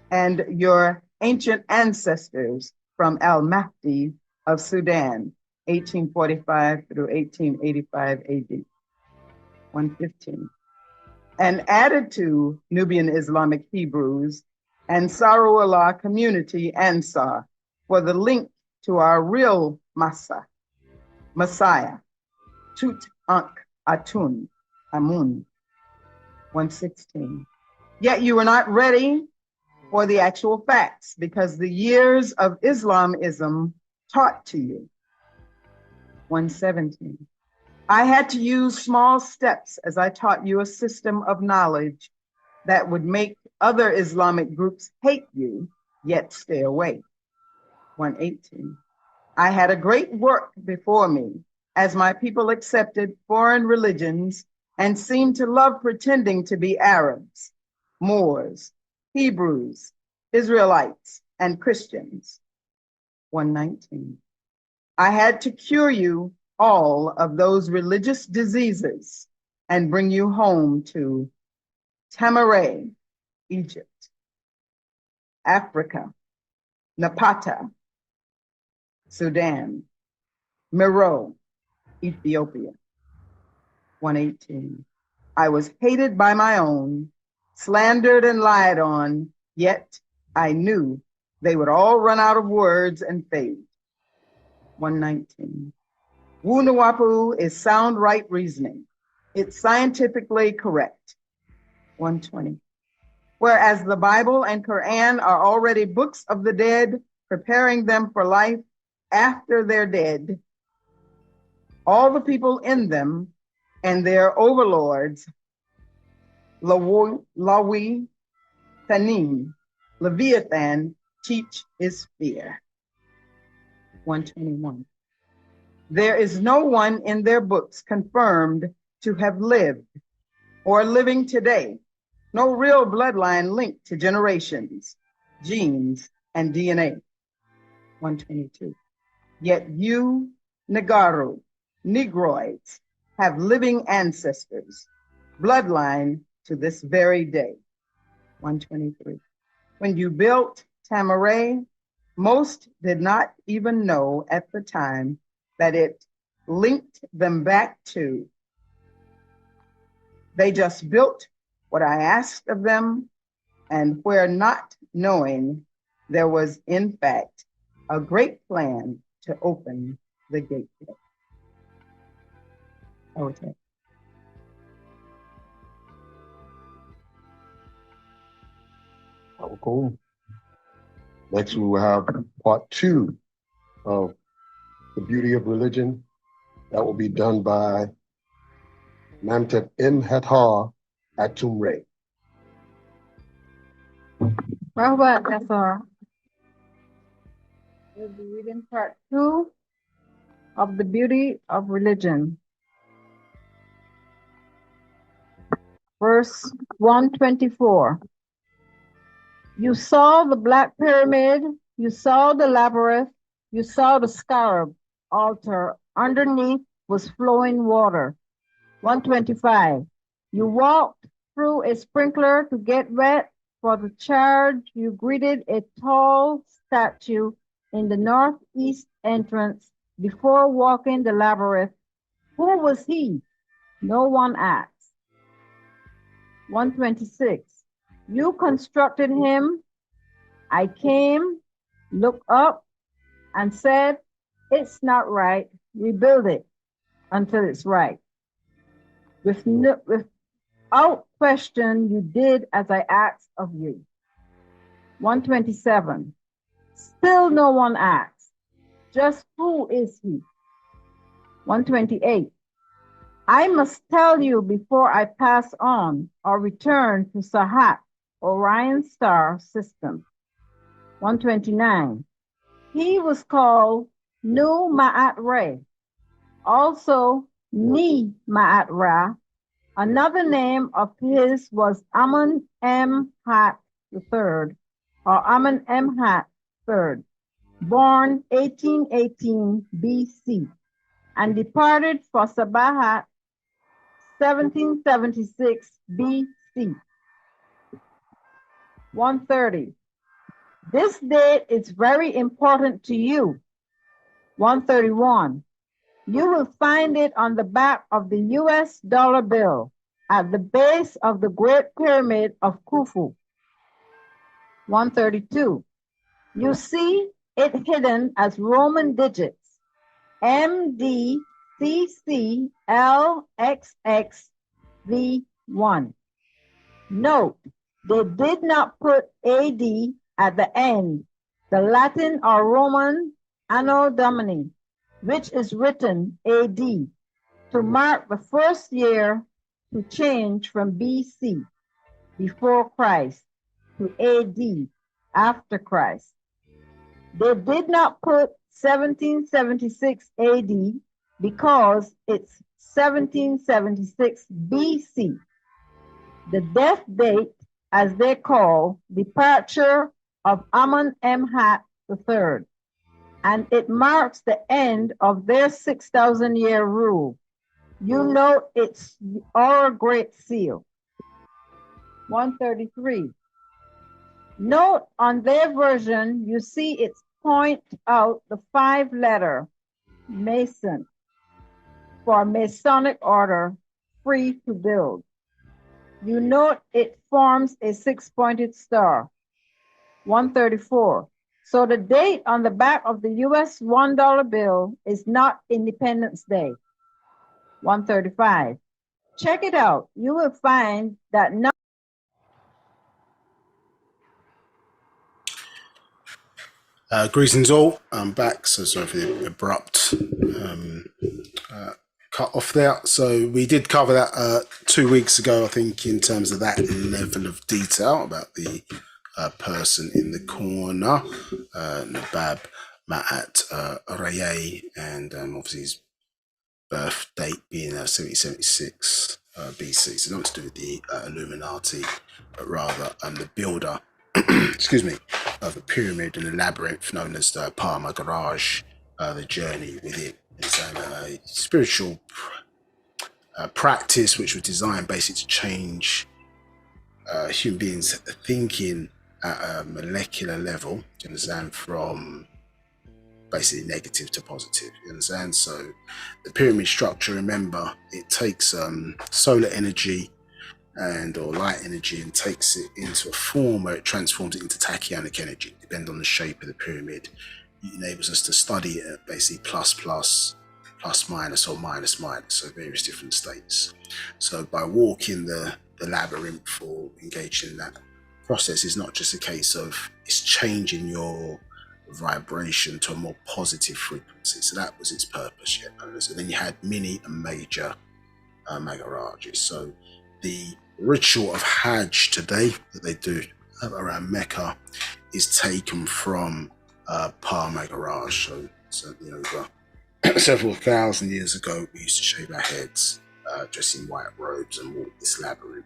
and your ancient ancestors from Al-Mahdi of Sudan, 1845 through 1885 AD. 115. And added to Nubian Islamic Hebrews and Saru-Allah community Ansar for the link to our real Messiah, Tut Ankh Atun, Amun. 116. Yet you were not ready for the actual facts because the years of Islamism taught to you. 117. I had to use small steps as I taught you a system of knowledge that would make other Islamic groups hate you, yet stay away. 118. I had a great work before me as my people accepted foreign religions and seemed to love pretending to be Arabs, Moors, Hebrews, Israelites, and Christians. 119. I had to cure you all of those religious diseases and bring you home to Tamaray, Egypt, Africa, Napata, Sudan, Meroe, Ethiopia. 118. I was hated by my own, slandered and lied on, yet I knew they would all run out of words and fade. 119. Wu-Nuwapu is sound right reasoning. It's scientifically correct. 120. Whereas the Bible and Quran are already books of the dead, preparing them for life after they're dead, all the people in them and their overlords, Lawi, Tanim, Leviathan, teach is fear. 121. There is no one in their books confirmed to have lived or living today, no real bloodline linked to generations, genes, and DNA. 122. Yet you, Negaru, Negroids, have living ancestors, bloodline to this very day. 123. When you built Tamaray, Most did not even know at the time that it linked them back to. They just built what I asked of them, and where not knowing, there was in fact a great plan to open the gateway. Okay. Cool. Next, we will have part 2 of The Beauty of Religion. That will be done by Namtet M. Hathar Atum Ray. Rahbat, that's all. We'll be reading part 2 of The Beauty of Religion. Verse 124. You saw the black pyramid, you saw the labyrinth, you saw the scarab altar. Underneath was flowing water. 125. You walked through a sprinkler to get wet for the charge. You greeted a tall statue in the northeast entrance before walking the labyrinth. Who was he? No one asked. 126. You constructed him. I came, looked up, and said, it's not right. Rebuild it until it's right. Without question, you did as I asked of you. 127. Still no one asked. Just who is he? 128. I must tell you before I pass on or return to Sahat, Orion star system. 129. He was called Nu Ma'at Re, also Ni Ma'at Ra. Another name of his was Amun M. Hat III, or Amun M. Hat III, born 1818 BC, and departed for Sabahat 1776 BC. 130. This date is very important to you. 131. You will find it on the back of the US dollar bill at the base of the Great Pyramid of Khufu. 132. You see it hidden as Roman digits MDCCLXXV1. Note, they did not put AD at the end, the Latin or Roman Anno Domini, which is written AD, to mark the first year to change from BC, before Christ, to AD, after Christ. They did not put 1776 AD because it's 1776 BC, the death date, as they call departure of Amun M. Hat III, and it marks the end of their 6,000-year rule. You know it's our great seal. 133. Note on their version, you see it point out the 5-letter Mason for Masonic order, free to build. You note it forms a 6-pointed star. 134. So the date on the back of the US $1 bill is not Independence Day. 135. Check it out. You will find that not Greetings all, I'm back, so sorry for the abrupt cut off there. So we did cover that 2 weeks ago, I think, in terms of that level of detail about the person in the corner, Nabab Ma'at Raye, and obviously his birth date being 1776 BC. So not to do with the Illuminati, but rather the builder, excuse me, of the pyramid and the labyrinth known as the Palma Garage, the journey within. It's a spiritual practice which was designed basically to change human beings' thinking at a molecular level, do you understand, from basically negative to positive, you understand? So the pyramid structure, remember, it takes solar energy or light energy and takes it into a form where it transforms it into tachyonic energy, depending on the shape of the pyramid. It enables us to study it at basically plus plus, plus minus, or minus minus, so various different states. So by walking the labyrinth or engaging in that process is not just a case of it's changing your vibration to a more positive frequency. So that was its purpose. Yeah. So then you had mini and major Maharajas. So the ritual of Hajj today that they do around Mecca is taken from Pa Maharaj. So you know, several thousand years ago, we used to shave our heads, dress in white robes, and walk this labyrinth.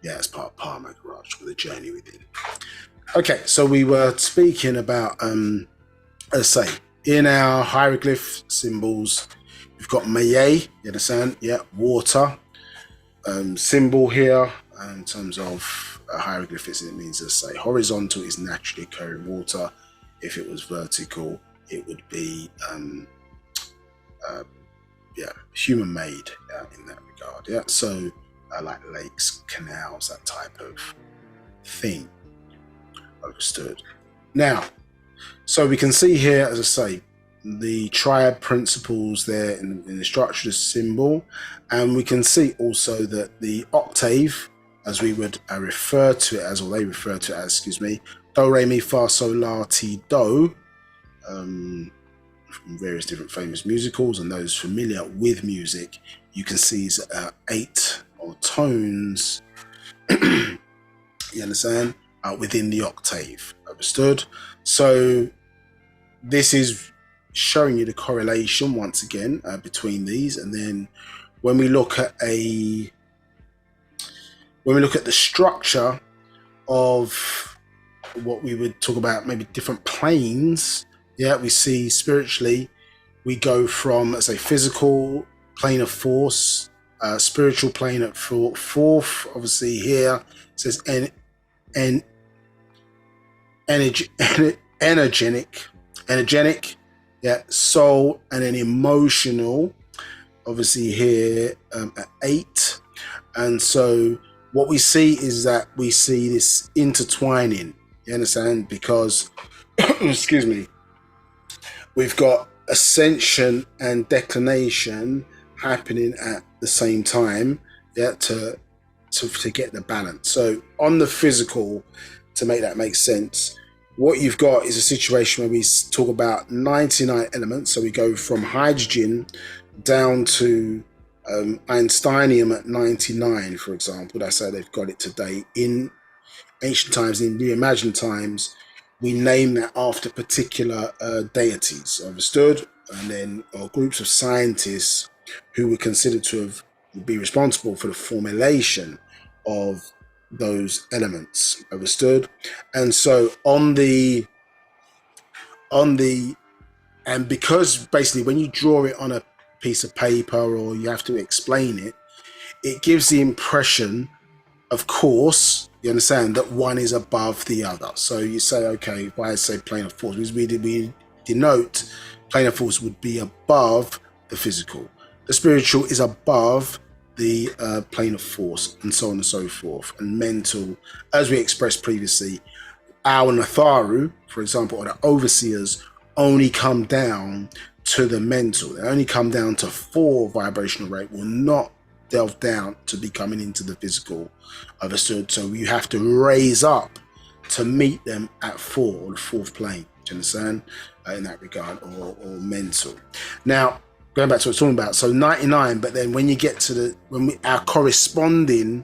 As part of Pa Maharaj, with a journey within. Okay, so we were speaking about, let's say, in our hieroglyph symbols, we've got Maye, you understand? Yeah, water. Symbol here, in terms of hieroglyphics, it means, let's say, horizontal is naturally occurring water. If it was vertical, it would be, human-made in that regard. Yeah, so like lakes, canals, that type of thing. Understood. Now, so we can see here, as I say, the triad principles there in the structure of the symbol, and we can see also that the octave, as we would refer to it as, or they refer to it as, do, re, mi, fa, sol, la, ti, do, from various different famous musicals, and those familiar with music, you can see is 8 or tones, you understand, within the octave. Understood? So this is showing you the correlation once again between these, and then when we look at the structure of what we would talk about, maybe different planes, we see spiritually we go from, let's say, physical plane of force, spiritual plane at fourth. Obviously here it says energetic, soul, and then emotional, obviously here at 8. And so what we see is that we see this intertwining, you understand, because excuse me, we've got ascension and declination happening at the same time, to get the balance. So on the physical, to make that make sense, what you've got is a situation where we talk about 99 elements. So we go from hydrogen down to Einsteinium at 99, for example. That's how they've got it today. In ancient times, in reimagined times, we name that after particular deities, understood? And then groups of scientists who were considered to be responsible for the formulation of those elements, understood? And so and because basically when you draw it on a piece of paper or you have to explain it, it gives the impression, of course, you understand, that one is above the other. So you say, okay, why I say plane of force, because we denote plane of force would be above the physical. The spiritual is above the plane of force, and so on and so forth. And mental, as we expressed previously, our Natharu, for example, or the overseers, only come down to the mental. They only come down to 4 vibrational rate, will not delve down to be coming into the physical, understood? So you have to raise up to meet them at 4, or the 4th plane. Do you understand? In that regard, or mental. Now, going back to what we're talking about, so 99, but then when you get to our corresponding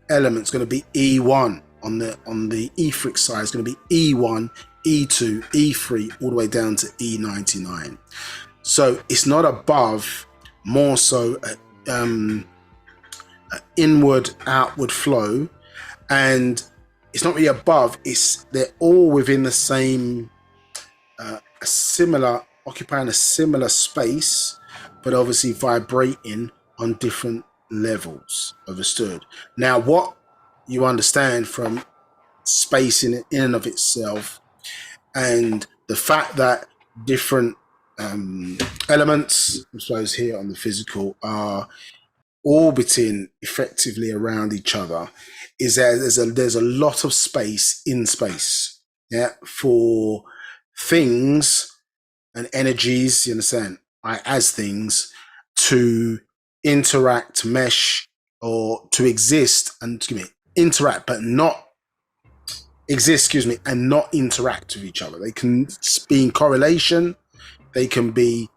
element's going to be E1 on the etheric side, is going to be E1, E2, E3, all the way down to E99. So it's not above, more so inward, outward flow, and it's not really above. They're all within the same, occupying a similar space, but obviously vibrating on different levels. Understood? Now, what you understand from space in and of itself, and the fact that different elements, I suppose here on the physical, are orbiting effectively around each other, is that there's a lot of space in space, yeah, for things and energies, you understand, as things to interact, mesh, or to exist and interact, but not exist, and not interact with each other. They can be in correlation, they can be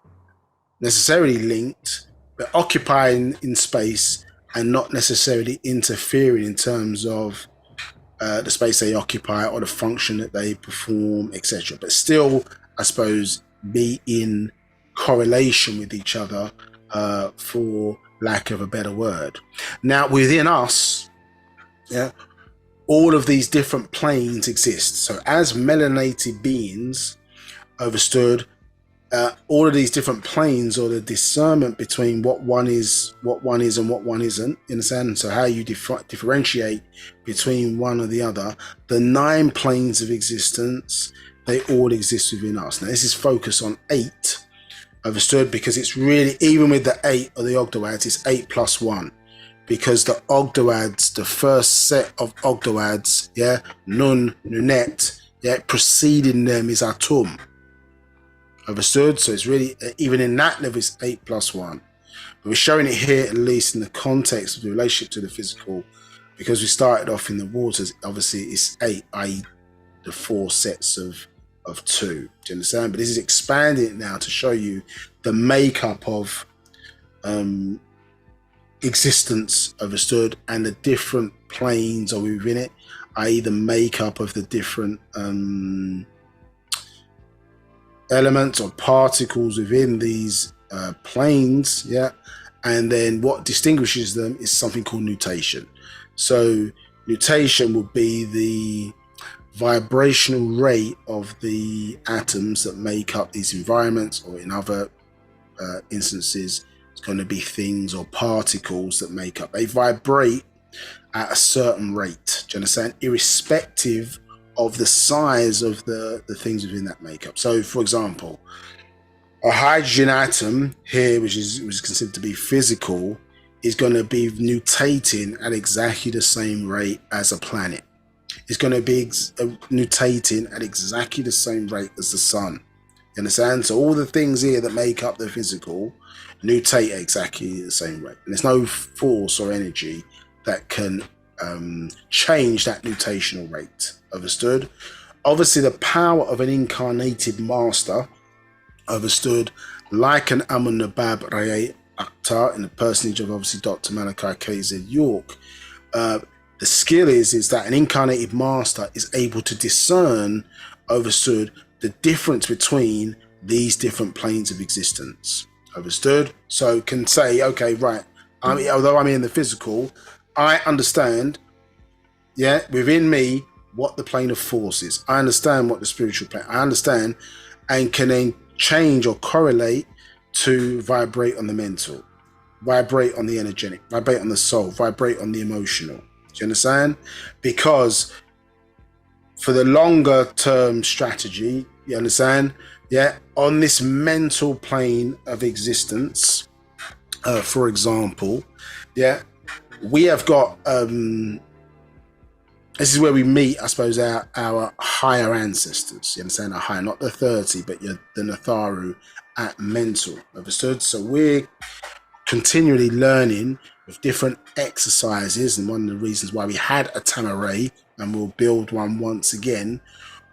necessarily linked, but occupying in space and not necessarily interfering in terms of the space they occupy or the function that they perform, etc. But still, I suppose, be in correlation with each other, for lack of a better word. Now, within us, yeah, all of these different planes exist. So as melanated beings, understood, all of these different planes, or the discernment between what one is and what one isn't, in a sense, so how you differentiate between one or the other, the 9 planes of existence, they all exist within us. Now this is focused on 8, understood, because it's really, even with the 8 or the octaves, it's 8 plus 1, because the octaves, the first set of octaves, yeah, nun, nunet, yeah, preceding them is atum. Understood? So it's really, even in that level, it's 8 plus 1. But we're showing it here, at least in the context of the relationship to the physical, because we started off in the waters. Obviously, it's 8, i.e., the 4 sets of 2. Do you understand? But this is expanding it now to show you the makeup of existence, understood, and the different planes are within it, i.e., the makeup of the different elements or particles within these planes, yeah, and then what distinguishes them is something called nutation. So nutation will be the vibrational rate of the atoms that make up these environments, or in other instances, it's going to be things or particles that make up. They vibrate at a certain rate, do you understand, irrespective of the size of the things within that makeup. So for example, a hydrogen atom here, which is considered to be physical, is going to be mutating at exactly the same rate as a planet. It's going to be mutating at exactly the same rate as the sun. You understand? So all the things here that make up the physical mutate at exactly the same rate. And there's no force or energy that can change that nutational rate. Understood? Obviously, the power of an incarnated master, understood, like an Amun Nabab Rayay Akhtar, in the personage of obviously Dr. Malachi KZ York, the skill is that an incarnated master is able to discern, understood, the difference between these different planes of existence. Understood? So can say, okay, right, although I'm in the physical, I understand, yeah, within me, what the plane of force is. I understand what the spiritual plane, I understand, and can then change or correlate to vibrate on the mental, vibrate on the energetic, vibrate on the soul, vibrate on the emotional. Do you understand? Because for the longer term strategy, you understand, yeah, on this mental plane of existence, for example, yeah, we have got this is where we meet, I suppose, our higher ancestors. You understand? Our higher, not the 30, but the Natharu at mental. Understood? So we're continually learning with different exercises, and one of the reasons why we had a Tamaray, and we'll build one once again,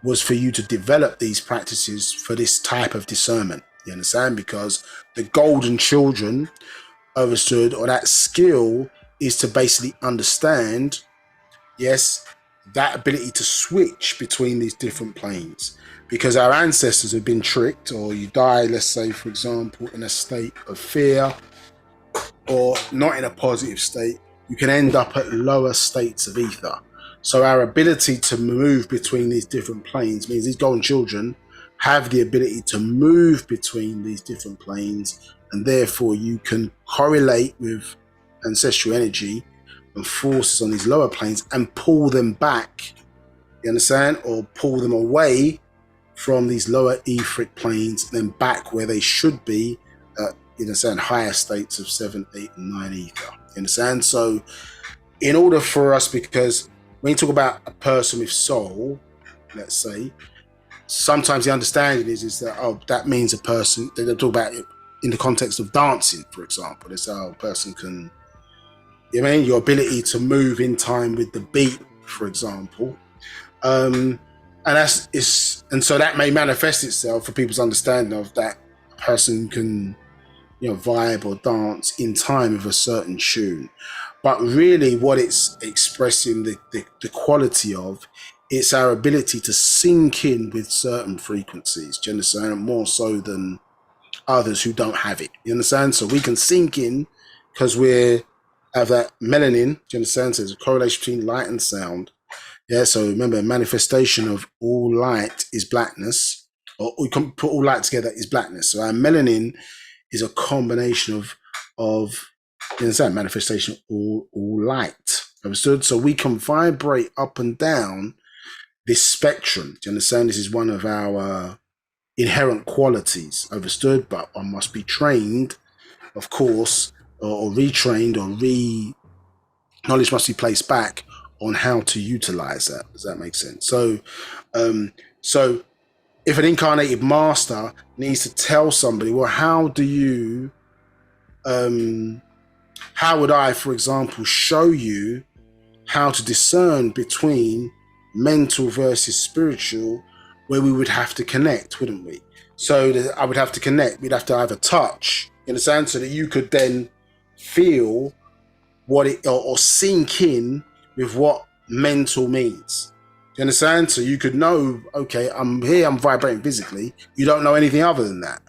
was for you to develop these practices for this type of discernment. You understand? Because the golden children, understood, or that skill is to basically understand, yes, that ability to switch between these different planes, because our ancestors have been tricked, or you die, let's say, for example, in a state of fear or not in a positive state, you can end up at lower states of ether. So our ability to move between these different planes means these golden children have the ability to move between these different planes, and therefore you can correlate with ancestral energy, and forces on these lower planes and pull them back, you understand, or pull them away from these lower etheric planes, then back where they should be, you understand, higher states of 7, 8, and 9 ether. You understand? So in order for us, because when you talk about a person with soul, let's say, sometimes the understanding is that, oh, that means a person, they talk about it in the context of dancing, for example. They say, oh, a person can, you know what I mean, your ability to move in time with the beat, for example. And so that may manifest itself for people's understanding of that a person can, you know, vibe or dance in time with a certain tune. But really what it's expressing the quality of, it's our ability to sink in with certain frequencies, do you understand? More so than others who don't have it, you understand? So we can sink in because we have that melanin, do you understand? So there's a correlation between light and sound. Yeah, so remember, manifestation of all light is blackness, or we can put all light together is blackness. So our melanin is a combination of you understand, manifestation of all light. Understood? So we can vibrate up and down this spectrum. Do you understand? This is one of our inherent qualities. Understood? But one must be trained, of course, or retrained, or knowledge must be placed back on how to utilize that. Does that make sense? So if an incarnated master needs to tell somebody, well, how would I, for example, show you how to discern between mental versus spiritual, where we would have to connect, wouldn't we? So I would have to connect. We'd have to either touch, you understand, so that you could then feel what it, or sink in with what mental means. Do you understand? So you could know, okay, I'm here, I'm vibrating physically. You don't know anything other than that.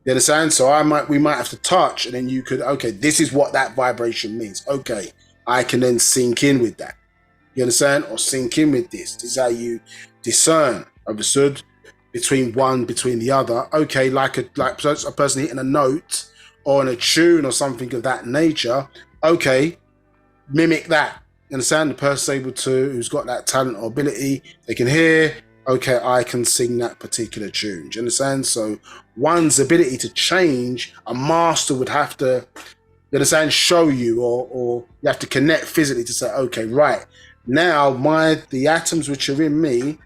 You understand? So we might have to touch, and then you could, okay, this is what that vibration means. Okay, I can then sink in with that. You understand? Or sink in with this. This is how you discern, understood, between the other. Okay, like a person hitting a note or in a tune or something of that nature. Okay, mimic that. You understand? The person's able to, who's got that talent or ability, they can hear, okay, I can sing that particular tune. Do you understand? So one's ability to change, a master would have to, you understand, show you, or you have to connect physically to say, okay, right, now the atoms which are in me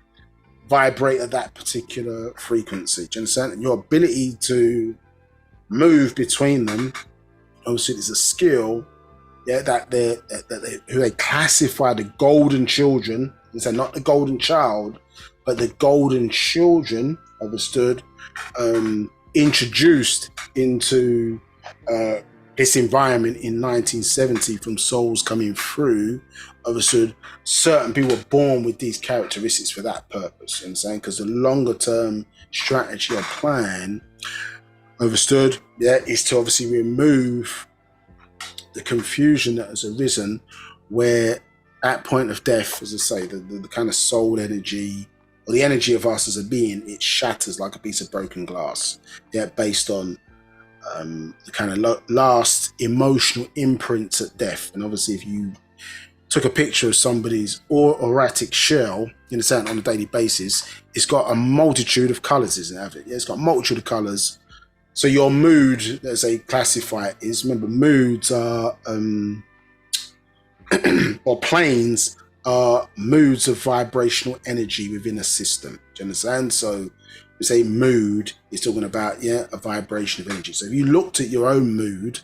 vibrate at that particular frequency. Do you understand? And your ability to move between them, obviously, is a skill. Yeah, that who they classify the golden children, and so not the golden child, but the golden children, understood, introduced into this environment in 1970 from souls coming through. Understood, certain people were born with these characteristics for that purpose. You know what I'm saying? Because the longer term strategy or plan, understood, yeah, is to obviously remove the confusion that has arisen, where at point of death, as I say, the kind of soul energy, or the energy of us as a being, it shatters like a piece of broken glass. Yeah, based on the kind of last emotional imprints at death. And obviously, if you took a picture of somebody's auratic shell, you understand, on a daily basis, it's got a multitude of colors, isn't it? Yeah, it's got a multitude of colors. So your mood, as they classify it, is, remember, moods are, or planes are moods of vibrational energy within a system. Do you understand? So we say mood is talking about, yeah, a vibration of energy. So if you looked at your own mood,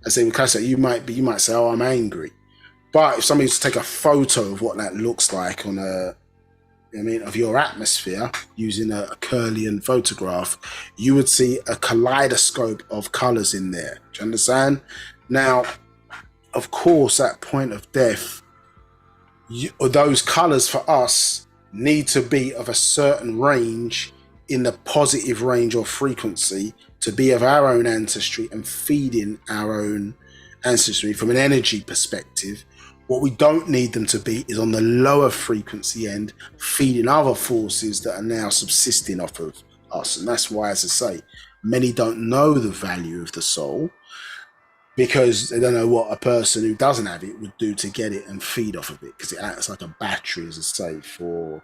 as they would classify, you might say, oh, I'm angry. But if somebody was to take a photo of what that looks like on of your atmosphere using a Curlian photograph, you would see a kaleidoscope of colors in there. Do you understand? Now, of course, at point of death, those colors for us need to be of a certain range, in the positive range or frequency, to be of our own ancestry and feeding our own ancestry from an energy perspective. What we don't need them to be is on the lower frequency end, feeding other forces that are now subsisting off of us. And that's why, as I say, many don't know the value of the soul. because they don't know what a person who doesn't have it would do to get it and feed off of it, because it acts like a battery, as I say, for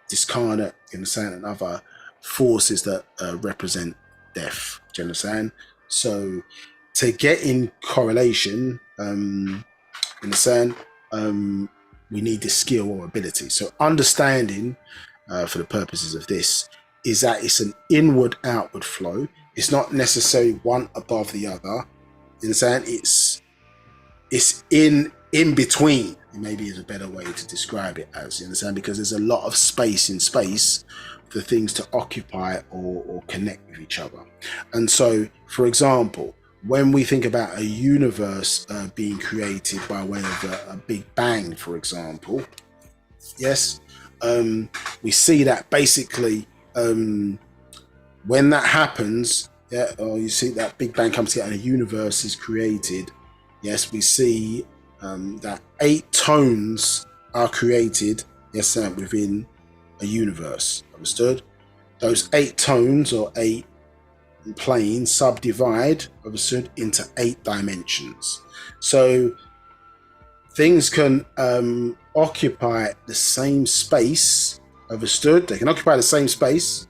discarnate, you understand, and other forces that represent death. Do you understand? So to get in correlation, understand, we need this skill or ability. So understanding, for the purposes of this, is that it's an inward-outward flow. It's not necessarily one above the other. You understand? It's in between. Maybe is a better way to describe it as. You understand? Because there's a lot of space in space for things to occupy or connect with each other. And so, for example, when we think about a universe being created by way of a big bang, for example, yes, we see that basically when that happens, yeah, or you see that big bang comes together and a universe is created, yes, we see that 8 tones are created, yes, within a universe. Understood? Those 8 tones or 8 planes subdivide, understood, into 8 dimensions. So things can occupy the same space, understood? They can occupy the same space,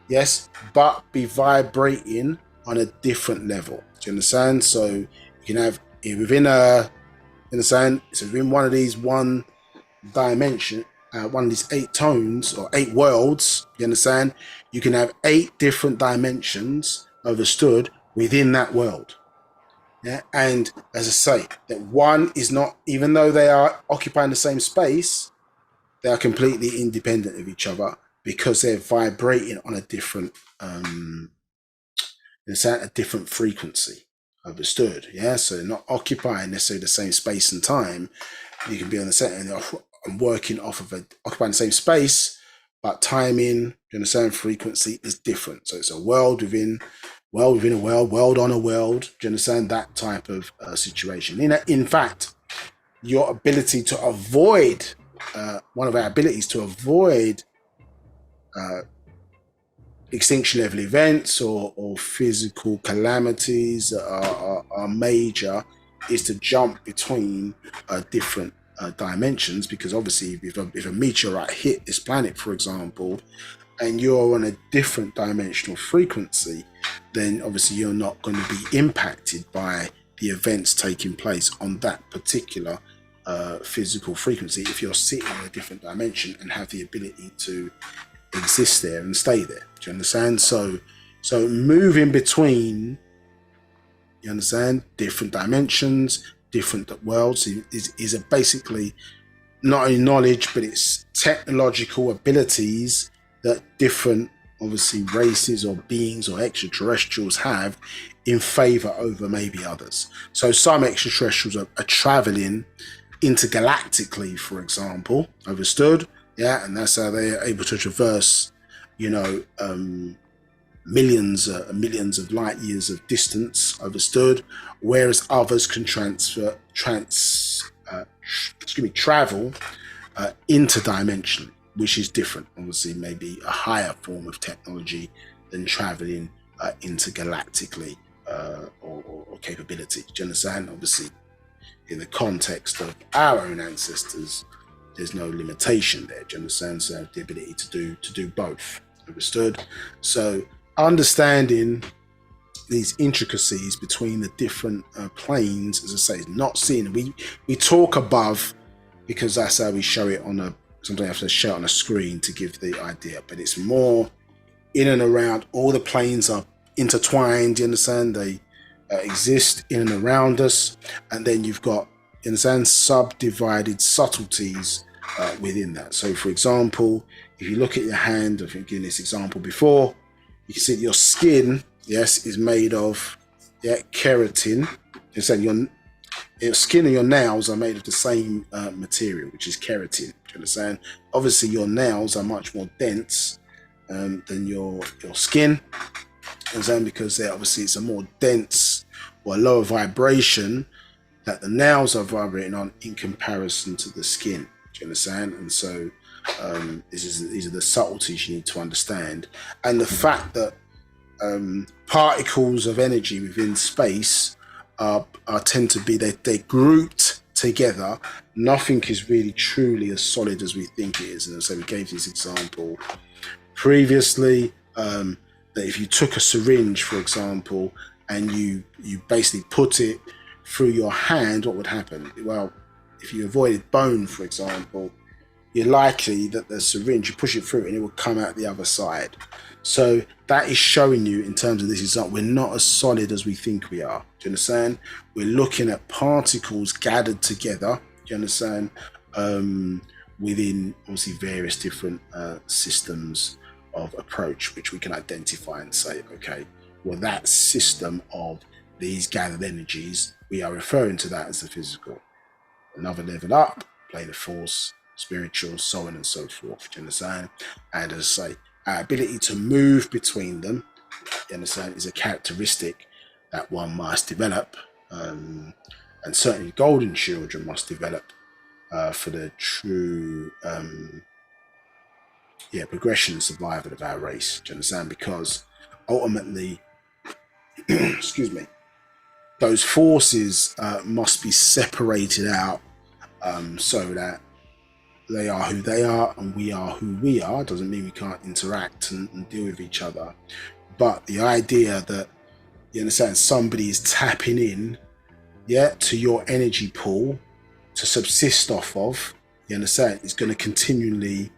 yes, but be vibrating on a different level. Do you understand? So you can have within understand? So within one of these one dimension, one of these 8 tones or 8 worlds, you understand? You can have 8 different dimensions, understood, within that world. Yeah, and as I say, that one is not, even though they are occupying the same space, they are completely independent of each other because they're vibrating on a different, a different frequency. Understood? Yeah, so they're not occupying necessarily the same space and time. You can be on the set and working off of occupying the same space, but timing, you understand, frequency is different. So it's a world within a world, world on a world. Do you understand that type of situation? In fact, your ability to avoid, one of our abilities to avoid extinction level events or physical calamities that are major is to jump between different dimensions, because obviously if a meteorite hit this planet, for example, and you're on a different dimensional frequency, then obviously you're not going to be impacted by the events taking place on that particular physical frequency if you're sitting in a different dimension and have the ability to exist there and stay there. Do you understand? So moving between, you understand, different dimensions, different worlds is a basically not only knowledge, but it's technological abilities that different, obviously, races or beings or extraterrestrials have in favor over maybe others. So some extraterrestrials are traveling intergalactically, for example, understood? Yeah, and that's how they are able to traverse, millions of light years of distance, understood? Whereas others can travel interdimensionally, which is different. Obviously, maybe a higher form of technology than traveling intergalactically or capability. Do you understand? Obviously, in the context of our own ancestors, there's no limitation there. Do you understand? So the ability to do both. Understood? So understanding these intricacies between the different planes, as I say, is not seen. We talk above because that's how we show it on sometimes I have to show it on a screen to give the idea, but it's more in and around. All the planes are intertwined, you understand? They exist in and around us, and then you've got, you understand, subdivided subtleties within that. So for example, if you look at your hand, I've given this example before, you can see your skin, yes, is made of keratin. You said your skin and your nails are made of the same material, which is keratin. Do you understand? Obviously, your nails are much more dense than your skin. Understand? Because it's a more dense or lower vibration that the nails are vibrating on in comparison to the skin. Do you understand? And so these are the subtleties you need to understand, and the fact that particles of energy within space tend to be, they're grouped together. Nothing is really truly as solid as we think it is. And so we gave this example previously, that if you took a syringe, for example, and you basically put it through your hand, what would happen? Well, if you avoided bone, for example, you're likely that the syringe, you push it through and it will come out the other side. So that is showing you, in terms of this example, we're not as solid as we think we are. Do you understand? We're looking at particles gathered together, do you understand, within obviously various different systems of approach, which we can identify and say, okay, well, that system of these gathered energies, we are referring to that as the physical. Another level up, plane of force, spiritual, so on and so forth. Do you understand? And as I say, our ability to move between them, you understand, is a characteristic that one must develop, and certainly golden children must develop for the true progression and survival of our race. Do you understand? Because ultimately, excuse me, those forces must be separated out so that they are who they are and we are who we are. Doesn't mean we can't interact and deal with each other. But the idea that, you understand, somebody is tapping in, to your energy pool to subsist off of, you understand, is going to continually,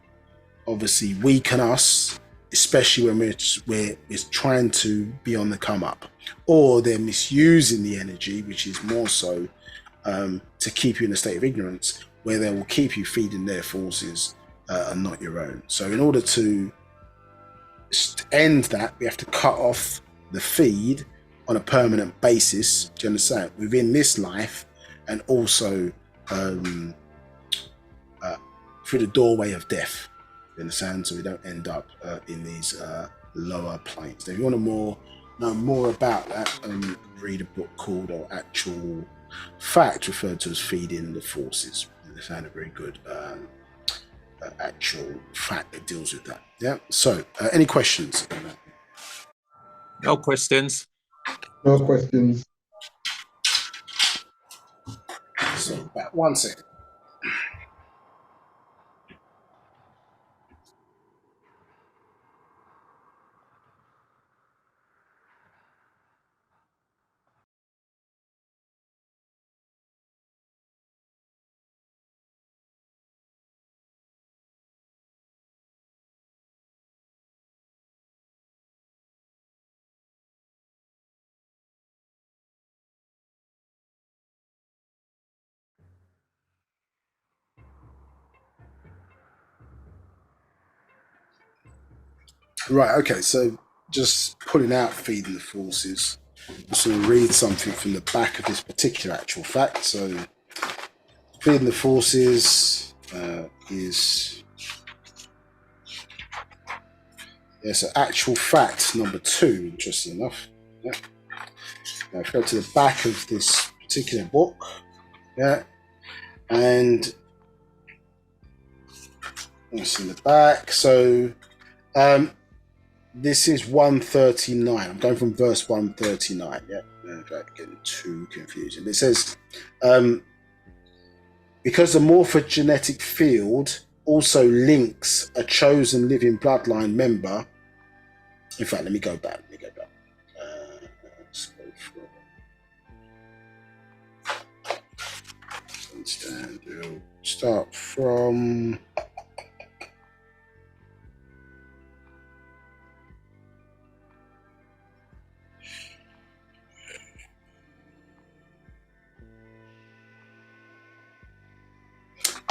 obviously, weaken us, especially when we're trying to be on the come up, or they're misusing the energy, which is more so to keep you in a state of ignorance, where they will keep you feeding their forces and not your own. So in order to end that, we have to cut off the feed on a permanent basis, do you understand, within this life, and also through the doorway of death, you understand, so we don't end up in these lower planes. Now, if you want to know more about that, read a book called Actual Fact, referred to as Feeding the Forces. It's a very good actual fact that deals with that. Yeah. So, any questions? No questions. No questions. So, about 1 second. Right, okay, so just pulling out Feeding the Forces, I'm just going to read something from the back of this particular actual fact. So, Feeding the Forces is, so actual fact number 2, interesting enough. Yeah. Now, if I go to the back of this particular book, and it's in the back. So, this is 139. I'm going from verse 139. Without getting too confusing. It says, because the morphogenetic field also links a chosen living bloodline member. In fact, let me go back. Let's go for start from.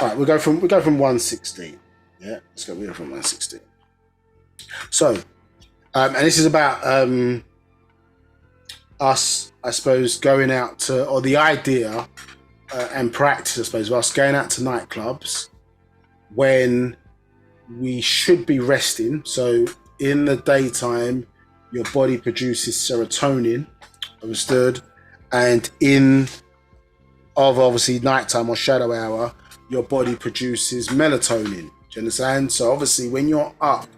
All right, we go from 116. Yeah, let's go. We go from 116. So, and this is about us, I suppose, going out to, or the idea and practice, I suppose, of us going out to nightclubs when we should be resting. So, in the daytime, your body produces serotonin, understood, and in of obviously nighttime or shadow hour, your body produces melatonin. Do you understand? So obviously when you're up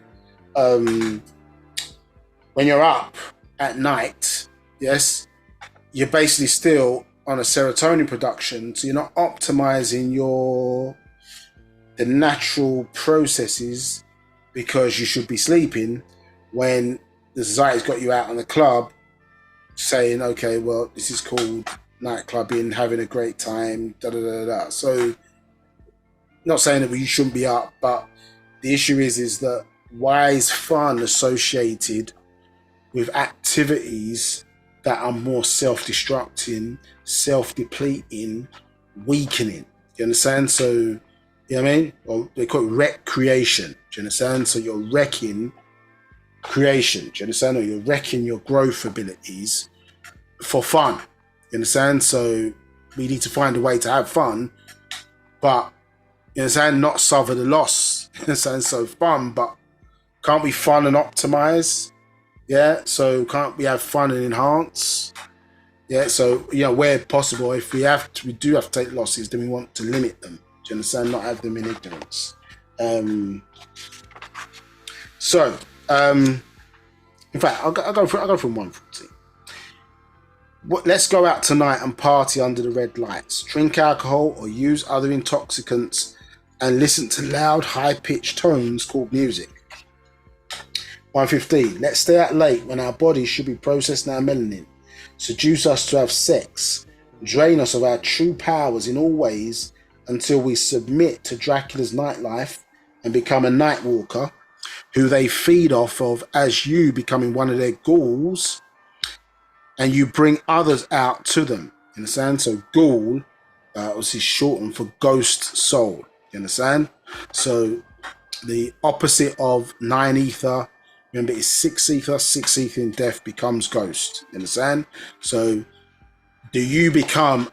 at night, yes, you're basically still on a serotonin production, so you're not optimizing the natural processes, because you should be sleeping when the society's got you out on the club saying, okay, well, this is called nightclubbing, having a great time, da da da da. So, not saying that you shouldn't be up, but the issue is that why is fun associated with activities that are more self-destructing, self-depleting, weakening? You understand? So, you know what I mean? Or they call it recreation. Do you understand? So you're wrecking creation. Do you understand? Or you're wrecking your growth abilities for fun. You understand? So we need to find a way to have fun, but you understand, not suffer the loss. You understand? So fun, but can't we fun and optimize? Yeah. So can't we have fun and enhance? Yeah. So, you know, where possible, if we do have to take losses, then we want to limit them. Do you understand? Not have them in ignorance. In fact, I'll go from 140. Let's go out tonight and party under the red lights, drink alcohol or use other intoxicants, and listen to loud, high-pitched tones called music. 115. Let's stay out late when our bodies should be processing our melanin, seduce us to have sex, drain us of our true powers in all ways until we submit to Dracula's nightlife and become a night walker who they feed off of, as you becoming one of their ghouls, and you bring others out to them. You understand? So ghoul, obviously shortened for ghost soul. You understand? So the opposite of 9 ether, remember, is 6 ether. 6 ether in death becomes ghost. You understand? So do you become,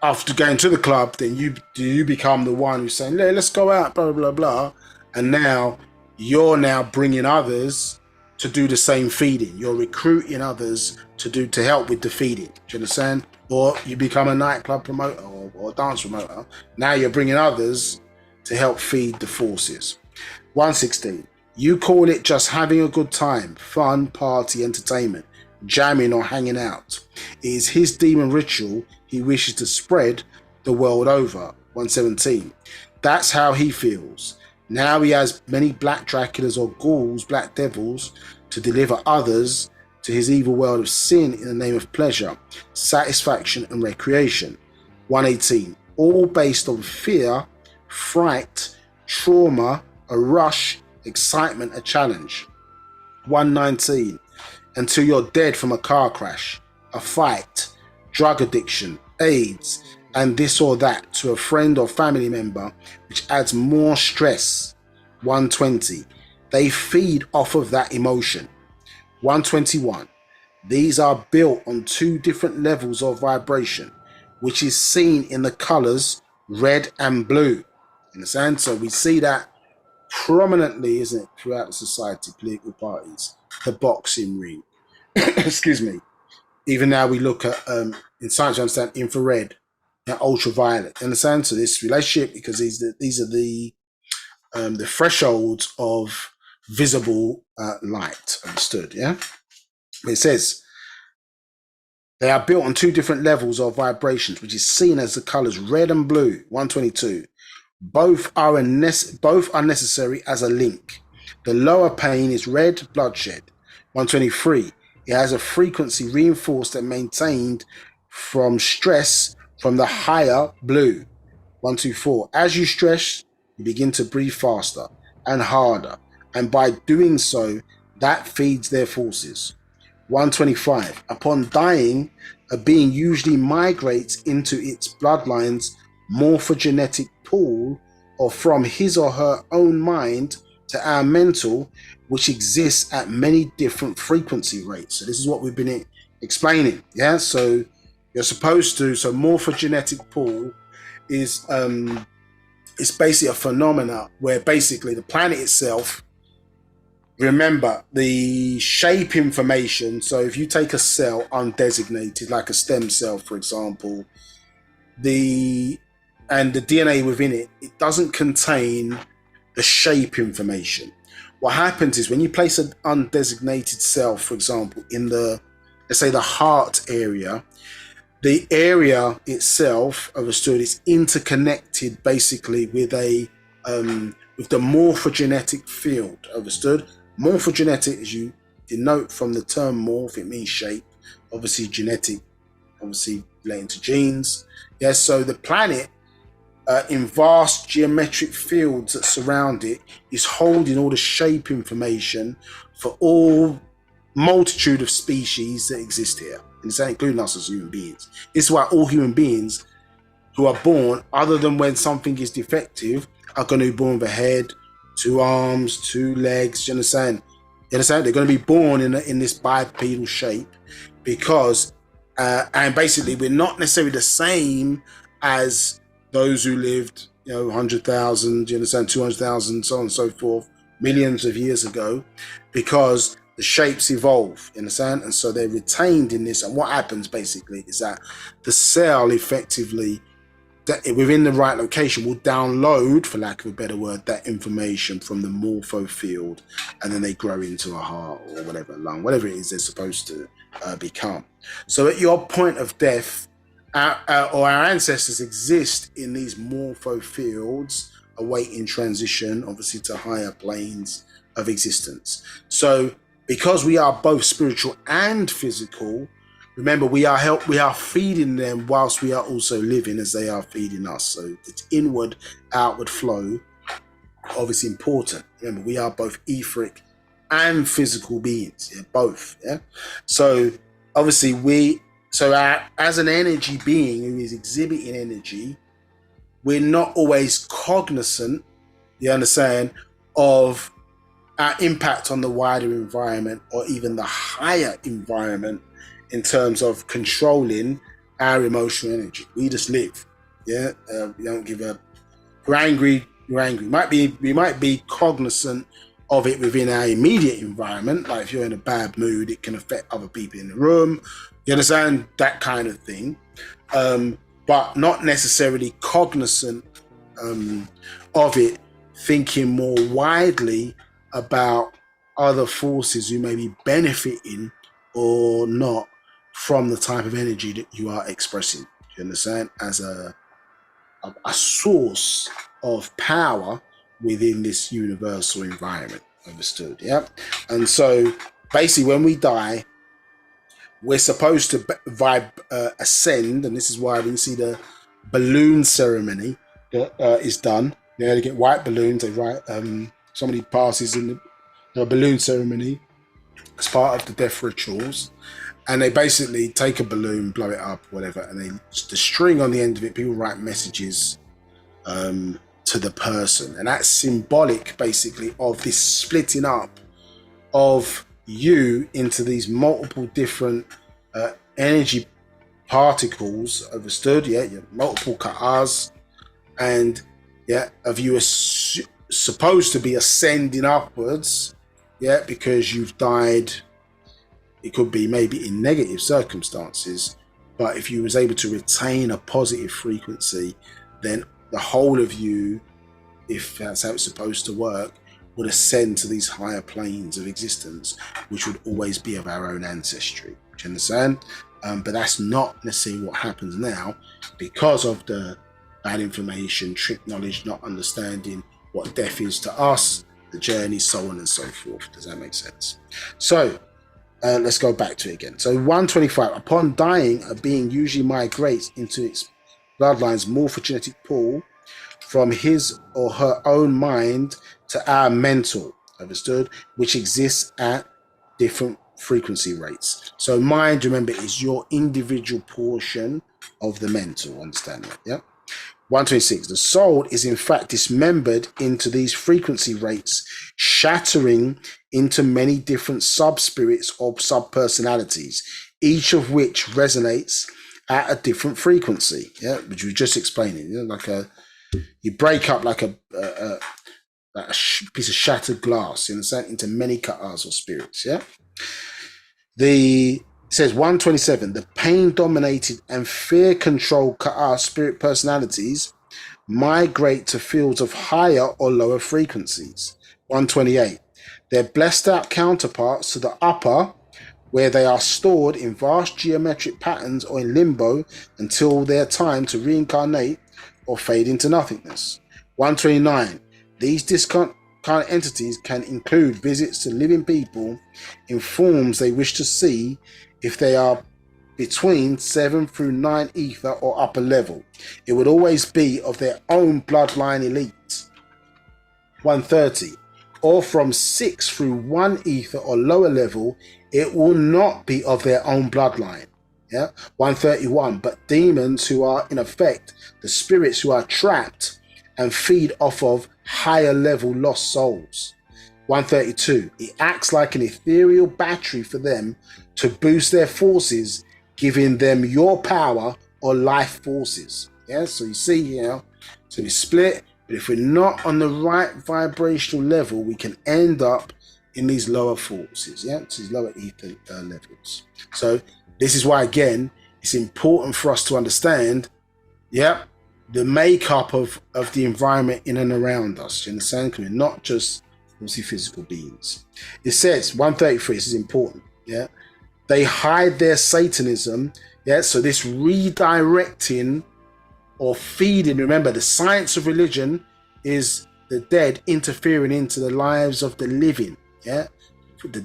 after going to the club, then you become the one who's saying, hey, let's go out, blah, blah, blah. And now you're now bringing others to do the same feeding. You're recruiting others to help with the feeding. Do you understand? Or you become a nightclub promoter or dance promoter. Now you're bringing others to help feed the forces. 116. You call it just having a good time, fun, party, entertainment, jamming or hanging out. It is his demon ritual he wishes to spread the world over. 117. That's how he feels. Now he has many black Draculas or ghouls, black devils, to deliver others to his evil world of sin in the name of pleasure, satisfaction and recreation. 118. All based on fear, fright, trauma, a rush, excitement, a challenge. 119. Until you're dead from a car crash, a fight, drug addiction, AIDS, and this or that to a friend or family member, which adds more stress. 120. They feed off of that emotion. 121. These are built on 2 different levels of vibration, which is seen in the colors red and blue. Understand? So we see that prominently, isn't it, throughout the society, political parties, the boxing ring. Excuse me. Even now we look at, in science, you understand, infrared and ultraviolet. Understand? So this relationship, because these are the thresholds of visible light. Understood? Yeah. It says they are built on 2 different levels of vibrations, which is seen as the colors red and blue. 122. Both are necessary as a link. The lower pain is red bloodshed. 123. It has a frequency reinforced and maintained from stress from the higher blue. 124. As you stress, you begin to breathe faster and harder, and by doing so, that feeds their forces. 125. Upon dying, a being usually migrates into its bloodline's morphogenetic pool, or from his or her own mind to our mental, which exists at many different frequency rates. So this is what we've been explaining. Yeah. So you're supposed to. So morphogenetic pool is it's basically a phenomena where basically the planet itself. Remember the shape information. So if you take a cell undesignated, like a stem cell, for example, the DNA within it, it doesn't contain the shape information. What happens is when you place an undesignated cell, for example, in the let's say the heart area, the area itself, understood, is interconnected basically with a with the morphogenetic field, understood. Morphogenetic, as you denote from the term morph, it means shape. Obviously genetic, obviously relating to genes. Yes, so the planet in vast geometric fields that surround it is holding all the shape information for all multitude of species that exist here, including us as human beings. This is why all human beings who are born, other than when something is defective, are going to be born with a head, 2 arms, 2 legs. You understand? They're going to be born in this bipedal shape because, and basically, we're not necessarily the same as those who lived, 100,000, you understand, 200,000, so on and so forth, millions of years ago, because the shapes evolve, you understand? And so they're retained in this. And what happens basically is that the cell effectively, within the right location, will download, for lack of a better word, that information from the morpho field, and then they grow into a heart or whatever, lung, whatever it is they're supposed to become. So at your point of death, our ancestors exist in these morpho fields, awaiting transition, obviously, to higher planes of existence. So because we are both spiritual and physical, remember, we are feeding them whilst we are also living as they are feeding us. So it's inward, outward flow, obviously important. Remember, we are both etheric and physical beings, both. So obviously as an energy being who is exhibiting energy, we're not always cognizant, you understand, of our impact on the wider environment or even the higher environment in terms of controlling our emotional energy. We just live. We don't give a. We're angry. We might be cognizant of it within our immediate environment. Like if you're in a bad mood, it can affect other people in the room. You understand, that kind of thing, but not necessarily cognizant of it. Thinking more widely about other forces who may be benefiting or not from the type of energy that you are expressing. You understand? As a source of power within this universal environment. Understood? Yeah. And so basically when we die, we're supposed to ascend, and this is why when you see the balloon ceremony that is done, they get white balloons, they write, somebody passes in the balloon ceremony as part of the death rituals, and they basically take a balloon, blow it up, whatever, and the string on the end of it, people write messages to the person, and that's symbolic basically of this splitting up of you into these multiple different energy particles, understood? Multiple ka'as, and of you are supposed to be ascending upwards, because you've died. It could be maybe in negative circumstances, but if you was able to retain a positive frequency, then the whole of you, if that's how it's supposed to work, would ascend to these higher planes of existence, which would always be of our own ancestry. Do you understand? But that's not necessarily what happens now because of the bad information, trick knowledge, not understanding what death is to us, the journey, so on and so forth. Does that make sense? So let's go back to it again. So 125, upon dying, a being usually migrates into its bloodline's morphogenetic pool from his or her own mind to our mental, understood, which exists at different frequency rates. So mind, remember, is your individual portion of the mental, understand that? 126, the soul is in fact dismembered into these frequency rates, shattering into many different sub-spirits or sub-personalities, each of which resonates at a different frequency, which we were just explaining, like you break up like a piece of shattered glass, into many ka'as or spirits. It says 127, the pain-dominated and fear-controlled ka'a spirit personalities migrate to fields of higher or lower frequencies. 128, their blessed-out counterparts to the upper where they are stored in vast geometric patterns or in limbo until their time to reincarnate or fade into nothingness. 129. These discarnate entities can include visits to living people in forms they wish to see if they are between 7 through 9 ether or upper level. It would always be of their own bloodline elite. 130. Or from 6 through 1 ether or lower level, it will not be of their own bloodline. 131. But demons who are in effect the spirits who are trapped and feed off of higher level lost souls. 132. It acts like an ethereal battery for them to boost their forces, giving them your power or life forces. So you see, so we split, but if we're not on the right vibrational level, we can end up in these lower forces, so these lower ether levels. So this is why, again, it's important for us to understand, the makeup of the environment in and around us. You understand? Because we're not just obviously physical beings. It says 133. This is important. They hide their Satanism. So this redirecting or feeding. Remember, the science of religion is the dead interfering into the lives of the living. The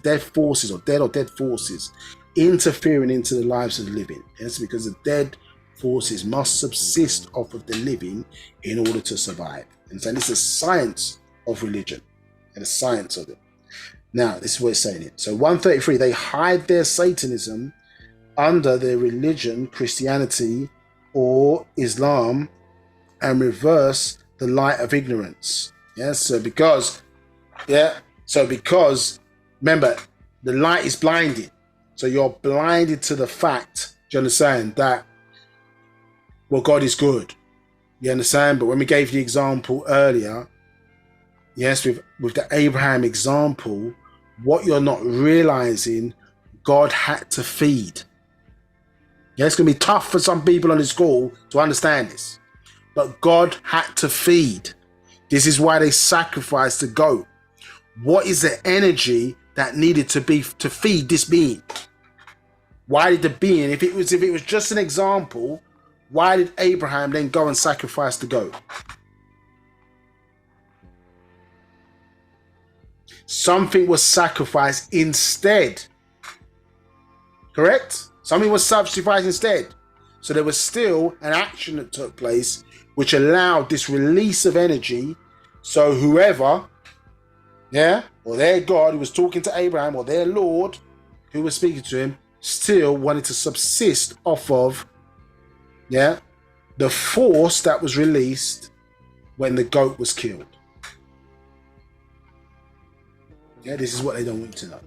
dead forces or dead forces interfering into the lives of the living. It's because the dead forces must subsist off of the living in order to survive. And so this is the science of religion and the science of it. Now, this is what it's saying it. So 133, they hide their Satanism under their religion, Christianity or Islam, and reverse the light of ignorance. So because remember, the light is blinded. So you're blinded to the fact, do you understand, that God is good. You understand? But when we gave the example earlier, with the Abraham example, what you're not realizing, God had to feed. It's going to be tough for some people on this call to understand this. But God had to feed. This is why they sacrificed the goat. What is the energy that needed to feed this being? Why did the being, if it was just an example, why did Abraham then go and sacrifice the goat? Something was sacrificed instead. Correct? Something was sacrificed instead. So there was still an action that took place which allowed this release of energy. So whoever, or their God who was talking to Abraham, or their Lord who was speaking to him, still wanted to subsist off of the force that was released when the goat was killed. This is what they don't want you to know.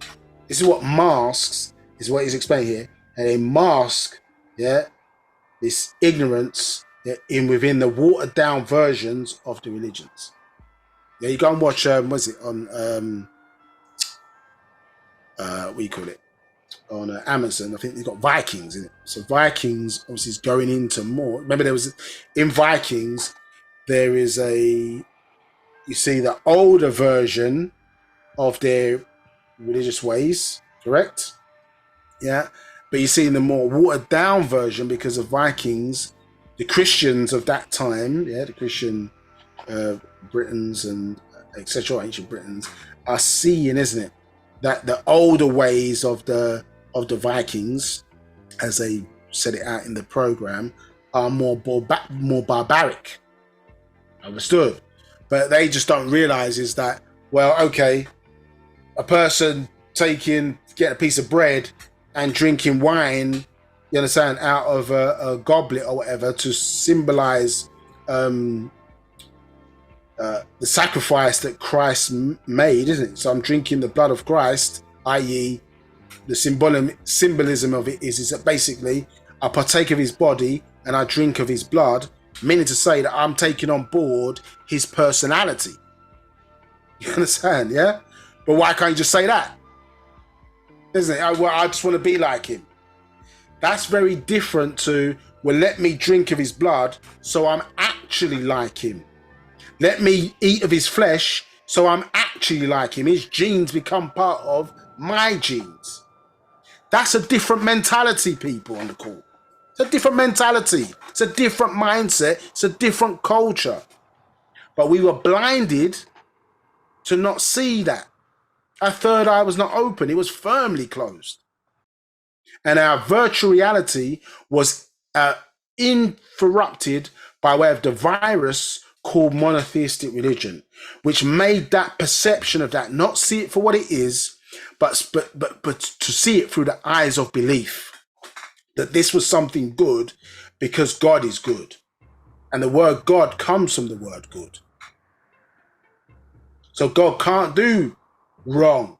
This is what masks, is what he's explaining here. And they mask, this ignorance within the watered down versions of the religions. You go and watch, what's it on, what do you call it? On Amazon, I think they've got Vikings in it. So Vikings obviously is going into more. Remember, in Vikings, there is you see the older version of their religious ways, correct? But you see in the more watered down version, because of Vikings, the Christians of that time, the Christian Britons and etc., ancient Britons, are seeing, isn't it, that the older ways of the Vikings, as they said it out in the program, are more barbaric. Understood? But they just don't realize is that, a person getting a piece of bread and drinking wine, you understand, out of a goblet or whatever to symbolize the sacrifice that Christ made, isn't it? So I'm drinking the blood of Christ, i.e. the symbolism of it is that basically I partake of his body and I drink of his blood, meaning to say that I'm taking on board his personality. You understand, But why can't you just say that? Isn't it? I just want to be like him. That's very different to, let me drink of his blood so I'm actually like him. Let me eat of his flesh so I'm actually like him. His genes become part of my genes. That's a different mentality, people on the call. It's a different mentality. It's a different mindset. It's a different culture. But we were blinded to not see that. Our third eye was not open. It was firmly closed. And our virtual reality was interrupted by way of the virus called monotheistic religion, which made that perception of that, not see it for what it is, but to see it through the eyes of belief, that this was something good because God is good. And the word God comes from the word good. So God can't do wrong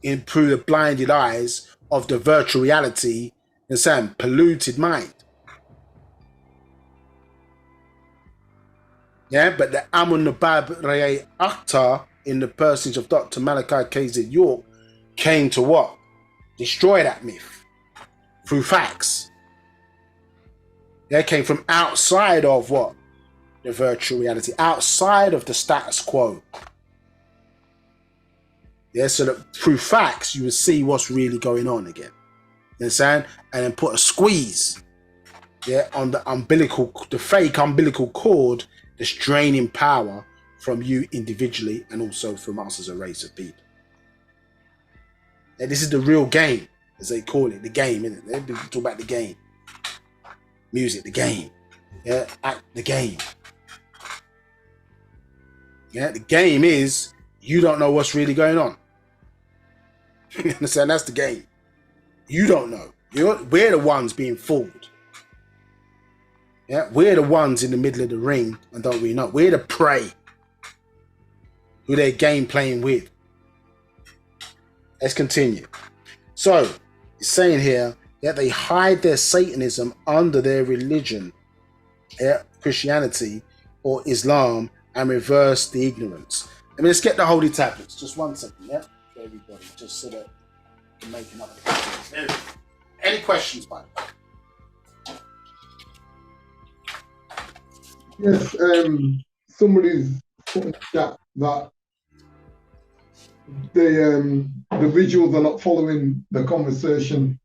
through the blinded eyes of the virtual reality and some polluted mind. Yeah, but the Amun Nabab Reye Akhtar in the persons of Dr. Malachi KZ York came to what? Destroy that myth through facts. They came from outside of what? The virtual reality, outside of the status quo. Yeah, so that through facts you will see what's really going on again. You understand? And then put a squeeze, yeah, on the fake umbilical cord that's draining power from you individually and also from us as a race of people. And this is the real game, as they call it, the game, isn't it? They talk about the game. Music, the game. Yeah, act, the game. Yeah, the game is you don't know what's really going on. You understand? That's the game. You don't know. We're the ones being fooled. Yeah, we're the ones in the middle of the ring and don't really know. We're the prey who they're game playing with. Let's continue. So, it's saying here that they hide their Satanism under their religion, Christianity or Islam, and reverse the ignorance. I mean, let's get the holy tablets. Just 1 second, yeah? For everybody, just so that we can make another. Any questions, Mike? Yes, somebody's put in the chat that the visuals are not following the conversation.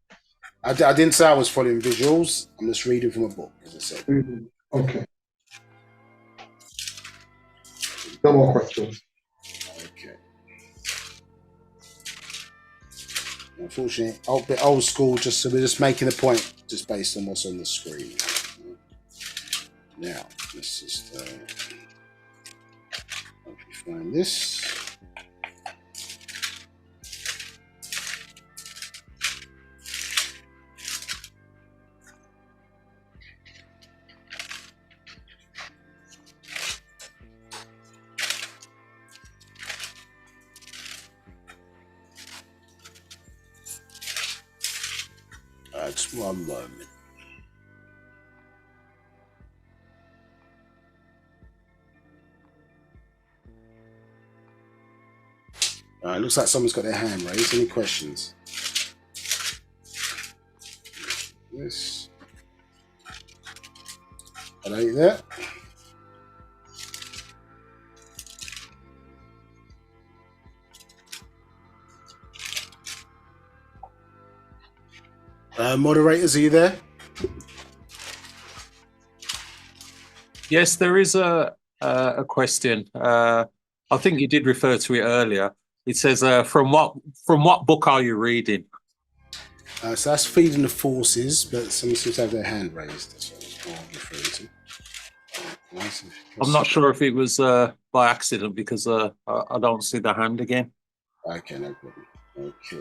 I didn't say I was following visuals. I'm just reading from a book, as I said. Okay. No more questions. Okay. Unfortunately, a bit old school, just so we're just making the point just based on what's on the screen. Now, let's just hope you find this. Just 1 moment. All right, looks like someone's got their hand raised. Any questions? This. Hello, you there? Moderators, are you there? Yes, there is a question. I think you did refer to it earlier. It says, from what book are you reading? So that's Feeding the Forces, but someone seems to have their hand raised. That's what I was referring to. I'm not sure if it was by accident because I don't see the hand again. Okay, no problem. Okay.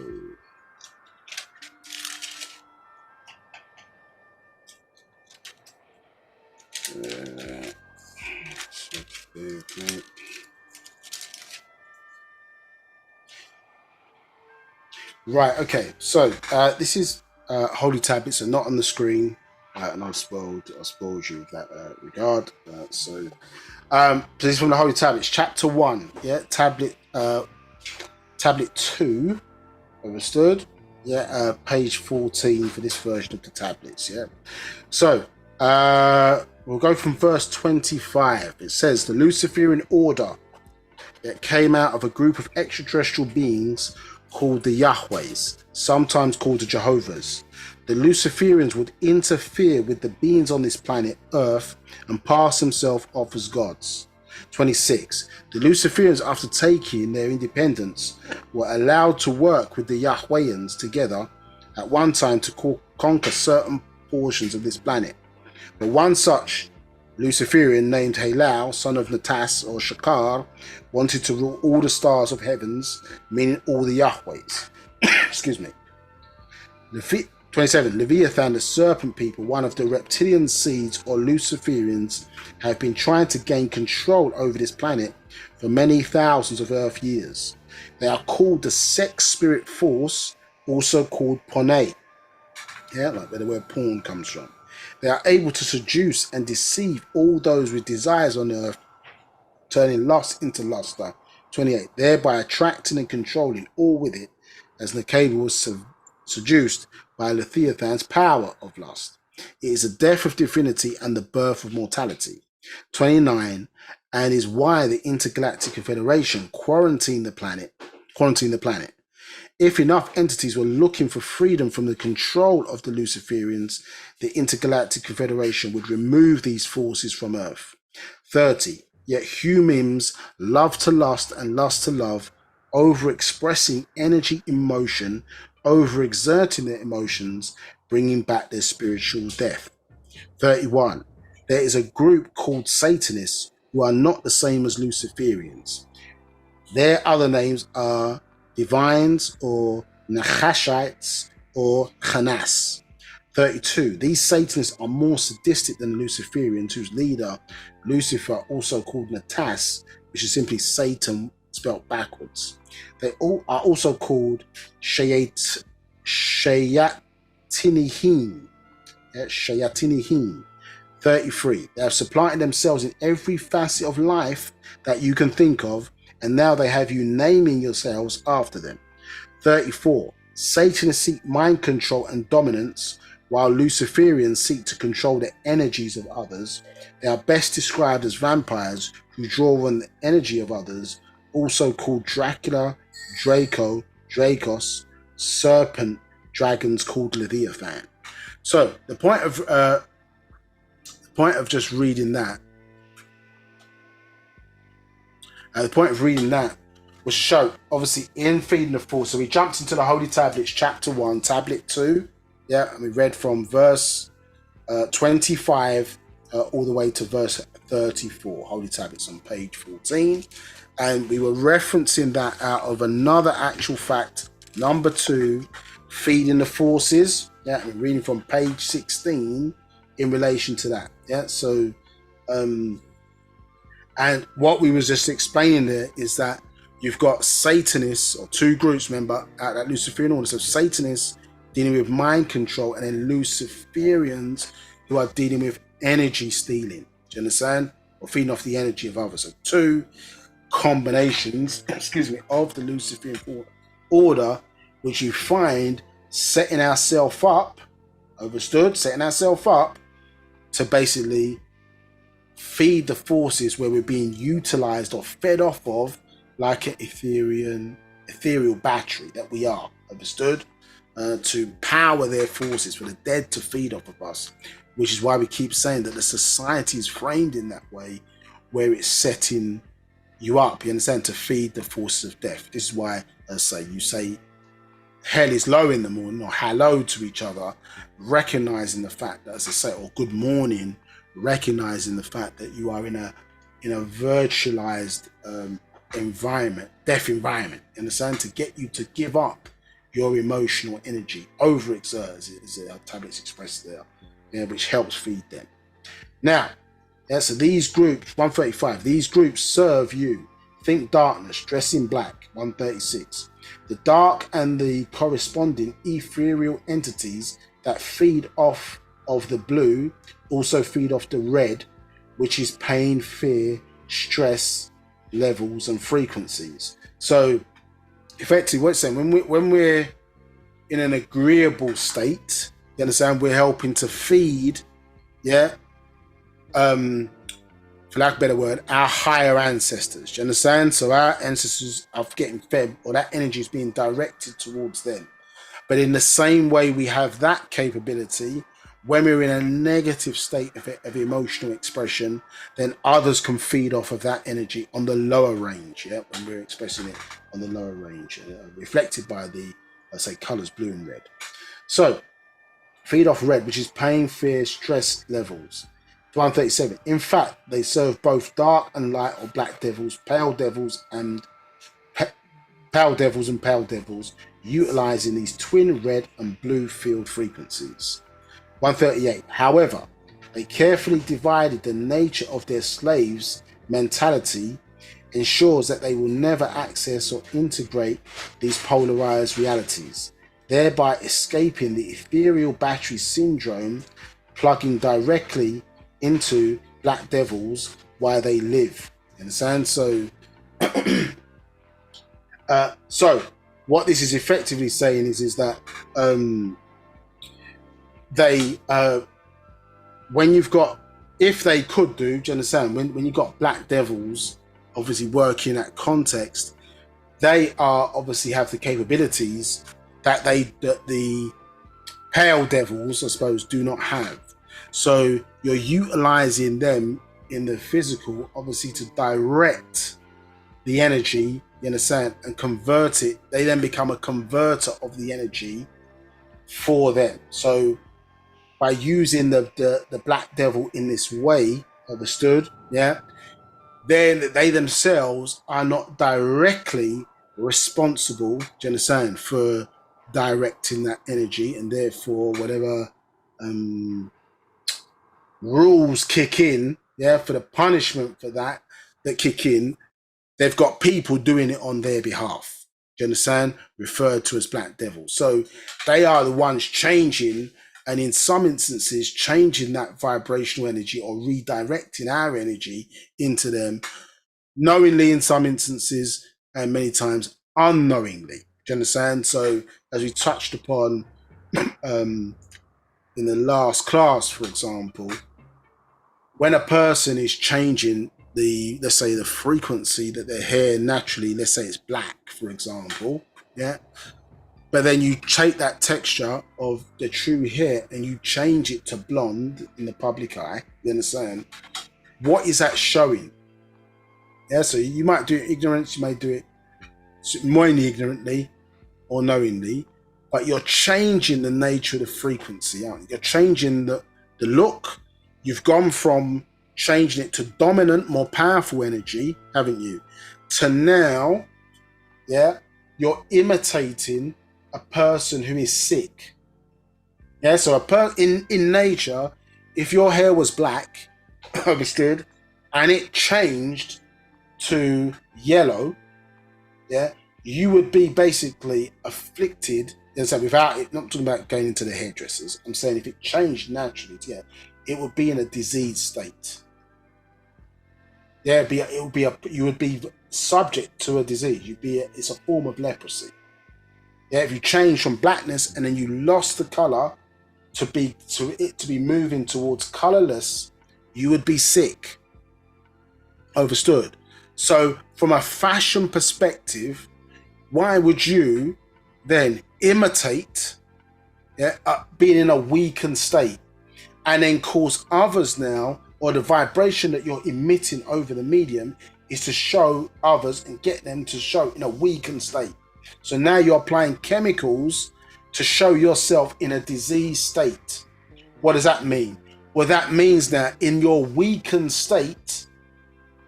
Right, okay, so this is holy tablets are not on the screen, and I've spoiled you with that regard. So this is from the holy tablets, chapter 1, yeah, tablet 2, understood? Yeah, page 14 for this version of the tablets. Yeah, so we'll go from verse 25. It says the Luciferian order that came out of a group of extraterrestrial beings called the Yahwehs, sometimes called the Jehovahs. The Luciferians would interfere with the beings on this planet Earth and pass themselves off as gods. 26. The Luciferians, after taking their independence, were allowed to work with the Yahwehans together at one time to conquer certain portions of this planet. But one such Luciferian named Halal, son of Natas or Shakar, wanted to rule all the stars of heavens, meaning all the Yahwehs. Excuse me. 27. Leviathan, the serpent people, one of the reptilian seeds or Luciferians, have been trying to gain control over this planet for many thousands of Earth years. They are called the sex spirit force, also called Ponei. Yeah, like where the word porn comes from. They are able to seduce and deceive all those with desires on Earth, turning lust into luster. 28. Thereby attracting and controlling all with it, as Nabab was seduced by Leviathan's power of lust. It is the death of divinity and the birth of mortality. 29. And is why the Intergalactic Confederation quarantined the planet. If enough entities were looking for freedom from the control of the Luciferians, the Intergalactic Confederation would remove these forces from Earth. 30. Yet humans love to lust and lust to love, overexpressing energy in motion, overexerting their emotions, bringing back their spiritual death. 31. There is a group called Satanists who are not the same as Luciferians. Their other names are Divines or Nachashites or Khanas. 32. These Satanists are more sadistic than the Luciferians, whose leader, Lucifer, also called Natas, which is simply Satan spelled backwards. They all are also called Shayatinihim. Shayatinihim. 33. They have supplanted themselves in every facet of life that you can think of, and now they have you naming yourselves after them. 34. Satanists seek mind control and dominance, while Luciferians seek to control the energies of others. They are best described as vampires who draw on the energy of others, also called Dracula, Draco, Dracos, serpent dragons called Leviathan. So the point of just reading that, was to show, obviously, in Feeding the Force. So we jumped into the Holy Tablets, chapter 1, tablet 2. Yeah, and we read from verse 25 all the way to verse 34. Holy Tablets on page 14. And we were referencing that out of another actual fact, number 2, Feeding the Forces. Yeah, we're reading from page 16 in relation to that. Yeah, so and what we was just explaining there is that you've got Satanists, or two groups, remember, at that Luciferian order. So Satanists dealing with mind control, and then Luciferians who are dealing with energy stealing. Do you understand? Or feeding off the energy of others. So two combinations, of the Luciferian order, which you find setting ourselves up, understood? Setting ourselves up to basically feed the forces where we're being utilized or fed off of, like an ethereal battery that we are, understood? To power their forces, for the dead to feed off of us, which is why we keep saying that the society is framed in that way, where it's setting you up, you understand, to feed the forces of death. This is why, as I say, you say hell is low in the morning, or hello to each other, recognizing the fact that, as I say, or good morning, recognizing the fact that you are in a virtualized environment, death environment, you understand, to get you to give up your emotional energy, overexert, as our tablets expressed there, which helps feed them. Now, so these groups, 135, these groups serve you. Think darkness, dress in black, 136. The dark and the corresponding ethereal entities that feed off of the blue also feed off the red, which is pain, fear, stress levels and frequencies. So effectively what it's saying, when we're in an agreeable state, you understand, we're helping to feed for lack of a better word, our higher ancestors. Do you understand? So our ancestors are getting fed, or that energy is being directed towards them. But in the same way we have that capability, when we're in a negative state of emotional expression, then others can feed off of that energy on the lower range. Yeah, when we're expressing it on the lower range, reflected by the, let's say, colors blue and red. So feed off red, which is pain, fear, stress levels. 137. In fact, they serve both dark and light or black devils, pale devils, and pale devils, utilizing these twin red and blue field frequencies. 138. However, they carefully divided the nature of their slaves' mentality ensures that they will never access or integrate these polarized realities, thereby escaping the ethereal battery syndrome, plugging directly into black devils while they live. You understand? So what this is effectively saying is that they when you've got, if they could do you understand, when you've got black devils obviously working that context, they are obviously have the capabilities that the pale devils, I suppose, do not have. So you're utilizing them in the physical, obviously, to direct the energy, you understand, and convert it. They then become a converter of the energy for them. So by using the black devil in this way, understood, yeah, then they themselves are not directly responsible, do you understand, for directing that energy, and therefore whatever rules kick in, yeah, for the punishment for that kick in, they've got people doing it on their behalf. Do you understand? Referred to as black devils. So they are the ones changing, and in some instances, changing that vibrational energy or redirecting our energy into them, knowingly in some instances, and many times unknowingly. Do you understand? So as we touched upon in the last class, for example, when a person is changing the, let's say, the frequency that their hair naturally, let's say it's black, for example, yeah, but then you take that texture of the true hair and you change it to blonde in the public eye, you understand? What is that showing? Yeah, so you might do it ignorance, you may do it more ignorantly or knowingly, but you're changing the nature of the frequency, aren't you? You're changing the look. You've gone from changing it to dominant, more powerful energy, haven't you? To now, yeah, you're imitating a person who is sick. Yeah, so in nature, if your hair was black, understood, and it changed to yellow, yeah, you would be basically afflicted. And so without it, not talking about going into the hairdressers, I'm saying if it changed naturally, yeah, it would be in a diseased state. Yeah, you would be subject to a disease. It's a form of leprosy. Yeah, if you change from blackness and then you lost the color to be moving towards colorless, you would be sick. Understood? So from a fashion perspective, why would you then imitate, yeah, being in a weakened state, and then cause others now, or the vibration that you're emitting over the medium is to show others and get them to show in a weakened state. So now you're applying chemicals to show yourself in a diseased state. What does that mean? Well, that means that in your weakened state,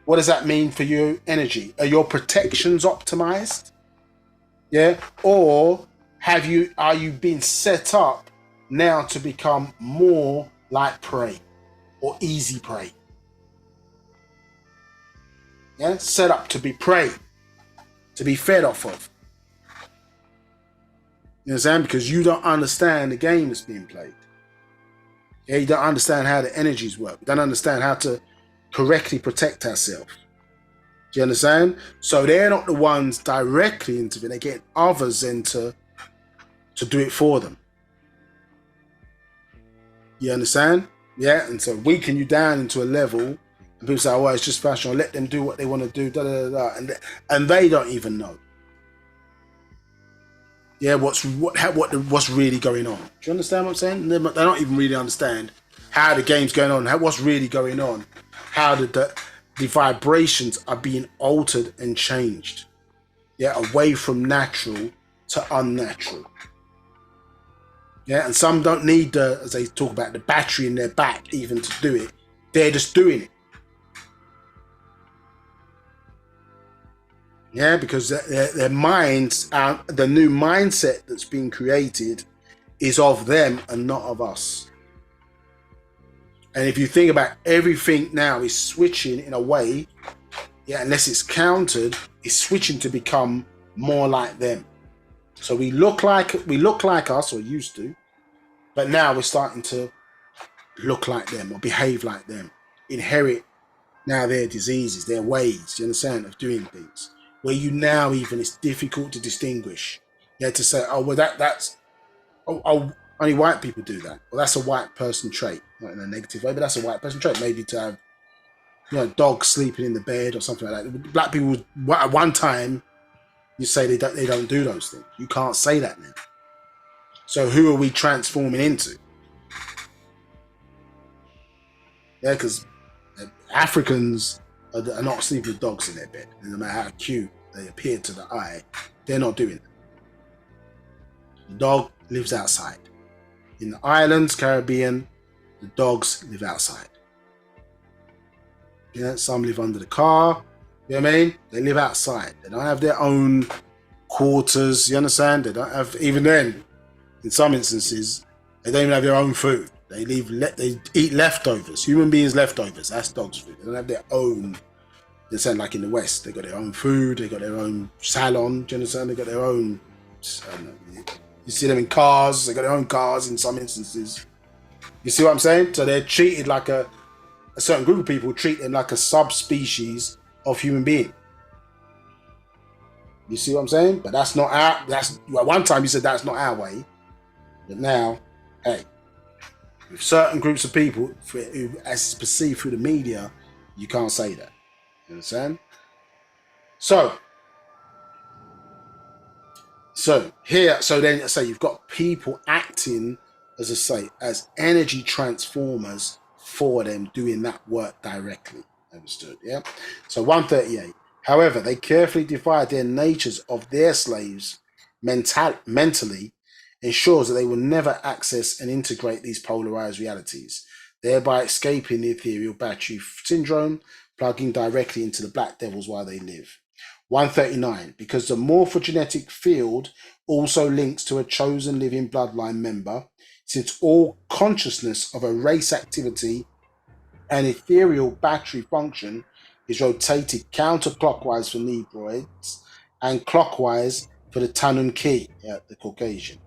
what does that mean for your energy? Are your protections optimized? Yeah? Or are you being set up now to become more like prey or easy prey? Yeah? Set up to be prey, to be fed off of. You understand? Because you don't understand the game that's being played. Yeah, you don't understand how the energies work. You don't understand how to correctly protect ourselves. Do you understand? So they're not the ones directly intervening. They get others in to do it for them. You understand? Yeah, and so weaken you down into a level, And people say, oh, well, it's just fashion. I'll let them do what they want to do, da, da, da, da. And they don't even know. Yeah, what's really going on. Do you understand what I'm saying? They don't even really understand how the game's going on, what's really going on, how the vibrations are being altered and changed. Yeah, away from natural to unnatural. Yeah, and some don't need as they talk about, the battery in their back even to do it. They're just doing it. Yeah, because their minds, the new mindset that's being created is of them and not of us. And if you think about everything now is switching in a way, yeah, unless it's countered, it's switching to become more like them. So we look like us, or used to, but now we're starting to look like them or behave like them, inherit now their diseases, their ways, you understand, of doing things. Where you now even, it's difficult to distinguish. Yeah, to say, oh, well, that's only white people do that. Well, that's a white person trait, not in a negative way, but that's a white person trait. Maybe to have, dogs sleeping in the bed or something like that. Black people, at one time, you say they don't do those things. You can't say that now. So who are we transforming into? Yeah, because Africans are not sleeping with dogs in their bed. No matter how cute they appear to the eye, they're not doing it. The dog lives outside. In the islands, Caribbean, the dogs live outside. Some live under the car. You know what I mean? They live outside. They don't have their own quarters. You understand? They don't have, even then, in some instances, they don't even have their own food. They eat leftovers. Human beings' leftovers. That's dogs' food. They don't have their own. They sound like in the West. They got their own food. They got their own salon. Do you understand? They got their own. You see them in cars. They got their own cars in some instances. You see what I'm saying? So they're treated like a certain group of people treat them like a subspecies of human being. You see what I'm saying? But that's not our. At one time you said that's not our way, but now, hey. With certain groups of people, who, as it's perceived through the media, you can't say that. You understand? So then you've got people acting, as I say, as energy transformers for them, doing that work directly. Understood? Yeah. So 138. However, they carefully divide their natures of their slaves mentally, ensures that they will never access and integrate these polarized realities, thereby escaping the ethereal battery syndrome, plugging directly into the black devils while they live. 139, because the morphogenetic field also links to a chosen living bloodline member, since all consciousness of a race activity and ethereal battery function is rotated counterclockwise for Negroids and clockwise for the Tanum Ki, the Caucasian,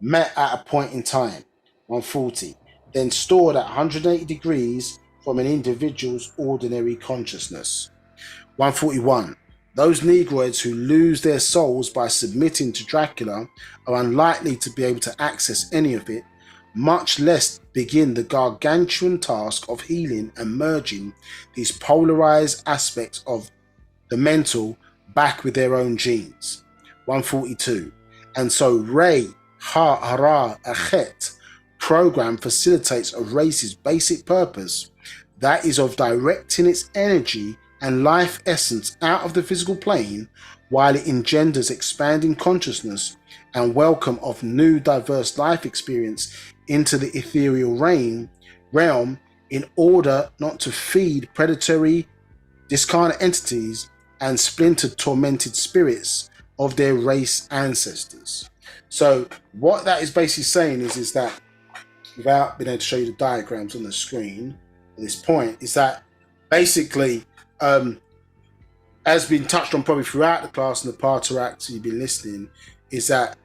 met at a point in time, 140, then stored at 180 degrees from an individual's ordinary consciousness. 141. Those Negroids who lose their souls by submitting to Dracula are unlikely to be able to access any of it, much less begin the gargantuan task of healing and merging these polarized aspects of the mental back with their own genes. 142. And so Ray Hara Achet program facilitates a race's basic purpose, that is of directing its energy and life essence out of the physical plane, while it engenders expanding consciousness and welcome of new diverse life experience into the ethereal realm in order not to feed predatory discarnate entities and splintered tormented spirits of their race ancestors. So what that is basically saying is that, without being able to show you the diagrams on the screen at this point, is that basically, as been touched on probably throughout the class and the parteracts you've been listening, is that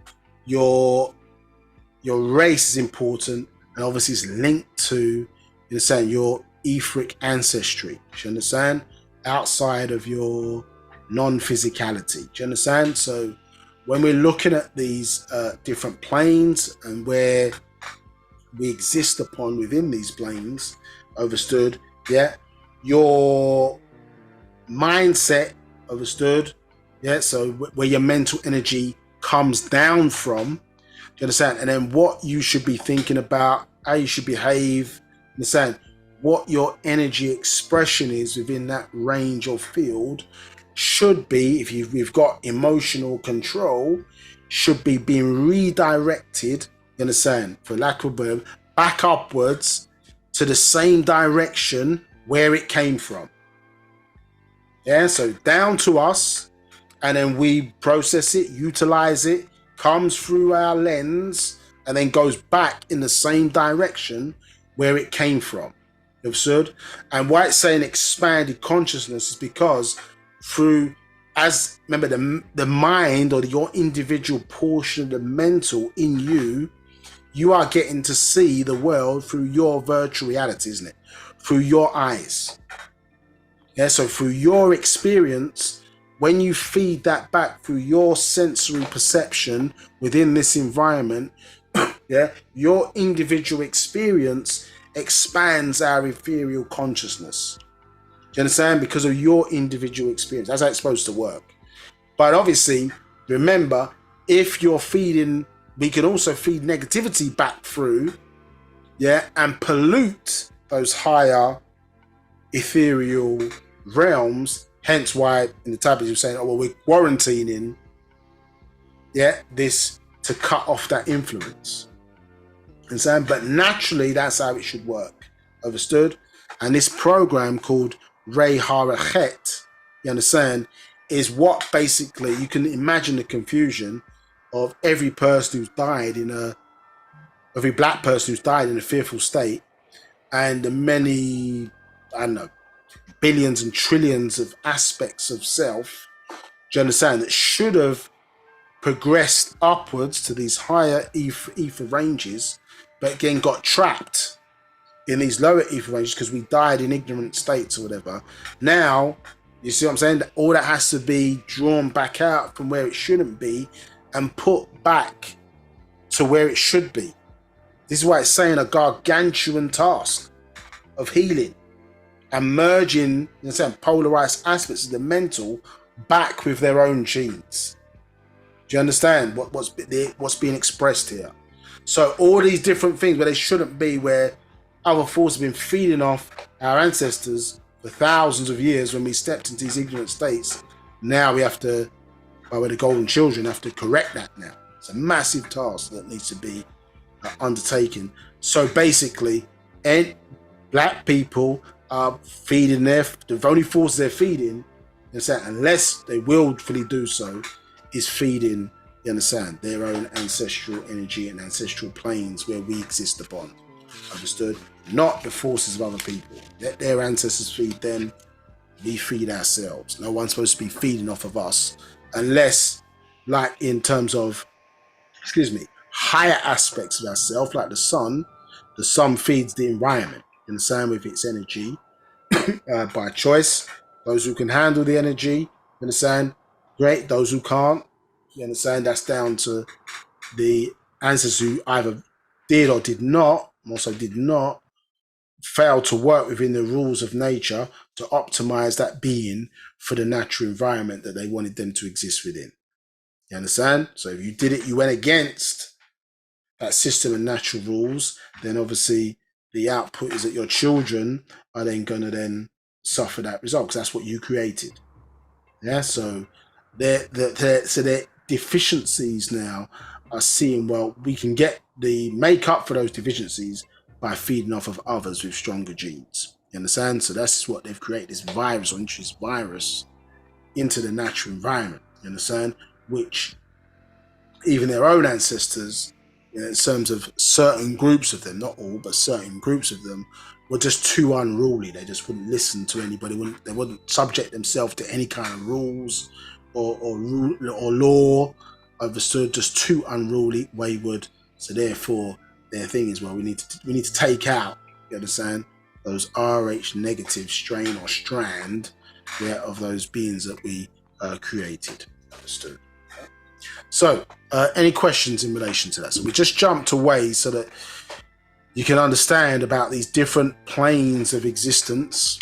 your race is important, and obviously it's linked to, your etheric ancestry. Do you understand? Outside of your non-physicality. Do you understand? So when we're looking at these different planes and where we exist upon within these planes, understood, yeah, your mindset, understood? Yeah, so where your mental energy comes down from, do you understand? And then what you should be thinking about, how you should behave, understand? What your energy expression is within that range or field should be, if you've got emotional control, should be being redirected, you understand, for lack of a verb, back upwards to the same direction where it came from. Yeah, so down to us, and then we process it, utilize it, comes through our lens, and then goes back in the same direction where it came from. Absurd. And why it's saying expanded consciousness is because through, as remember, the mind or your individual portion of the mental in you, you are getting to see the world through your virtual reality, isn't it? Through your eyes. Yeah, so through your experience, when you feed that back through your sensory perception within this environment, yeah, your individual experience expands our ethereal consciousness. Do you understand? Because of your individual experience. That's how it's supposed to work. But obviously, remember, if you're feeding, we can also feed negativity back through, yeah, and pollute those higher ethereal realms. Hence why in the tablets you're saying, oh, well, we're quarantining, yeah, this to cut off that influence. Understand? But naturally, that's how it should work. Understood? And this program called Rei Harachet, you understand, is what basically, you can imagine the confusion of every person who's died every black person who's died in a fearful state, and the many, I don't know, billions and trillions of aspects of self, do you understand, that should have progressed upwards to these higher ether ranges, but again got trapped in these lower ether ranges because we died in ignorant states or whatever. Now, you see what I'm saying? All that has to be drawn back out from where it shouldn't be and put back to where it should be. This is why it's saying a gargantuan task of healing and merging, you understand, polarized aspects of the mental back with their own genes. Do you understand what's being expressed here? So all these different things where they shouldn't be, where other forces have been feeding off our ancestors for thousands of years when we stepped into these ignorant states, now we have to, by way of the golden children, have to correct that now. It's a massive task that needs to be undertaken. So basically, black people are feeding the only forces they're feeding, unless they willfully do so, is feeding, you understand, their own ancestral energy and ancestral planes where we exist upon. Understood? Not the forces of other people. Let their ancestors feed them, we feed ourselves. No one's supposed to be feeding off of us unless, like in terms of, higher aspects of ourselves, like the sun feeds the environment, you understand, with its energy by choice. Those who can handle the energy, you understand, great. Those who can't, you understand, that's down to the ancestors who either did or did not, fail to work within the rules of nature to optimize that being for the natural environment that they wanted them to exist within. You understand? So if you did it, you went against that system and natural rules, then obviously the output is that your children are then going to then suffer that result, because that's what you created. Yeah, so their deficiencies now are seeing, well, we can make up for those deficiencies by feeding off of others with stronger genes. You understand? So that's what they've created, this virus, or introduced virus into the natural environment. You understand? Which even their own ancestors, in terms of certain groups of them, not all, but certain groups of them, were just too unruly. They just wouldn't listen to anybody. They wouldn't subject themselves to any kind of rules or law. Understood? Just too unruly, wayward. So therefore, their thing is, well, we need to take out, you understand, those RH negative strain or strand, yeah, of those beings that we created. Understood? So, any questions in relation to that? So we just jumped away so that you can understand about these different planes of existence,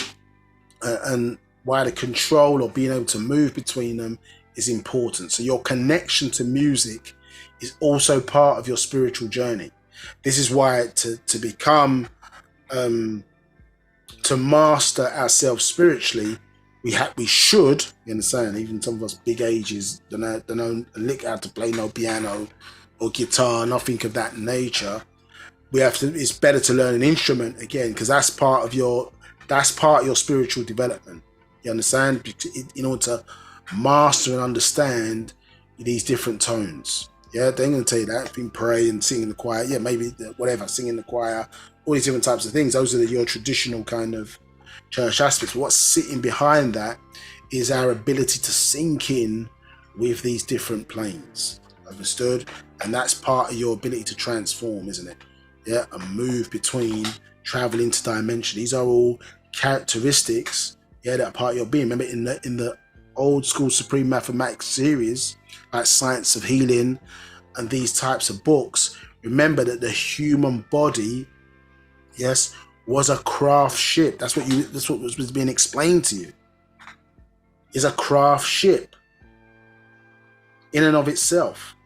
and why the control or being able to move between them is important. So your connection to music is also part of your spiritual journey. This is why to become to master ourselves spiritually, we should, you understand, even some of us big ages don't know a lick how to play no piano or guitar, nothing of that nature. We have to, it's better to learn an instrument again, because that's part of your spiritual development. You understand? In order to master and understand these different tones. Yeah, they're going to tell you that. If you pray and sing in the choir, yeah, maybe whatever, sing in the choir, all these different types of things. Those are your traditional kind of church aspects. But what's sitting behind that is our ability to sink in with these different planes. Understood? And that's part of your ability to transform, isn't it? Yeah, and move between, travel interdimension. These are all characteristics, yeah, that are part of your being. Remember in the old school Supreme Mathematics series, like Science of Healing and these types of books, remember that the human body, yes, was a craft ship. That's what was being explained to you. Is a craft ship in and of itself.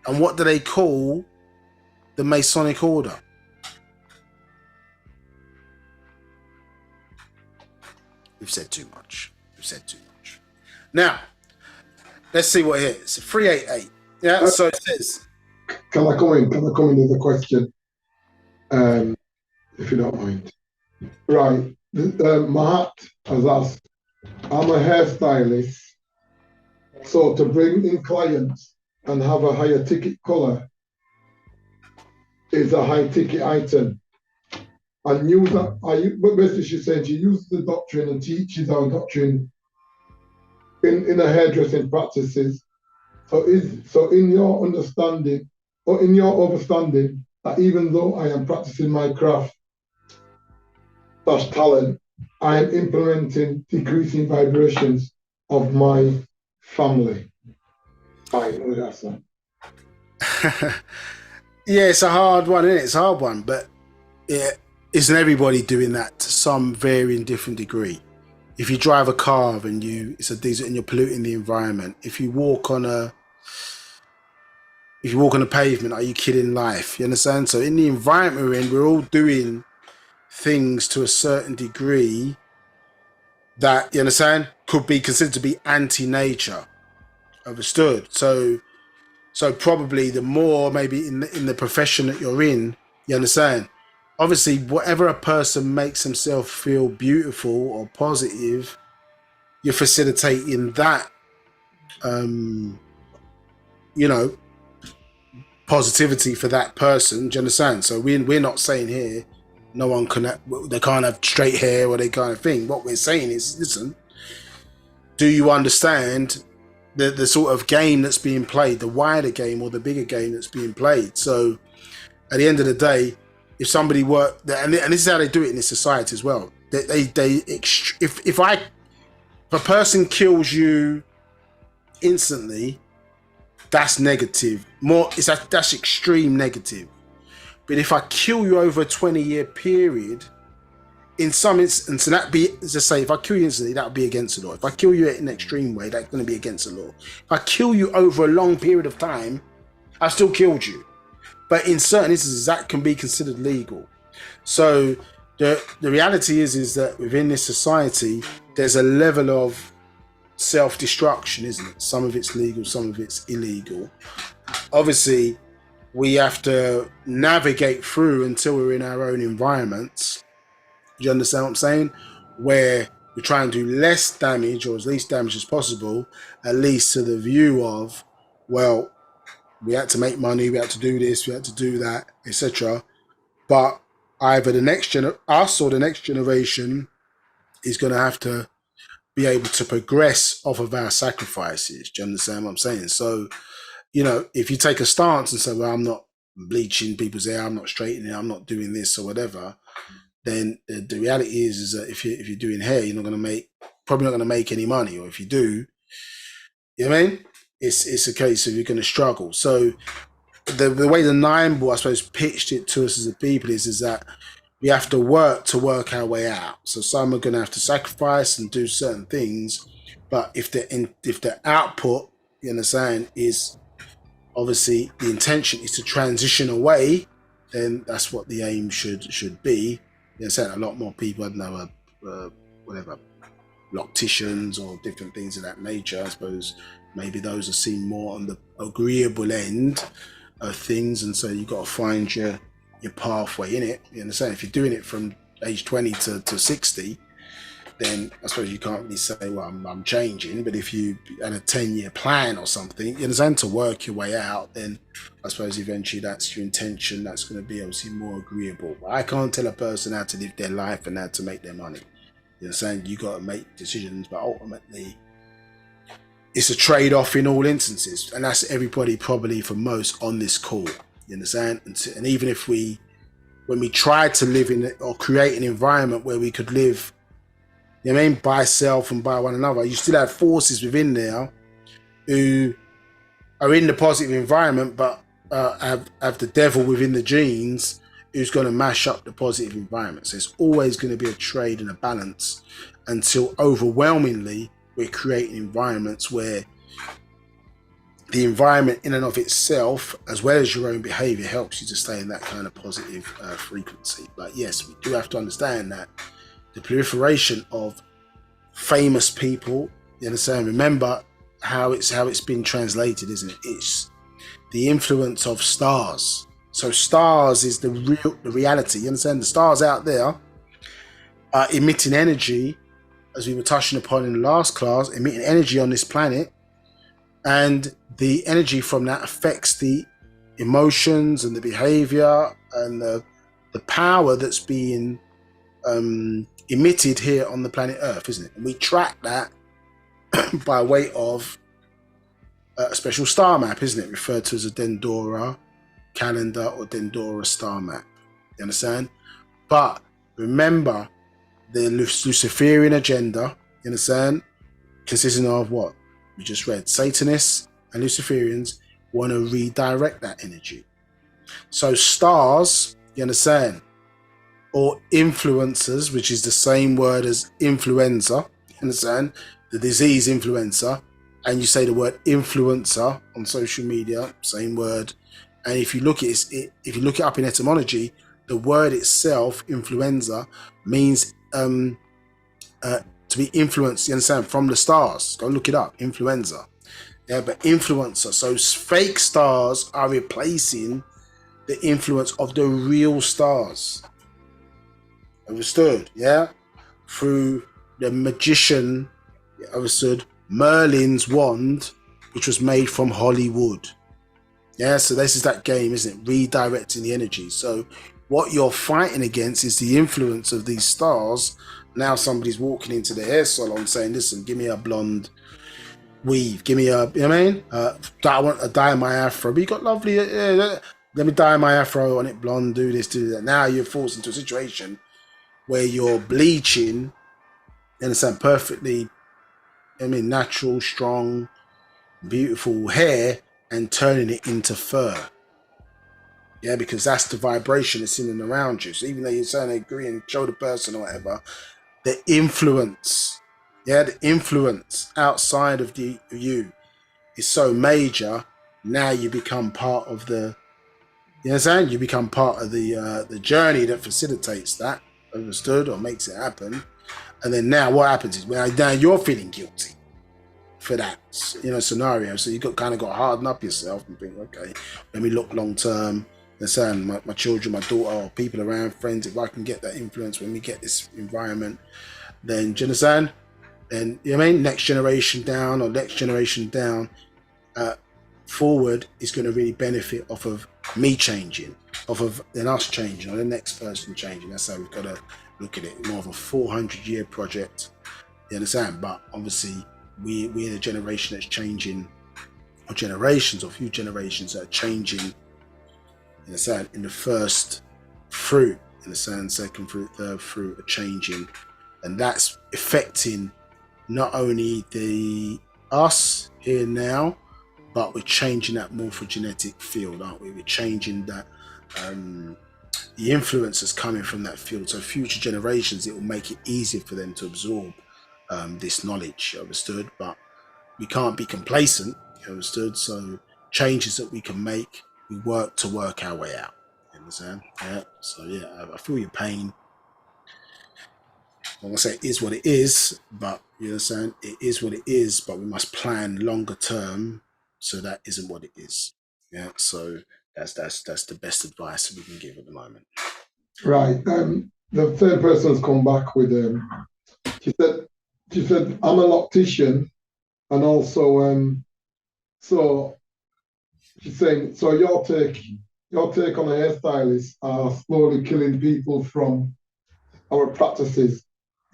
And what do they call the Masonic Order? We've said too much. Now, let's see what it is. 388. Yeah, so it says. Can I come in with a question? If you don't mind. Right. Mahat has asked, I'm a hairstylist, so to bring in clients and have a higher ticket color is a high ticket item. And use that, but basically she said she uses the doctrine and teaches our doctrine in the hairdressing practices. So in your understanding, or in your understanding, that even though I am practicing my craft / talent, I am implementing decreasing vibrations of my family. Yeah, it's a hard one, isn't it? It's a hard one, but isn't everybody doing that to some varying different degree? If you drive a car and it's a diesel and you're polluting the environment, if you walk on a pavement, are you killing life? You understand? So in the environment we're in, we're all doing things to a certain degree that, you understand, could be considered to be anti-nature. Understood? So probably the more maybe in the profession that you're in, you understand? Obviously, whatever a person makes himself feel beautiful or positive, you're facilitating that, positivity for that person. Do you understand? So we're not saying here no one they can't have straight hair or they kind of thing. What we're saying is, listen, do you understand the sort of game that's being played, the wider game or the bigger game that's being played? So at the end of the day, if somebody and this is how they do it in this society as well. If a person kills you instantly, that's negative. That's extreme negative. But if I kill you over a 20-year period, in some instance, and just say, if I kill you instantly, that would be against the law. If I kill you in an extreme way, that's going to be against the law. If I kill you over a long period of time, I've still killed you. But in certain instances, that can be considered legal. So the reality is that within this society, there's a level of self-destruction, isn't it? Some of it's legal, some of it's illegal. Obviously, we have to navigate through until we're in our own environments. Do you understand what I'm saying? Where we try and do less damage or as least damage as possible, at least to the view of, well, we had to make money, we had to do this, we had to do that, etc. But either us or the next generation is going to have to be able to progress off of our sacrifices. Do you understand what I'm saying? So, if you take a stance and say, well, I'm not bleaching people's hair, I'm not straightening it, I'm not doing this or whatever, then the reality is that if you're doing hair, you're probably not going to make any money. Or if you do, you know what I mean? It's a case of you're going to struggle. So the way the Nine Ball, I suppose, pitched it to us as a people is that we have to work our way out. So some are going to have to sacrifice and do certain things, but if the output, you understand, is obviously the intention is to transition away, then that's what the aim should be. You understand? A lot more people, I don't know, whatever, locticians or different things of that nature. I suppose maybe those are seen more on the agreeable end of things, and so you've got to find your pathway in it. You understand? If you're doing it from age 20 to 60, then I suppose you can't really say, well, I'm changing. But if you had a 10-year plan or something, you understand, to work your way out, then I suppose eventually that's your intention. That's going to be obviously more agreeable. But I can't tell a person how to live their life and how to make their money. You understand? You got to make decisions, but ultimately it's a trade-off in all instances, and that's everybody probably for most on this call. You understand? And even if when we tried to live in or create an environment where we could live, you know what I mean, by self and by one another, you still have forces within there who are in the positive environment, but have the devil within the genes who's going to mash up the positive environment. So it's always going to be a trade and a balance until overwhelmingly we're creating environments where the environment in and of itself, as well as your own behavior, helps you to stay in that kind of positive frequency. But yes, we do have to understand that the proliferation of famous people, you understand, remember how it's been translated, isn't it? It's the influence of stars. So stars is the reality. You understand? The stars out there are emitting energy, as we were touching upon in the last class, emitting energy on this planet, and the energy from that affects the emotions and the behavior and the power that's being emitted here on the planet Earth, isn't it? And we track that by way of a special star map, isn't it? Referred to as a Dendora calendar or Dendora star map. You understand? But remember, the Luciferian agenda, you understand, consisting of what we just read. Satanists and Luciferians want to redirect that energy. So stars, you understand, or influencers, which is the same word as influenza, you understand, the disease influenza, and you say the word influencer on social media, same word. And if you look at it, if you look it up in etymology, the word itself, influenza, means to be influenced, you understand, from the stars. Go look it up, influenza. Yeah, but influencer. So fake stars are replacing the influence of the real stars. Understood? Yeah? Through the magician, understood, Merlin's wand, which was made from Hollywood. Yeah, so this is that game, isn't it? Redirecting the energy. So what you're fighting against is the influence of these stars. Now somebody's walking into the hair salon saying, listen, give me a blonde weave, give me a, you know what I mean? I want to dye my afro, but you got lovely, let me dye my afro on it blonde, do this, do that. Now you're forced into a situation where you're bleaching, you understand, perfectly, I mean, natural, strong, beautiful hair and turning it into fur. Yeah, because that's the vibration that's in and around you. So even though you're saying they agree and show the person or whatever, the influence, the influence outside of you is so major. Now you become part of the, you understand? You become part of the journey that facilitates that, understood, or makes it happen. And then now what happens is, well, now you're feeling guilty for that, scenario. So you kind of got to harden up yourself and think, okay, let me look long term. Understand, my children, my daughter, or people around, friends, if I can get that influence when we get this environment, then, do you understand? Then, you know what I mean? Next generation down forward is going to really benefit off of me changing, off of then us changing, or the next person changing. That's how we've got to look at it. More of a 400-year project. You understand? But obviously, we're in a generation that's changing, or generations, or few generations that are changing. You understand? In the first fruit, in the second fruit, third fruit are changing, and that's affecting not only us here now, but we're changing that morphogenetic field, aren't we? We're changing that the influence that's coming from that field. So future generations, it will make it easier for them to absorb this knowledge, understood? But we can't be complacent, understood? So changes that we can make, we work to work our way out. You understand? Yeah. So yeah, I feel your pain. I want to say it is what it is, but you understand? It is what it is, but we must plan longer term so that isn't what it is. Yeah. So that's the best advice we can give at the moment. Right. The third person has come back with she said I'm an optician, and also so she's saying, so your take on a hairstylist are slowly killing people from our practices.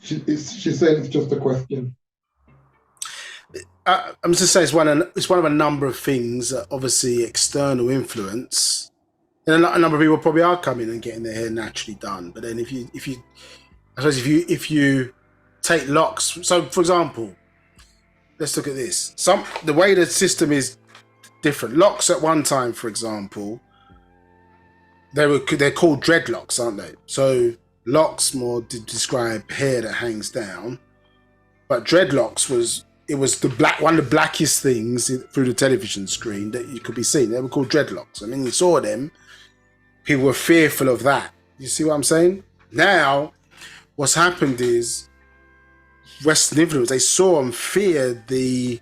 She's saying it's just a question. I'm just saying it's one of a number of things that obviously external influence. And a number of people probably are coming and getting their hair naturally done. But then if you if you take locks, so for example, let's look at this. The way the system is different. Locks at one time, for example, they're called dreadlocks, aren't they? So locks more to describe hair that hangs down, but dreadlocks was one of the blackest things through the television screen that you could be seen. They were called dreadlocks. I mean, you saw them. People were fearful of that. You see what I'm saying? Now, what's happened is Western influence, they saw and feared the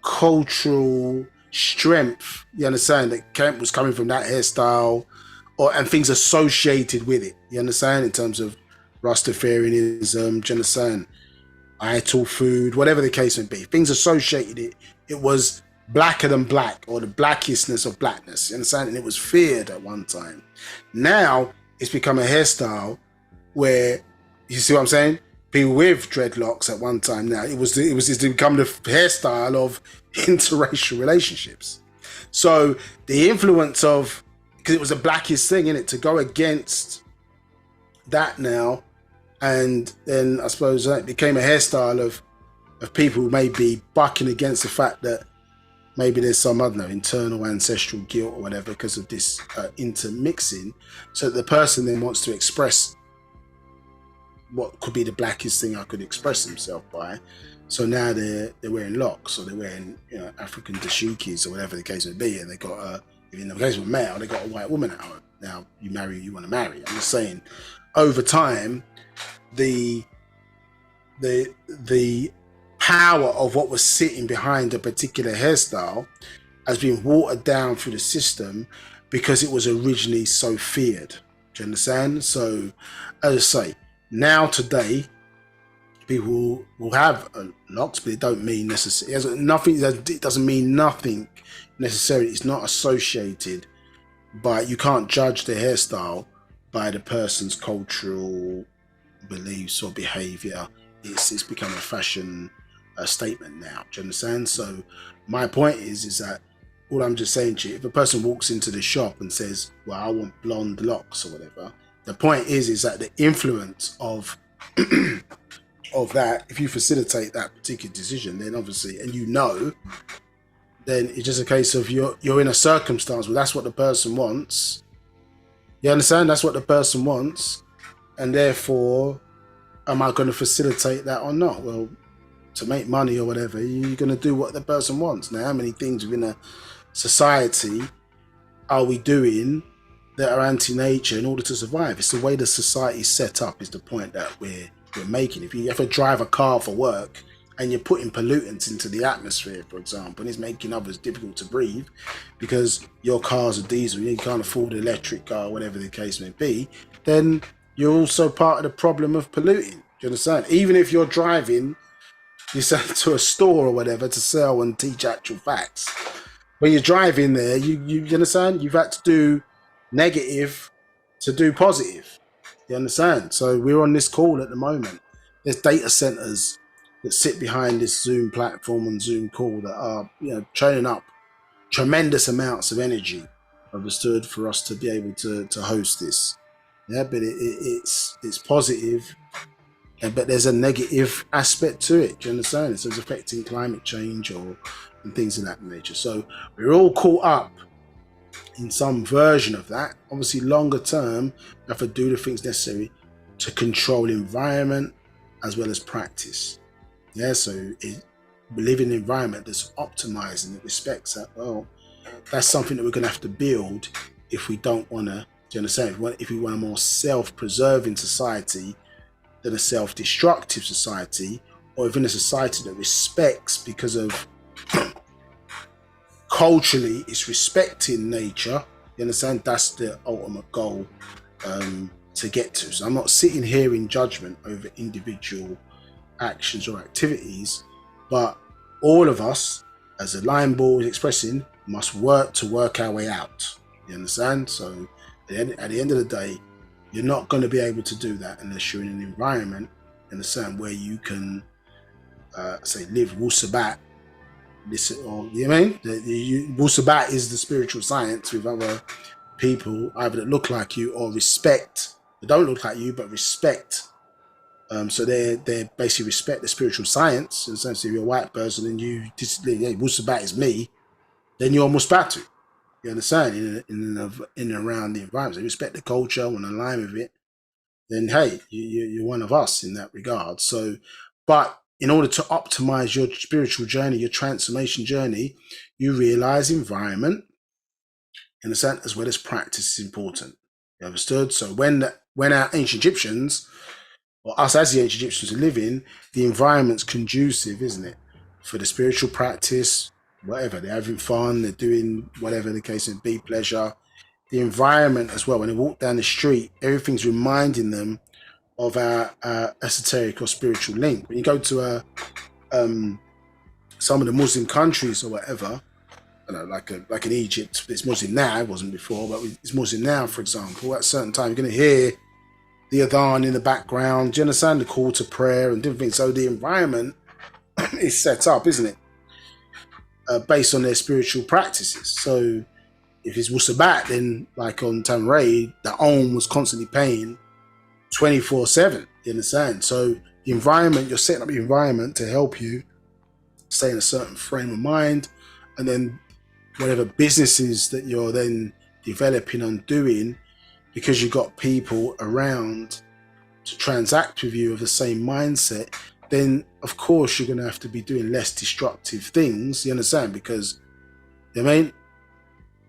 cultural strength, you understand, that was coming from that hairstyle and things associated with it. You understand? In terms of Rastafarianism, do you understand? Idol food, whatever the case may be. Things associated it was blacker than black, or the blackestness of blackness. You understand? And it was feared at one time. Now it's become a hairstyle where, you see what I'm saying? People with dreadlocks at one time now, it's become the hairstyle of interracial relationships. So the influence of, because it was the blackest thing in it, to go against that now, and then I suppose it became a hairstyle of people who may be bucking against the fact that maybe there's some, I don't know, internal ancestral guilt or whatever because of this intermixing. So the person then wants to express what could be the blackest thing I could express himself by. So now they're wearing locks, or they're wearing, you know, African dashikis or whatever the case may be, and they got in the case of a male, they got a white woman out. Now you marry who you want to marry. I'm just saying, over time, the power of what was sitting behind a particular hairstyle has been watered down through the system because it was originally so feared. Do you understand? So, as I say, now today, people will have locks, but it don't mean necessarily. It doesn't mean nothing necessarily. It's not associated by. You can't judge the hairstyle by the person's cultural beliefs or behavior. It's become a fashion statement now. Do you understand? So my point is that all I'm just saying to you, if a person walks into the shop and says, well, I want blonde locks or whatever, the point is that the influence of of that, if you facilitate that particular decision, then obviously, and you know, then it's just a case of you're in a circumstance where that's what the person wants. You understand? That's what the person wants, and therefore, am I going to facilitate that or not? Well, to make money or whatever, you're going to do what the person wants. Now, how many things within a society are we doing that are anti-nature in order to survive? It's the way the society is set up is the point that we're making. If you ever drive a car for work and you're putting pollutants into the atmosphere, for example, and it's making others difficult to breathe because your car's a diesel, you can't afford an electric car, whatever the case may be, then you're also part of the problem of polluting. Do you understand? Even if you're driving yourself to a store or whatever to sell and teach actual facts, when you're driving there, you understand? You've had to do negative to do positive. You understand? So we're on this call at the moment. There's data centers that sit behind this Zoom platform and Zoom call that are, churning up tremendous amounts of energy, understood, for us to be able to host this. Yeah, but it's positive, but there's a negative aspect to it. Do you understand? So it's affecting climate change and things of that nature. So we're all caught up in some version of that. Obviously, longer term, you have to do the things necessary to control environment as well as practice. Yeah, so we live in an environment that's optimized and that respects that. Well, that's something that we're going to have to build if we don't want to. Do you understand? If we want a more self-preserving society than a self-destructive society, or even a society that respects because of culturally it's respecting nature. You understand? That's the ultimate goal to get to. So I'm not sitting here in judgment over individual actions or activities, but all of us, as the line ball is expressing, must work to work our way out. You understand? So at the end of the day, you're not going to be able to do that unless you're in an environment, in a certain where you can say live Wu-Sabat. Listen, or you know what I mean? Wu-Sabat is the spiritual science with other people either that look like you or respect, that don't look like you but respect. So they basically respect the spiritual science. In the sense, if you're a white person and you hey, Wu-Sabat is me, then you're Musbatu. You understand? In and around the environment, so you respect the culture, want to align with it. Then hey, you're one of us in that regard. So, but in order to optimize your spiritual journey, your transformation journey, you realize environment, in a sense, as well as practice is important. You understood? So when our ancient Egyptians, or us as the ancient Egyptians are living, the environment's conducive, isn't it? For the spiritual practice, whatever, they're having fun, they're doing whatever the case may be, pleasure. The environment as well, when they walk down the street, everything's reminding them of our esoteric or spiritual link. When you go to some of the Muslim countries or whatever, you know, like in Egypt, it's Muslim now, it wasn't before, but it's Muslim now, for example, at a certain time, you're going to hear the adhan in the background, do you understand? The call to prayer and different things. So the environment is set up, isn't it? Based on their spiritual practices. So if it's Wu-Sabat, then like on Tamray, the Om was constantly paying 24/7, you understand? So the environment, you're setting up the environment to help you stay in a certain frame of mind, and then whatever businesses that you're then developing on doing, because you've got people around to transact with you of the same mindset, then of course you're going to have to be doing less destructive things, you understand? Because, you know what I mean?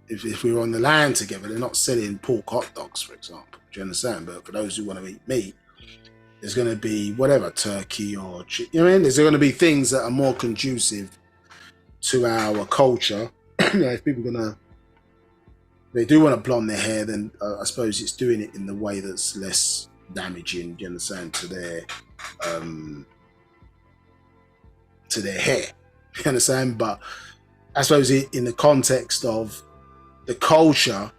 If we were on the land together, they're not selling pork hot dogs, for example. Do you understand? But for those who want to eat meat, there's going to be whatever, turkey or chicken. You know what I mean? There's going to be things that are more conducive to our culture. You know, if people are going to, they do want to blonde their hair, then I suppose it's doing it in the way that's less damaging, do you understand, to their hair. You understand? But I suppose in the context of the culture,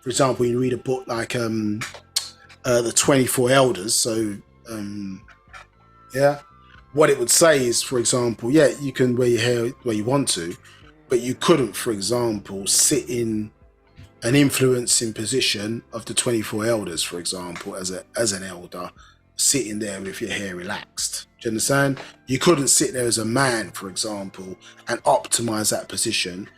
for example, you read a book like the 24 Elders. So yeah, what it would say is, for example, yeah, you can wear your hair where you want to, but you couldn't, for example, sit in an influencing position of the 24 Elders, for example, as an elder, sitting there with your hair relaxed. Do you understand? You couldn't sit there as a man, for example, and optimize that position,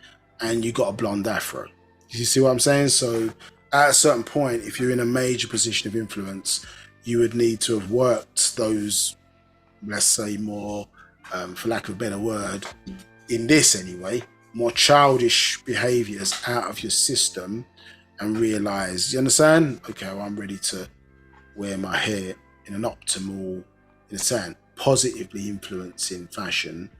and you got a blonde afro. You see what I'm saying? So at a certain point, if you're in a major position of influence, you would need to have worked those, let's say, more, for lack of a better word, in this anyway, more childish behaviors out of your system, and realize, you understand? Okay, well, I'm ready to wear my hair in an optimal, in a sense, positively influencing fashion,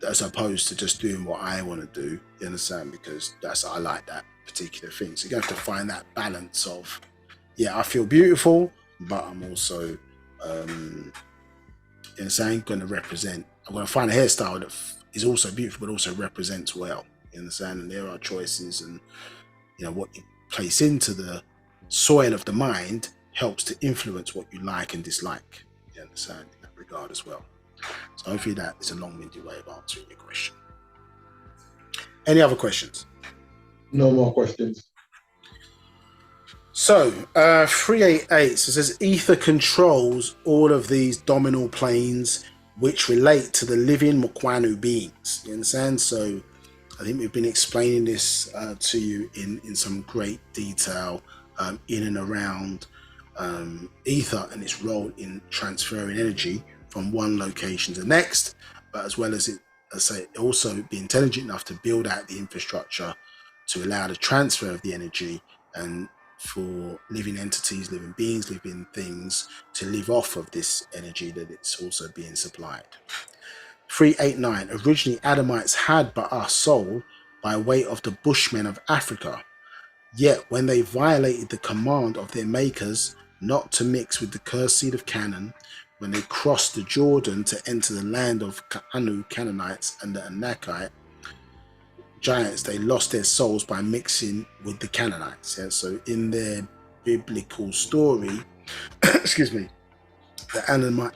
as opposed to just doing what I want to do, you understand? Because I like that particular thing. So you have to find that balance of, yeah, I feel beautiful, but I'm also, you know what I'm saying, going to find a hairstyle that is also beautiful, but also represents well, you understand? And there are choices, and, you know, what you place into the soil of the mind helps to influence what you like and dislike, you understand, in that regard as well. So hopefully that is a long-winded way of answering your question. Any other questions? No more questions. So 388, so it says ether controls all of these dominal planes which relate to the living Mokwanu beings. You understand? So I think we've been explaining this to you in some great detail in and around ether and its role in transferring energy from one location to the next, but as well as it, as I say, also be intelligent enough to build out the infrastructure to allow the transfer of the energy and for living entities, living beings, living things to live off of this energy that it's also being supplied. 389. Originally, Adamites had but our soul by way of the Bushmen of Africa. Yet, when they violated the command of their makers not to mix with the cursed seed of Canaan, when they crossed the Jordan to enter the land of Yaanuwn, Canaanites, and the Anakite giants, they lost their souls by mixing with the Canaanites. Yeah? So, in their biblical story, excuse me, the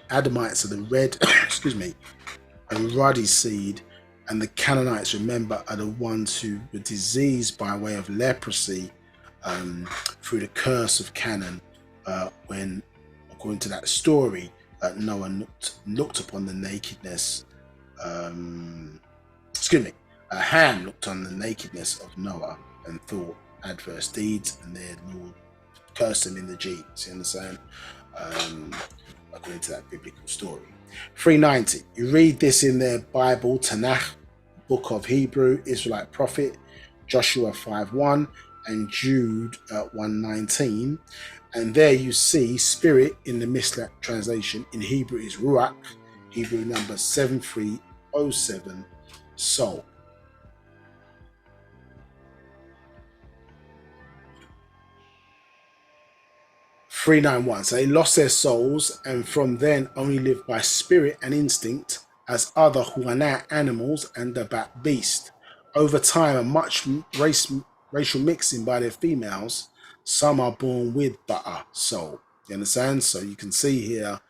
Adamites are the red, excuse me, a ruddy seed, and the Canaanites, remember, are the ones who were diseased by way of leprosy through the curse of Canaan when, according to that story, Noah looked upon the nakedness, Ham looked on the nakedness of Noah and thought adverse deeds, and their Lord cursed them in the genes, you understand? According to that biblical story. 390. You read this in their Bible, Tanakh, Book of Hebrew, Israelite Prophet, Joshua 5:1, and Jude 1:19. And there you see spirit in the Misplaced translation. In Hebrew is Ruach, Hebrew number 7307, soul. 391. So they lost their souls and from then only lived by spirit and instinct as other Huana animals and the bat beast. Over time, a much racial mixing by their females. Some are born with Ba'a soul. You understand? So you can see here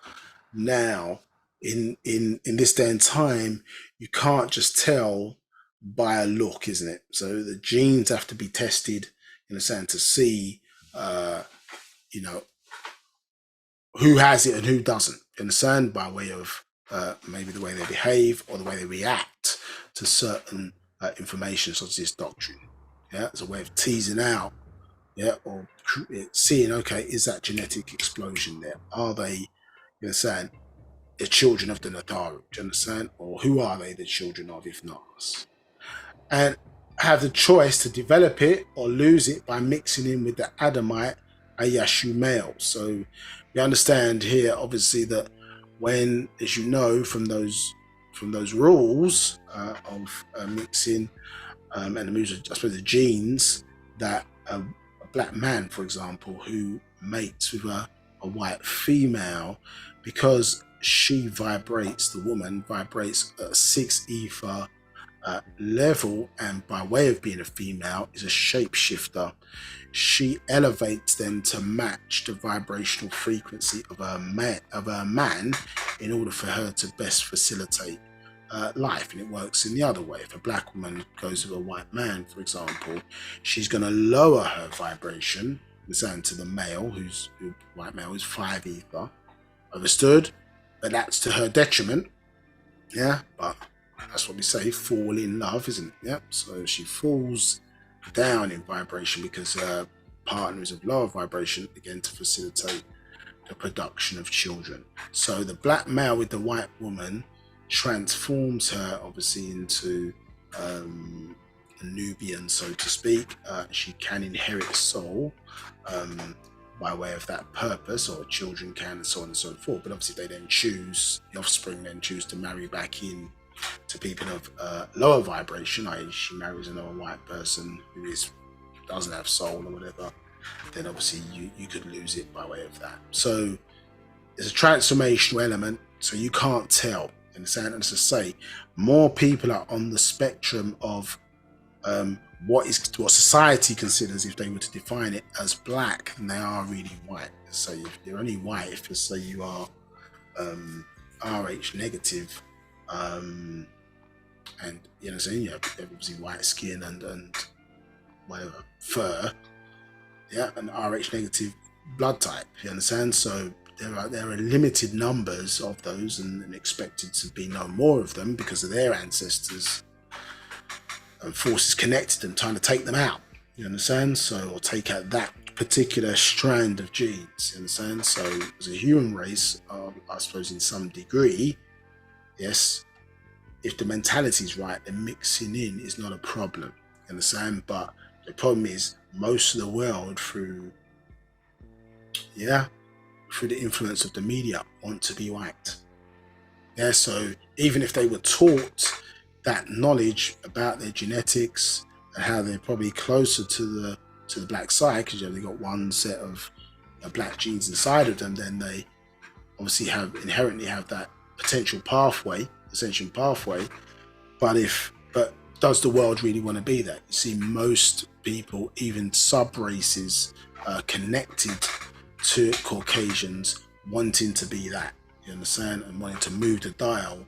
now in this day and time, you can't just tell by a look, isn't it? So the genes have to be tested, in a sense, to see who has it and who doesn't. You understand? By way of maybe the way they behave or the way they react to certain information such as this doctrine. Yeah, it's a way of teasing out, or seeing, okay, is that genetic explosion there? Are they, you understand, the children of the Nataru? Do you understand? Or who are they the children of, if not us? And have the choice to develop it or lose it by mixing in with the Adamite Ayashu male. So we understand here, obviously, that when, as you know, from those rules of mixing and the genes, that a black man, for example, who mates with a white female, because she vibrates, the woman vibrates at a 6 ether level, and by way of being a female is a shapeshifter, she elevates them to match the vibrational frequency of a man in order for her to best facilitate life. And it works in the other way. If a black woman goes with a white man, for example, she's going to lower her vibration to the male, white male is 5 ether. Understood? But that's to her detriment. Yeah, but that's what we say, fall in love, isn't it? Yeah. So she falls down in vibration because her partner is of lower vibration, again, to facilitate the production of children. So the black male with the white woman transforms her, obviously, into a Nubian, so to speak. She can inherit a soul by way of that purpose, or children can, and so on and so forth. But obviously, they then choose, the offspring then choose to marry back in to people of lower vibration, i.e. she marries another white person who doesn't have soul or whatever, then obviously you could lose it by way of that. So there's a transformational element, so you can't tell. Understand? And as I say, more people are on the spectrum of what society considers, if they were to define it, as black than they are really white. So if you're only white, if you say you are Rh negative, and saying, obviously white skin and whatever fur, and Rh negative blood type. You understand? So there are limited numbers of those, and expected to be no more of them because of their ancestors forces connected them, trying to take them out. You understand? So, or take out that particular strand of genes. You understand? So, as a human race, I suppose in some degree, yes, if the mentality is right, then mixing in is not a problem. You understand? But the problem is most of the world through the influence of the media want to be white. Yeah, so even if they were taught that knowledge about their genetics and how they're probably closer to the black side, because they've got one set of black genes inside of them, then they obviously inherently have that potential pathway, ascension pathway. But does the world really want to be that? You see, most people, even sub-races, connected to Caucasians wanting to be that, you understand, and wanting to move the dial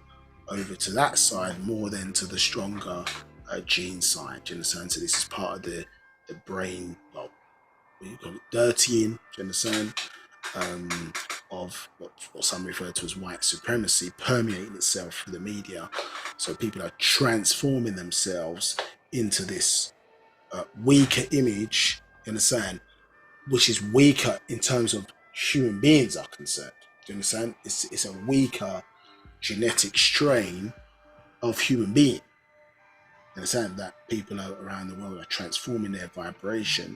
over to that side more than to the stronger gene side, you understand? So this is part of the brain, well, you call it dirtying, do you understand, of what some refer to as white supremacy permeating itself through the media. So people are transforming themselves into this weaker image, you understand, which is weaker in terms of human beings are concerned. Do you understand? It's a weaker genetic strain of human being. You understand that people around the world are transforming their vibration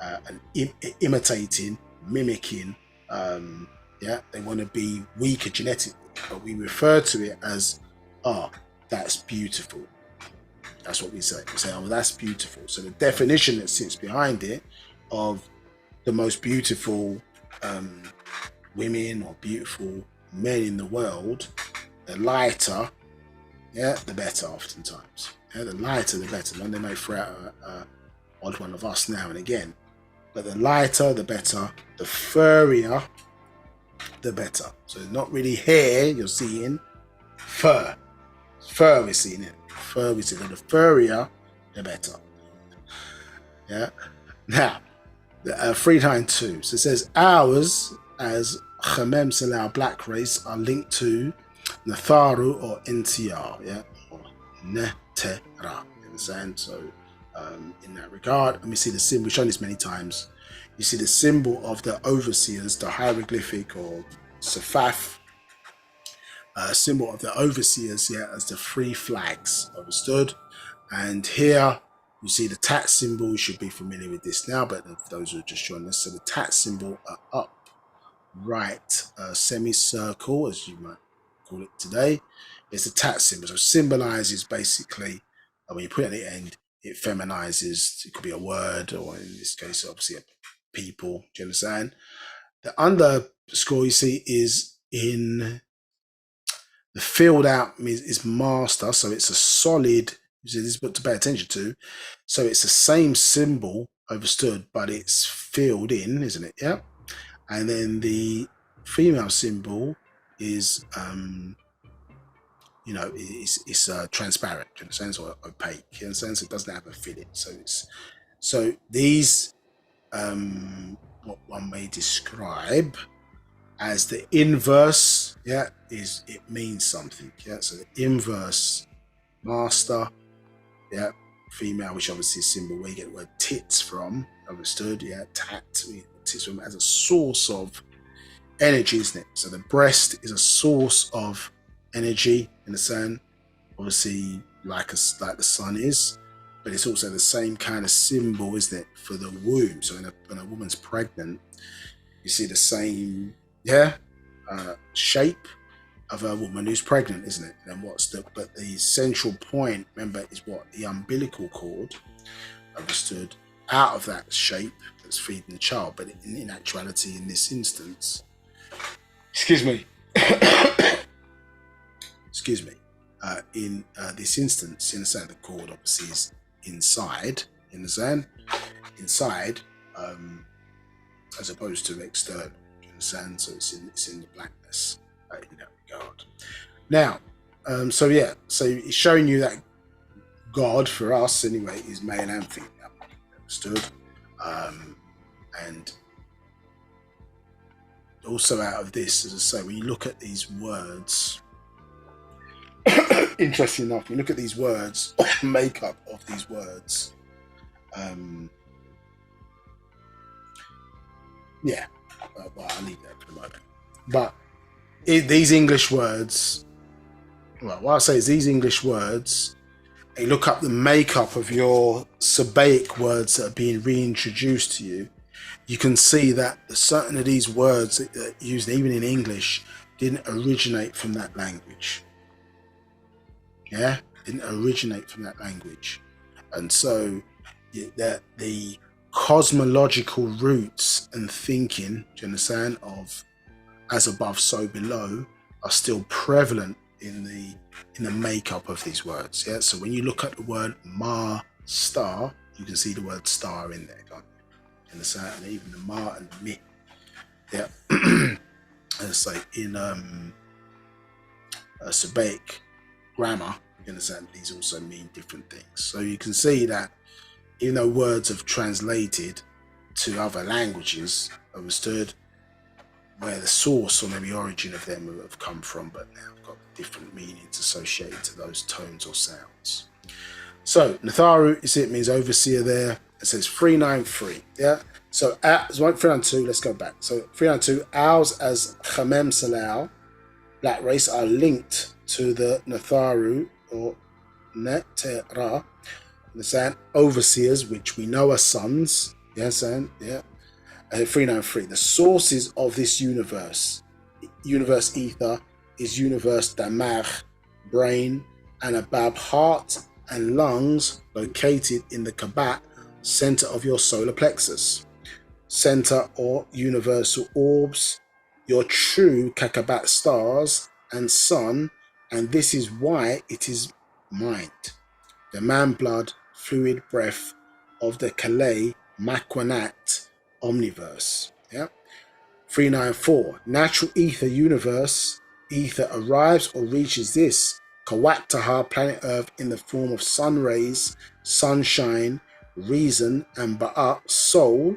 and imitating, mimicking. They want to be weaker genetically, but we refer to it as, that's beautiful. That's what we say. We say, that's beautiful. So the definition that sits behind it of the most beautiful women or beautiful men in the world, the lighter, the better oftentimes. The lighter, the better. And they may throw out a odd one of us now and again. But the lighter, the better. The furrier, the better. So not really hair you're seeing, fur. Fur we're seeing it. Fur we're seeing it. The furrier, the better. Yeah. Now, 392. So it says, ours as Khamem Salah black race are linked to Natharu or NTR, or Netera. You understand? So in that regard, let me see the symbol. We've shown this many times. You see the symbol of the overseers, the hieroglyphic or Safaf, symbol of the overseers, as the three flags, understood? And here you see the tat symbol. You should be familiar with this now, but for those who are just joining us, so the tat symbol are up, right, semicircle, as you might call it today, is the tat symbol. So symbolizes basically, when you put it at the end, it feminizes. It could be a word, or in this case, obviously, a people. Do you understand? The underscore you see is in the filled out is master, so it's a solid. You see, this is what to pay attention to. So it's the same symbol, understood, but it's filled in, isn't it? Yeah. And then the female symbol is, it's transparent, in a sense, or opaque, in a sense. It doesn't have a filling. So these, what one may describe as the inverse, is it means something. So the inverse, master, female, which obviously is symbol where you get the word tits from, understood? Tat, tits from as a source of energy, isn't it? So the breast is a source of energy in the sun, obviously, like the sun is, but it's also the same kind of symbol, isn't it, for the womb? So when a woman's pregnant, you see the same shape of a woman who's pregnant, isn't it? And but the central point, remember, is what? The umbilical cord, understood, out of that shape that's feeding the child. But in actuality, in this instance, excuse me, in this instance, in the sense, the cord obviously is inside, in the sand, inside, as opposed to external, in the sand. So it's in the blackness in that regard. Now, so it's showing you that God, for us anyway, is male and female, understood? And also out of this, as I say, when you look at these words, interesting enough, you look at these words, makeup of these words. Yeah, well, I'll leave that for the moment. But these English words, well, what I'll say is these English words, you look up the makeup of your Sabaic words that are being reintroduced to you, you can see that certain of these words that are used even in English didn't originate from that language. Yeah, didn't originate from that language. And so the cosmological roots and thinking, do you understand, of as above, so below, are still prevalent in the makeup of these words. Yeah. So when you look at the word ma star, you can see the word star in there, can't you? Understand? And even the ma and the mi. Yeah. And it's like in Sabaic grammar, you understand, these also mean different things. So you can see that even though words have translated to other languages, understood where the source or maybe origin of them have come from, but now got different meanings associated to those tones or sounds. So Natharu, it means overseer there. It says 393. Yeah. So 392, let's go back. So 392, ours as Khamem Salau, black race, are linked to the Natharu or Netera, understand, overseers, which we know are sons. Yes, and yeah. 393. The sources of this universe ether, is universe damagh, brain, and Nabab, heart and lungs, located in the Kabat, center of your solar plexus, center or universal orbs, your true Kakabat stars and sun, and this is why it is mind, the man blood, fluid breath of the Kalei Makwanat omniverse. Yeah. 394. Natural ether universe. Ether arrives or reaches this Kawaktaha planet Earth in the form of sun rays, sunshine, reason, and Ba'at, soul,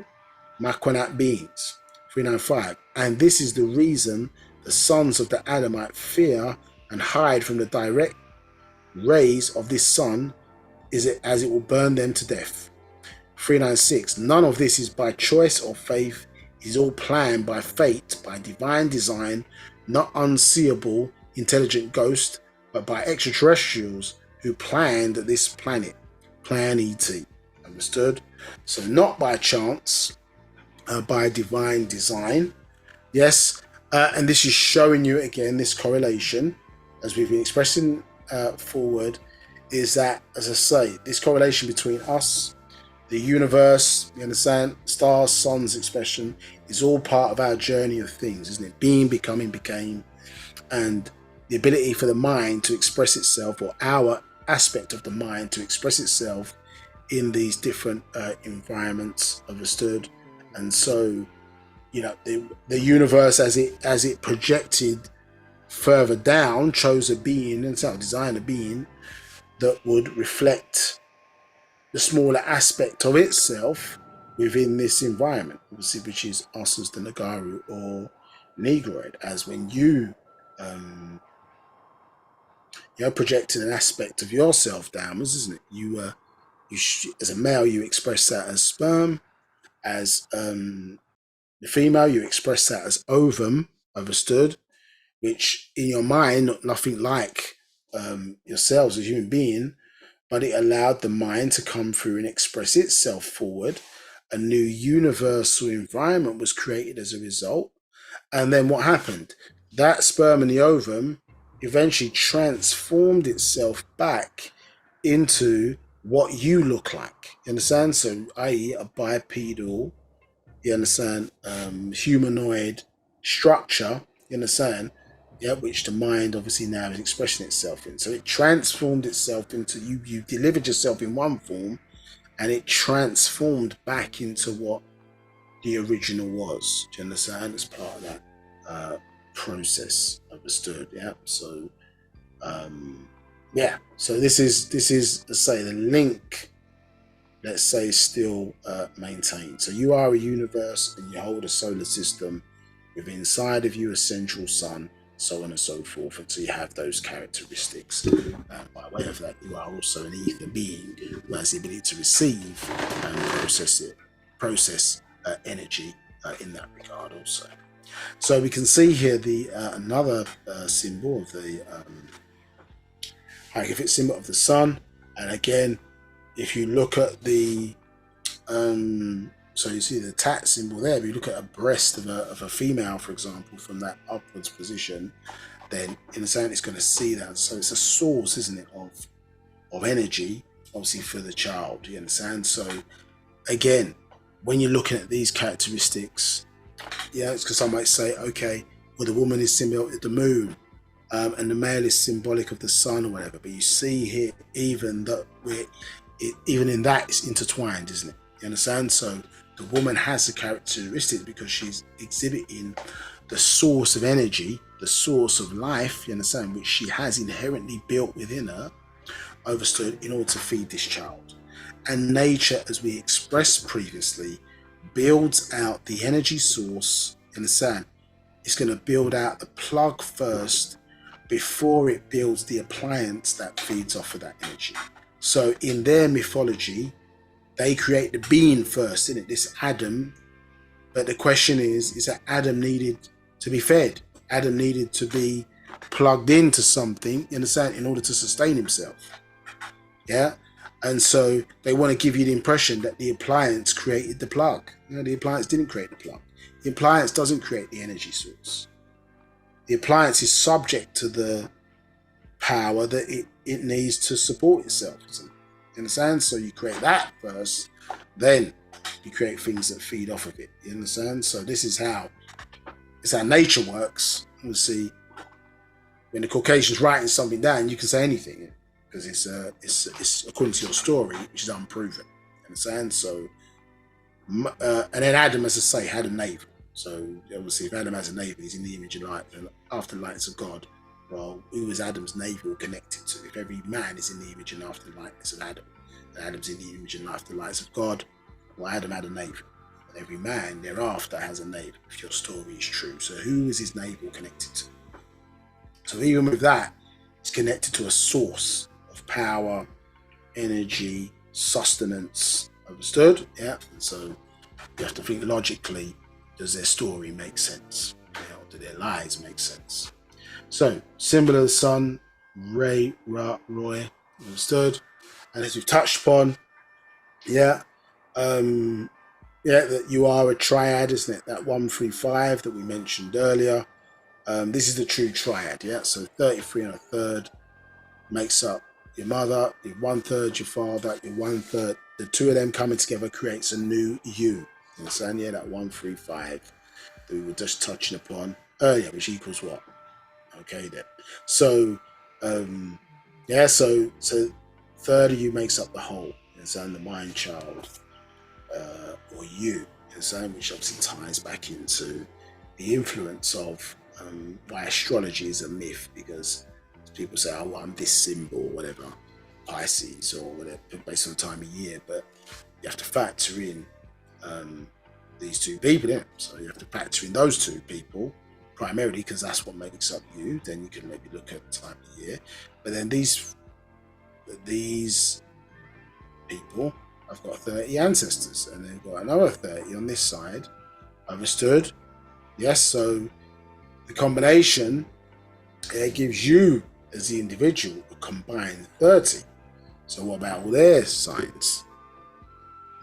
Makwanat beings. 395. And this is the reason the sons of the Adamite fear and hide from the direct rays of this sun, is it as it will burn them to death. 396. None of this is by choice or faith. It is all planned by fate, by divine design, not unseeable, intelligent ghost, but by extraterrestrials who planned this planet. Plan ET. Understood? So not by chance, by divine design. Yes. And this is showing you again this correlation, as we've been expressing forward, is that, as I say, this correlation between us, the universe, you understand, stars, suns expression, is all part of our journey of things, isn't it? Being, becoming, became, and the ability for the mind to express itself, or our aspect of the mind to express itself in these different environments, understood? And so, you know, the universe as it projected further down chose a being, and so designed a being that would reflect the smaller aspect of itself within this environment, obviously, which is us as the Nagaru or Negroid. As when you projected an aspect of yourself downwards, isn't it? You as a male, you express that as sperm. As the female, you express that as ovum, understood? Which in your mind, nothing like yourselves as a human being, but it allowed the mind to come through and express itself forward. A new universal environment was created as a result. And then what happened? That sperm and the ovum eventually transformed itself back into what you look like. You understand? So, i.e., a bipedal, you understand, humanoid structure, you understand? Yeah, which the mind obviously now is expressing itself in. So it transformed itself into you delivered yourself in one form, and it transformed back into what the original was. Do you understand? As part of that process, understood? Yeah. So so this is let's say the link, let's say, is still maintained. So you are a universe and you hold a solar system with inside of you a central sun. so on and so forth, until you have those characteristics. By way of that, you are also an ether being who has the ability to receive and process energy in that regard also. So we can see here the another symbol of the hieroglyphic symbol of the sun, and again, if you look at the so you see the tat symbol there, but you look at a breast of a female, for example, from that upwards position, then in a sense it's going to see that. So it's a source, isn't it, of energy, obviously for the child. You understand? So again, when you're looking at these characteristics, yeah, it's because some might say, okay, well, the woman is symbolic of the moon, and the male is symbolic of the sun or whatever. But you see here, even that even in that, it's intertwined, isn't it? You understand? So the woman has a characteristic because she's exhibiting the source of energy, the source of life, you understand, which she has inherently built within her, overstood, in order to feed this child. And nature, as we expressed previously, builds out the energy source, you understand? It's going to build out the plug first before it builds the appliance that feeds off of that energy. So in their mythology, they create the being first, isn't it? This Adam. But the question is that Adam needed to be fed. Adam needed to be plugged into something, you understand, in order to sustain himself. Yeah? And so they want to give you the impression that the appliance created the plug. No, the appliance didn't create the plug. The appliance doesn't create the energy source. The appliance is subject to the power that it needs to support itself. You understand? So you create that first, then you create things that feed off of it. You understand? So this is how nature works. You see, when the Caucasian's writing something down, you can say anything because it's according to your story, which is unproven. You understand? So, and then Adam, as I say, had a navel. So obviously, if Adam has a navel, he's in the image of light, and after the likeness of God. Well, who is Adam's navel connected to? If every man is in the image and after the likeness of Adam, and Adam's in the image and after the likeness of God, well, Adam had a navel. And every man thereafter has a navel, if your story is true. So who is his navel connected to? So even with that, it's connected to a source of power, energy, sustenance. Understood? Yeah. And so you have to think logically, does their story make sense? Or do their lies make sense? So, symbol of the sun, Ray, Ra, Roy, understood. And as we've touched upon, that you are a triad, isn't it? That 135 that we mentioned earlier. This is the true triad, yeah? So 33 and a third makes up your mother, your 1/3 your father, your 1/3. The two of them coming together creates a new you. You understand? Yeah, that 135 that we were just touching upon earlier, which equals what? Okay then. So so third of you makes up the whole. And the mind child or you, which obviously ties back into the influence of why astrology is a myth, because people say, oh, well, I'm this symbol or whatever, Pisces or whatever, based on the time of year, but you have to factor in these two people, yeah? So you have to factor in those two people primarily, because that's what makes up you. Then you can maybe look at the time of year, but then these people have got 30 ancestors, and they've got another 30 on this side. Understood? Yes. So the combination gives you, as the individual, a combined 30. So what about all their signs?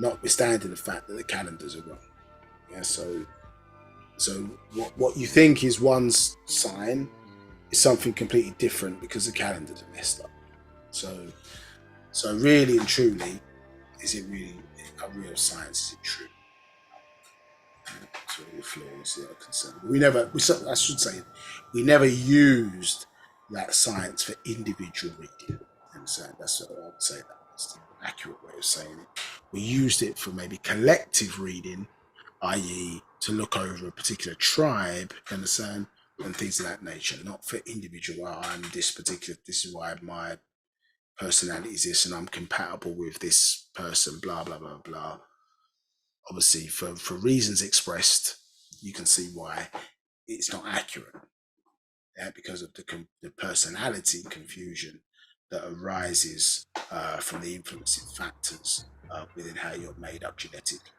Notwithstanding the fact that the calendars are wrong. Yeah. So what you think is one's sign is something completely different because the calendars are messed up. So really and truly, is it really a real science? Is it true? So the flaws that are concerned. I should say, we never used that science for individual reading. That's what I would say. That's the accurate way of saying it. We used it for maybe collective reading, i.e., to look over a particular tribe, understand, and things of that nature, not for individual. I'm this is why my personality is this, and I'm compatible with this person, blah, blah, blah, blah. Obviously, for reasons expressed, you can see why it's not accurate. because of the personality confusion that arises from the influencing factors within how you're made up genetically.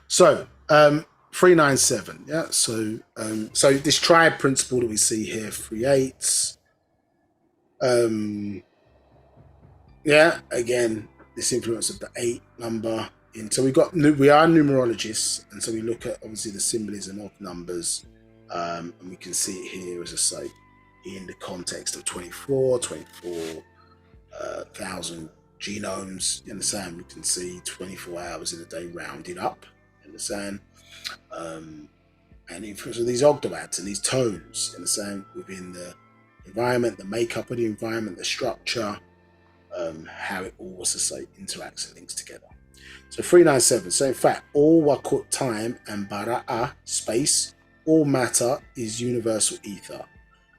So 397, yeah. So this tribe principle that we see here, 3/8. Yeah, again, this influence of the 8 number. So we are numerologists, and so we look at obviously the symbolism of numbers, and we can see it here, as I say, in the context of 24,000 genomes. You understand? We can see 24 hours in a day rounded up. You understand? And the influence of these octaves and these tones. You understand? Within the environment, the makeup of the environment, the structure. How it all, as I say, interacts and links together. So 397. So in fact, all wakut time and bara'a space, all matter is universal ether,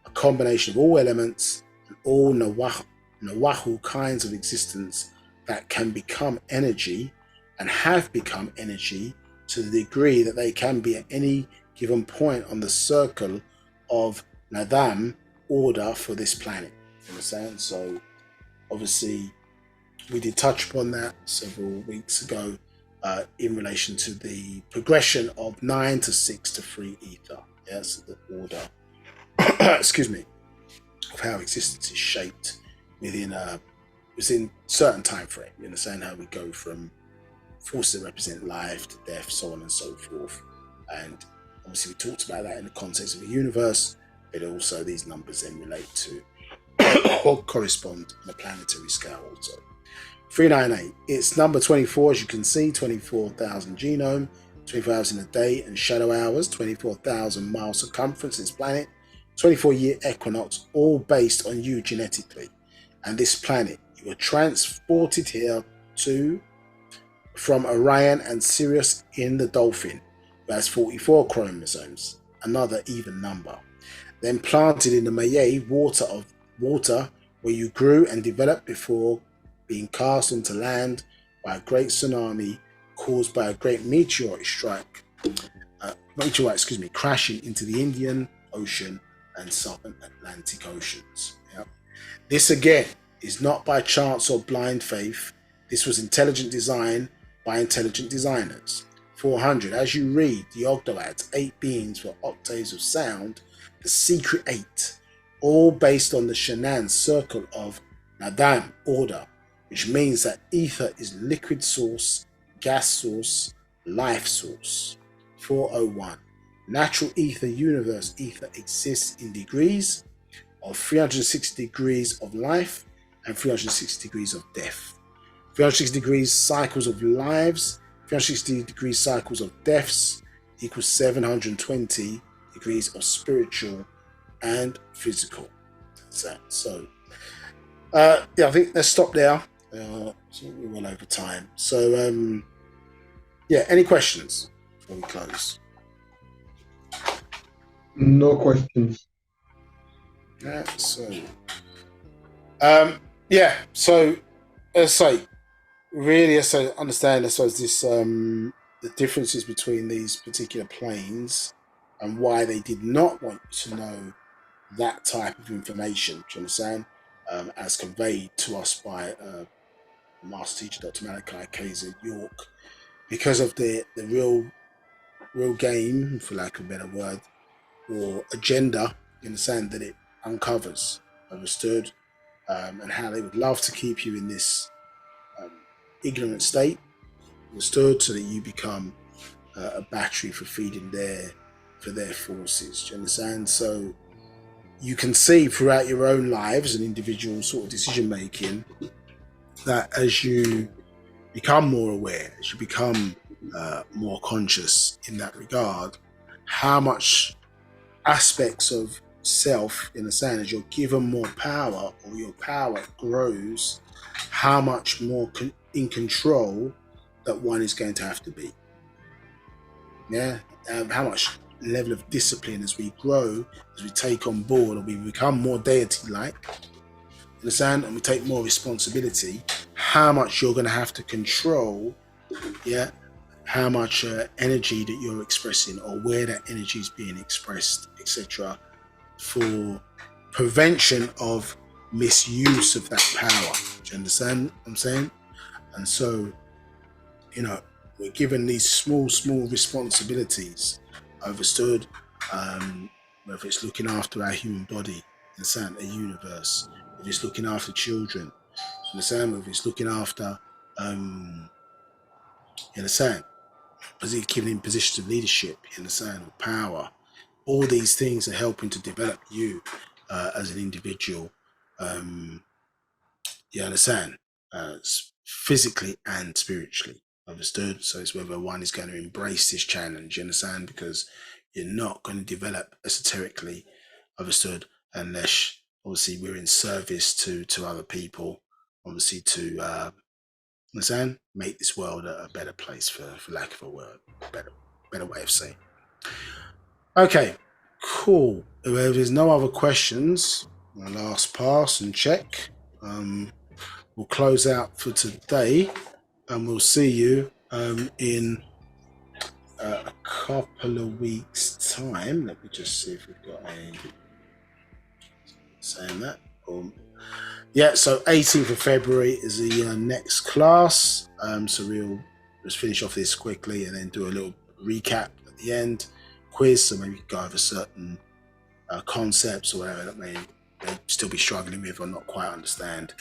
a combination of all elements and all nawahu kinds of existence that can become energy and have become energy to the degree that they can be at any given point on the circle of Nadam order for this planet. You understand? So obviously, we did touch upon that several weeks ago in relation to the progression of 9 to 6 to 3 ether. Yes, the order, excuse me, of how existence is shaped within certain time frame. You understand how we go from forces that represent life to death, so on and so forth. And obviously, we talked about that in the context of the universe, but also these numbers then relate to or correspond on a planetary scale also. 398. It's number 24, as you can see, 24,000 genome, 24 hours in a day, and shadow hours, 24,000 mile circumference this planet, 24-year equinox, all based on you genetically. And this planet, you were transported here from Orion and Sirius in the Dolphin, who has 44 chromosomes, another even number. Then planted in the Maye water where you grew and developed before being cast onto land by a great tsunami caused by a great meteorite crashing into the Indian Ocean and Southern Atlantic Oceans. Yep. This again is not by chance or blind faith. This was intelligent design by intelligent designers. 400. As you read the octaves, 8 beings for octaves of sound, the secret 8, all based on the Shannon circle of Nadam order, which means that ether is liquid source, gas source, life source. 401. Natural ether, universe ether exists in degrees of 360 degrees of life and 360 degrees of death. 360 degrees cycles of lives, 360 degrees cycles of deaths equals 720 degrees of spiritual and physical. So I think let's stop there. So we're well over time. So any questions before we close? No questions. So let's say really, so understand, I suppose, this the differences between these particular planes and why they did not want you to know that type of information. Do you understand? As conveyed to us by Master Teacher Dr. Malachi York, because of the real game, for lack of a better word, or agenda, you understand, that it uncovers, understood, and how they would love to keep you in this ignorant state, understood, so that you become a battery for feeding their forces. Do you understand? So you can see throughout your own lives and individual sort of decision making that as you become more aware, as you become more conscious in that regard, how much aspects of self, in a sense, as you're given more power or your power grows, how much more in control that one is going to have to be. Yeah, how much level of discipline as we grow, as we take on board, or we become more deity-like, understand, and we take more responsibility, how much you're going to have to control, how much energy that you're expressing, or where that energy is being expressed, etc., for prevention of misuse of that power. Do you understand what I'm saying? And so, you know, we're given these small responsibilities, understood, whether it's looking after our human body, understand, a universe, if it's looking after children, understand, whether it's looking after, you understand, given in positions of leadership, you understand, or power. All these things are helping to develop you as an individual, you understand, physically and spiritually, understood? So it's whether one is going to embrace this challenge, you understand, because you're not going to develop esoterically, understood, unless obviously we're in service to other people, obviously to understand, make this world a better place, for lack of a word, better way of saying. Okay, cool. If there's no other questions, my last pass and check. We'll close out for today, and we'll see you in a couple of weeks' time. Let me just see if we've got a saying that. Yeah, so 18th of February is the next class. So we'll just finish off this quickly and then do a little recap at the end, quiz. So maybe go over certain concepts or whatever that may still be struggling with or not quite understand.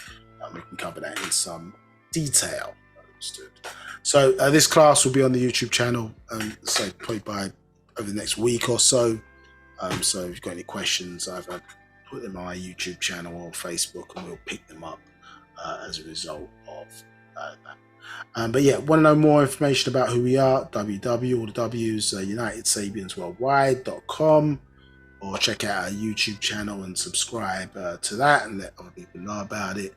We can cover that in some detail. Understood. So this class will be on the YouTube channel, so probably by over the next week or so. So if you've got any questions, either put them on my YouTube channel or Facebook, and we'll pick them up as a result of that. But yeah, want to know more information about who we are? www, all the W's, UnitedSabiansWorldwide.com, or check out our YouTube channel and subscribe to that and let other people know about it.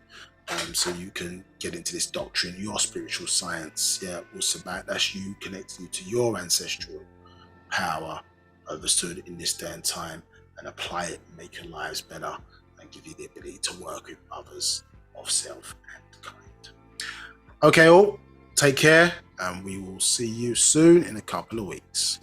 So you can get into this doctrine, your spiritual science, Wu-Sabat, that's you connecting you to your ancestral power, understood, in this day and time, and apply it and make your lives better and give you the ability to work with others of self and kind. Okay, all, take care, and we will see you soon in a couple of weeks.